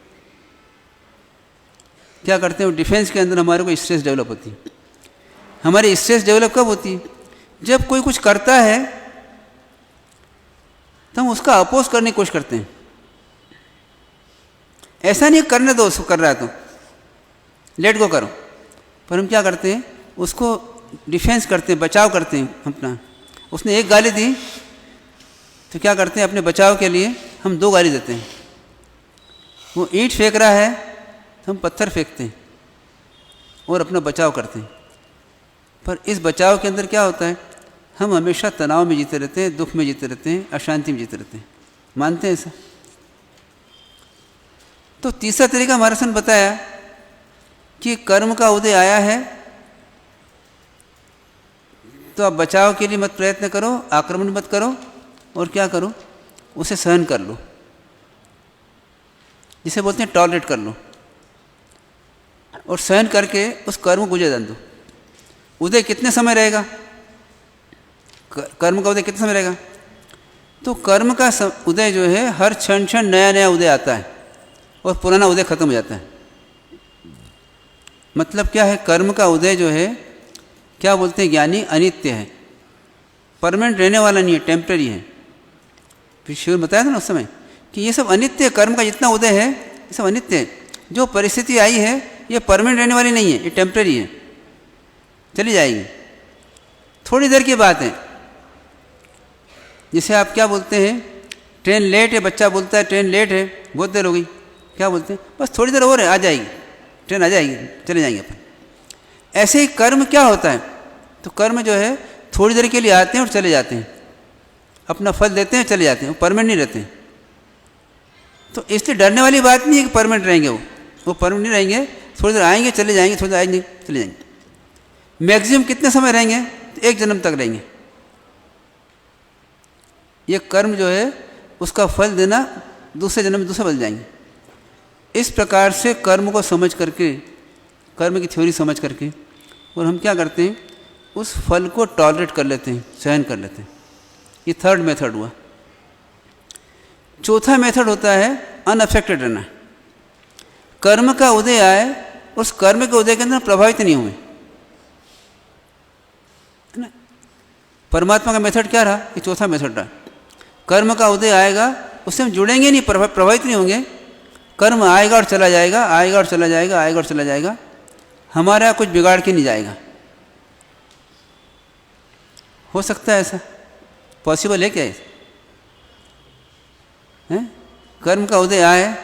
क्या करते हैं? डिफेंस के अंदर हमारे को स्ट्रेस डेवलप होती है। हमारी स्ट्रेस डेवलप कब होती है? जब कोई कुछ करता है तो हम उसका अपोज करने की कोशिश करते हैं। ऐसा नहीं करने दो, उसको कर रहा है तो लेट गो करो, पर हम क्या करते हैं? उसको डिफेंस करते हैं, बचाव करते हैं अपना। उसने एक गाली दी तो क्या करते हैं? अपने बचाव के लिए हम 2 गाली देते हैं। वो ईंट फेंक रहा है तो हम पत्थर फेंकते हैं और अपना बचाव करते हैं। पर इस बचाव के अंदर क्या होता है? हम हमेशा तनाव में जीते रहते हैं, दुख में जीते रहते हैं, अशांति में जीते रहते हैं। मानते हैं ऐसा? तो तीसरा तरीका हमारे साथ बताया कि कर्म का उदय आया है तो आप बचाव के लिए मत प्रयत्न करो, आक्रमण मत करो, और क्या करो, उसे सहन कर लो, जिसे बोलते हैं टॉलरेट कर लो, और सहन करके उस कर्म को गुजर दो। उदय कितने समय रहेगा, कर्म का उदय कितने समय रहेगा? तो कर्म का उदय जो है हर क्षण क्षण नया नया उदय आता है और पुराना उदय खत्म हो जाता है। मतलब क्या है, कर्म का उदय जो है, क्या बोलते हैं ज्ञानी, अनित्य है, परमानेंट रहने वाला नहीं है, टेम्पररी है। फिर शिव बताया था ना उस समय कि ये सब अनित्य है, कर्म का जितना उदय है ये सब अनित्य है। जो परिस्थिति आई है ये परमानेंट रहने वाली नहीं है, ये टेम्पररी है, चली जाएगी, थोड़ी देर की बात है। जैसे आप क्या बोलते हैं, ट्रेन लेट है, बच्चा बोलता है ट्रेन लेट है, बहुत देर हो गई, क्या बोलते हैं, बस थोड़ी देर और है, आ जाएगी ट्रेन, आ जाएगी, चले जाएंगे अपन। ऐसे ही कर्म क्या होता है, तो कर्म जो है थोड़ी देर के लिए आते हैं और चले जाते हैं, अपना फल देते हैं, चले जाते हैं, वो परमानेंट नहीं रहते हैं। तो इसलिए डरने वाली बात नहीं है कि परमानेंट रहेंगे, वो परमानेंट नहीं रहेंगे, थोड़ी देर आएंगे चले जाएंगे, थोड़ी देर आएंगे चले जाएंगे। मैक्सिमम कितने समय रहेंगे, तो 1 जन्म तक रहेंगे। ये कर्म जो है उसका फल देना दूसरे जन्म में दूसरे बदल जाएंगे। इस प्रकार से कर्म को समझ करके, कर्म की थ्योरी समझ करके, और हम क्या करते हैं, उस फल को टॉलरेट कर लेते हैं, सहन कर लेते हैं। ये थर्ड मेथड हुआ। चौथा मेथड होता है अनअफेक्टेड रहना। कर्म का उदय आए, उस कर्म के उदय के अंदर प्रभावित नहीं हुए, है ना। परमात्मा का मेथड क्या रहा, ये चौथा मेथड रहा। कर्म का उदय आएगा, उससे हम जुड़ेंगे नहीं, प्रभावित नहीं होंगे। कर्म आएगा और चला जाएगा, आएगा और चला जाएगा, आएगा और चला जाएगा, हमारा कुछ बिगाड़ के नहीं जाएगा। हो सकता है ऐसा, पॉसिबल है क्या है? कर्म का उदय आए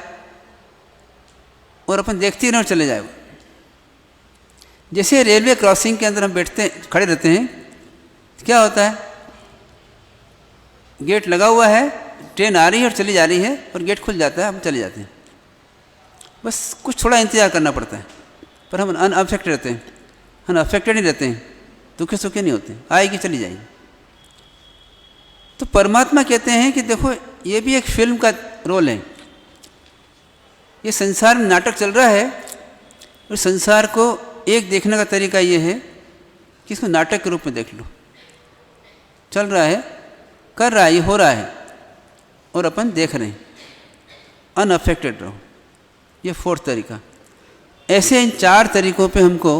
और अपन देखते ही नहीं और चले जाए। जैसे रेलवे क्रॉसिंग के अंदर हम बैठते खड़े रहते हैं, क्या होता है, गेट लगा हुआ है, ट्रेन आ रही है और चली जा रही है, और गेट खुल जाता है, हम चले जाते हैं। बस कुछ थोड़ा इंतजार करना पड़ता है, पर हम अनअफेक्टेड रहते हैं, हम अफेक्टेड नहीं रहते हैं, दुखे सुखे नहीं होते, आएगी चली जाएगी। तो परमात्मा कहते हैं कि देखो ये भी एक फिल्म का रोल है, ये संसार में नाटक चल रहा है, और संसार को एक देखने का तरीका ये है कि इसको नाटक के रूप में देख लो। चल रहा है, कर रहा है, ये हो रहा है, और अपन देख रहे हैं, अनअफेक्टेड रहो। ये फोर्थ तरीका। ऐसे इन 4 तरीकों पे हमको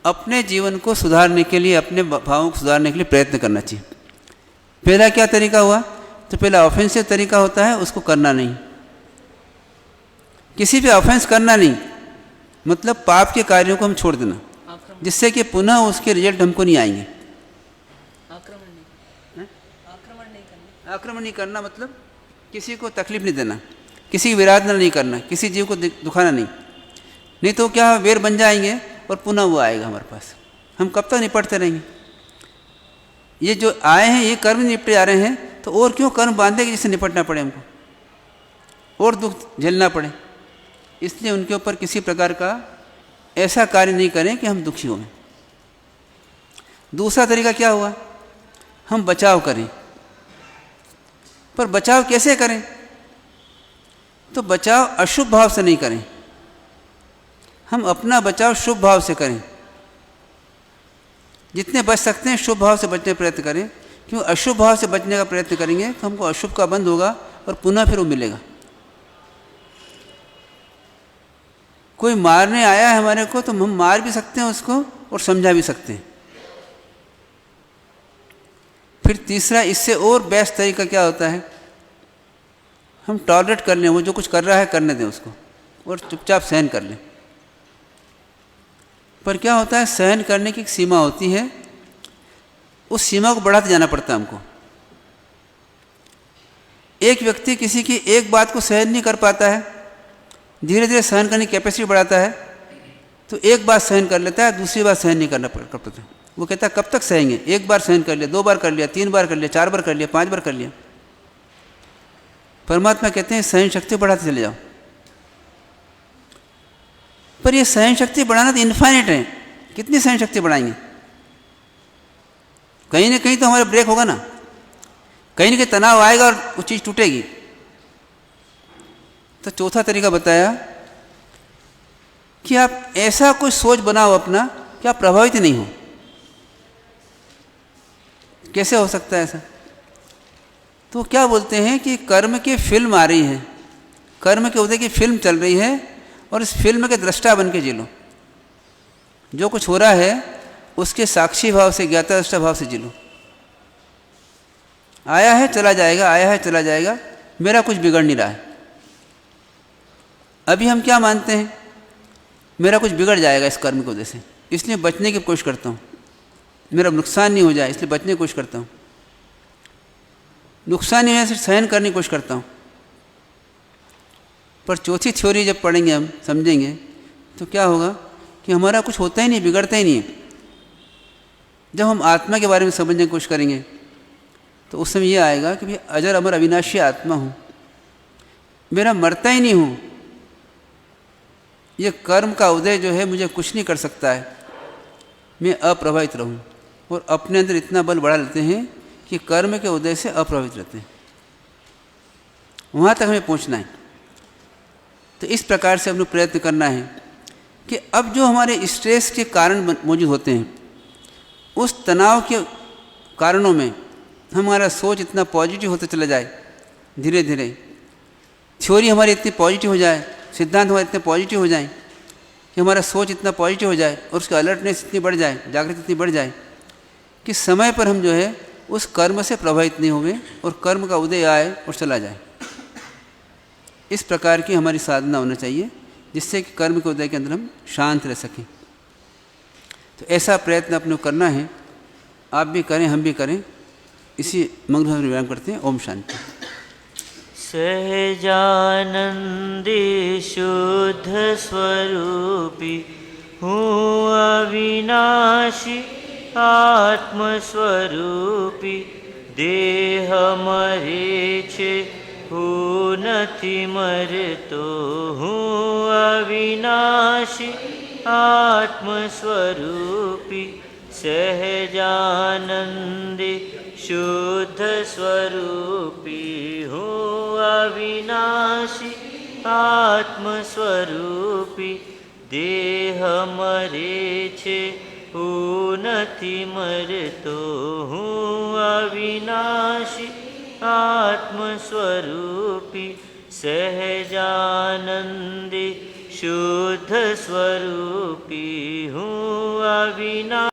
अपने जीवन को सुधारने के लिए, अपने भावों को सुधारने के लिए प्रयत्न करना चाहिए। पहला क्या तरीका हुआ, तो पहला ऑफेंसिव तरीका होता है, उसको करना नहीं, किसी पे ऑफेंस करना नहीं, मतलब पाप के कार्यों को हम छोड़ देना, जिससे कि पुनः उसके रिजल्ट हमको नहीं आएंगे। आक्रमण नहीं करना मतलब किसी को तकलीफ नहीं देना, किसी की विराधना नहीं करना, किसी जीव को दुखाना नहीं, नहीं तो क्या वेर बन जाएंगे और पुनः वो आएगा हमारे पास, हम कब तक निपटते रहेंगे। ये जो आए हैं ये कर्म निपटे जा रहे हैं, तो और क्यों कर्म बांधे कि जिससे निपटना पड़े हमको, और दुख झेलना पड़े। इसलिए उनके ऊपर किसी प्रकार का ऐसा कार्य नहीं करें कि हम दुखी हों। दूसरा तरीका क्या हुआ, हम बचाव करें। पर बचाव कैसे करें, तो बचाव अशुभ भाव से नहीं करें, हम अपना बचाव शुभ भाव से करें। जितने बच सकते हैं शुभ भाव से बचने का प्रयत्न करें, क्यों अशुभ भाव से बचने का प्रयत्न करेंगे तो हमको अशुभ का बंद होगा और पुनः फिर वो मिलेगा। कोई मारने आया है हमारे को, तो हम मार भी सकते हैं उसको और समझा भी सकते हैं। फिर तीसरा, इससे और बेस्ट तरीका क्या होता है, हम टॉलरेट कर लें, वो जो कुछ कर रहा है करने दें उसको, और चुपचाप सहन कर लें। पर क्या होता है, सहन करने की एक सीमा होती है, उस सीमा को बढ़ाते जाना पड़ता है हमको। एक व्यक्ति किसी की एक बात को सहन नहीं कर पाता है, धीरे धीरे सहन करने की कैपेसिटी बढ़ाता है, तो एक बात सहन कर लेता है, दूसरी बात सहन नहीं करना पड़ता। वो कहता है कब तक सहेंगे, एक बार सहन कर लिया, 2 बार कर लिया, 3 बार कर लिया, 4 बार कर लिया, 5 बार कर लिया। परमात्मा कहते हैं सहन शक्ति बढ़ाते चले जाओ। पर ये सहन शक्ति बढ़ाना तो इन्फाइनेट है, कितनी सहन शक्ति बढ़ाएंगे। कहीं ना कहीं तो हमारा ब्रेक होगा ना, कहीं ना कहीं तनाव आएगा और वो चीज़ टूटेगी। तो चौथा तरीका बताया कि आप ऐसा कोई सोच बनाओ अपना कि आप प्रभावित नहीं हो। कैसे हो सकता है ऐसा? तो क्या बोलते हैं कि कर्म की फिल्म आ रही है, कर्म के उदय की फिल्म चल रही है, और इस फिल्म के दृष्टा बन के जी लो। जो कुछ हो रहा है उसके साक्षी भाव से, ज्ञाता दृष्टा भाव से जी लो। आया है चला जाएगा, आया है चला जाएगा, मेरा कुछ बिगड़ नहीं रहा है। अभी हम क्या मानते हैं? मेरा कुछ बिगड़ जाएगा इस कर्म की वजह से, इसलिए बचने की कोशिश करता हूँ, मेरा नुकसान नहीं हो जाए इसलिए बचने की कोशिश करता हूँ, नुकसान नहीं हो जाए सहन करने की कोशिश करता हूँ। पर चौथी थ्योरी जब पढ़ेंगे हम, समझेंगे, तो क्या होगा कि हमारा कुछ होता ही नहीं, बिगड़ता ही नहीं है। जब हम आत्मा के बारे में समझने की कोशिश करेंगे तो उस समय ये आएगा कि भाई अजर अमर अविनाशी आत्मा हूँ, मेरा मरता ही नहीं हूँ, ये कर्म का उदय जो है मुझे कुछ नहीं कर सकता है, मैं अप्रभावित रहूँ। और अपने अंदर इतना बल बढ़ा लेते हैं कि कर्म के उदय से अप्रभावित रहते हैं। वहाँ तक हमें पहुँचना है। तो इस प्रकार से अपने प्रयत्न करना है कि अब जो हमारे स्ट्रेस के कारण मौजूद होते हैं, उस तनाव के कारणों में हमारा सोच इतना पॉजिटिव होता चला जाए, धीरे धीरे थ्योरी हमारी इतनी पॉजिटिव हो जाए, सिद्धांत हमारे इतने पॉजिटिव हो जाए कि हमारा सोच इतना पॉजिटिव हो जाए और उसकी अलर्टनेस इतनी बढ़ जाए, जागृति इतनी बढ़ जाए कि समय पर हम जो है उस कर्म से प्रभावित नहीं होंगे और कर्म का उदय आए और चला जाए। इस प्रकार की हमारी साधना होना चाहिए जिससे कि कर्म के उदय के अंदर हम शांत रह सकें। तो ऐसा प्रयत्न अपने को करना है, आप भी करें, हम भी करें। इसी मंगल में विराम करते हैं। ओम शांति। सहजानंदी शुद्ध स्वरूपी हूँ अविनाशी आत्मस्वरूपी, देह मरे छे हूँ नथी मरतो, हूँ अविनाशी आत्मस्वरूपी। सहजानंदी शुद्ध स्वरूपी हूँ अविनाशी आत्मस्वरूपी, देह मरे छे हूँ नथी मरतो, हूँ अविनाशी आत्मस्वरूपी। सहजानंदी शुद्ध स्वरूपी हूँ अविनाशी।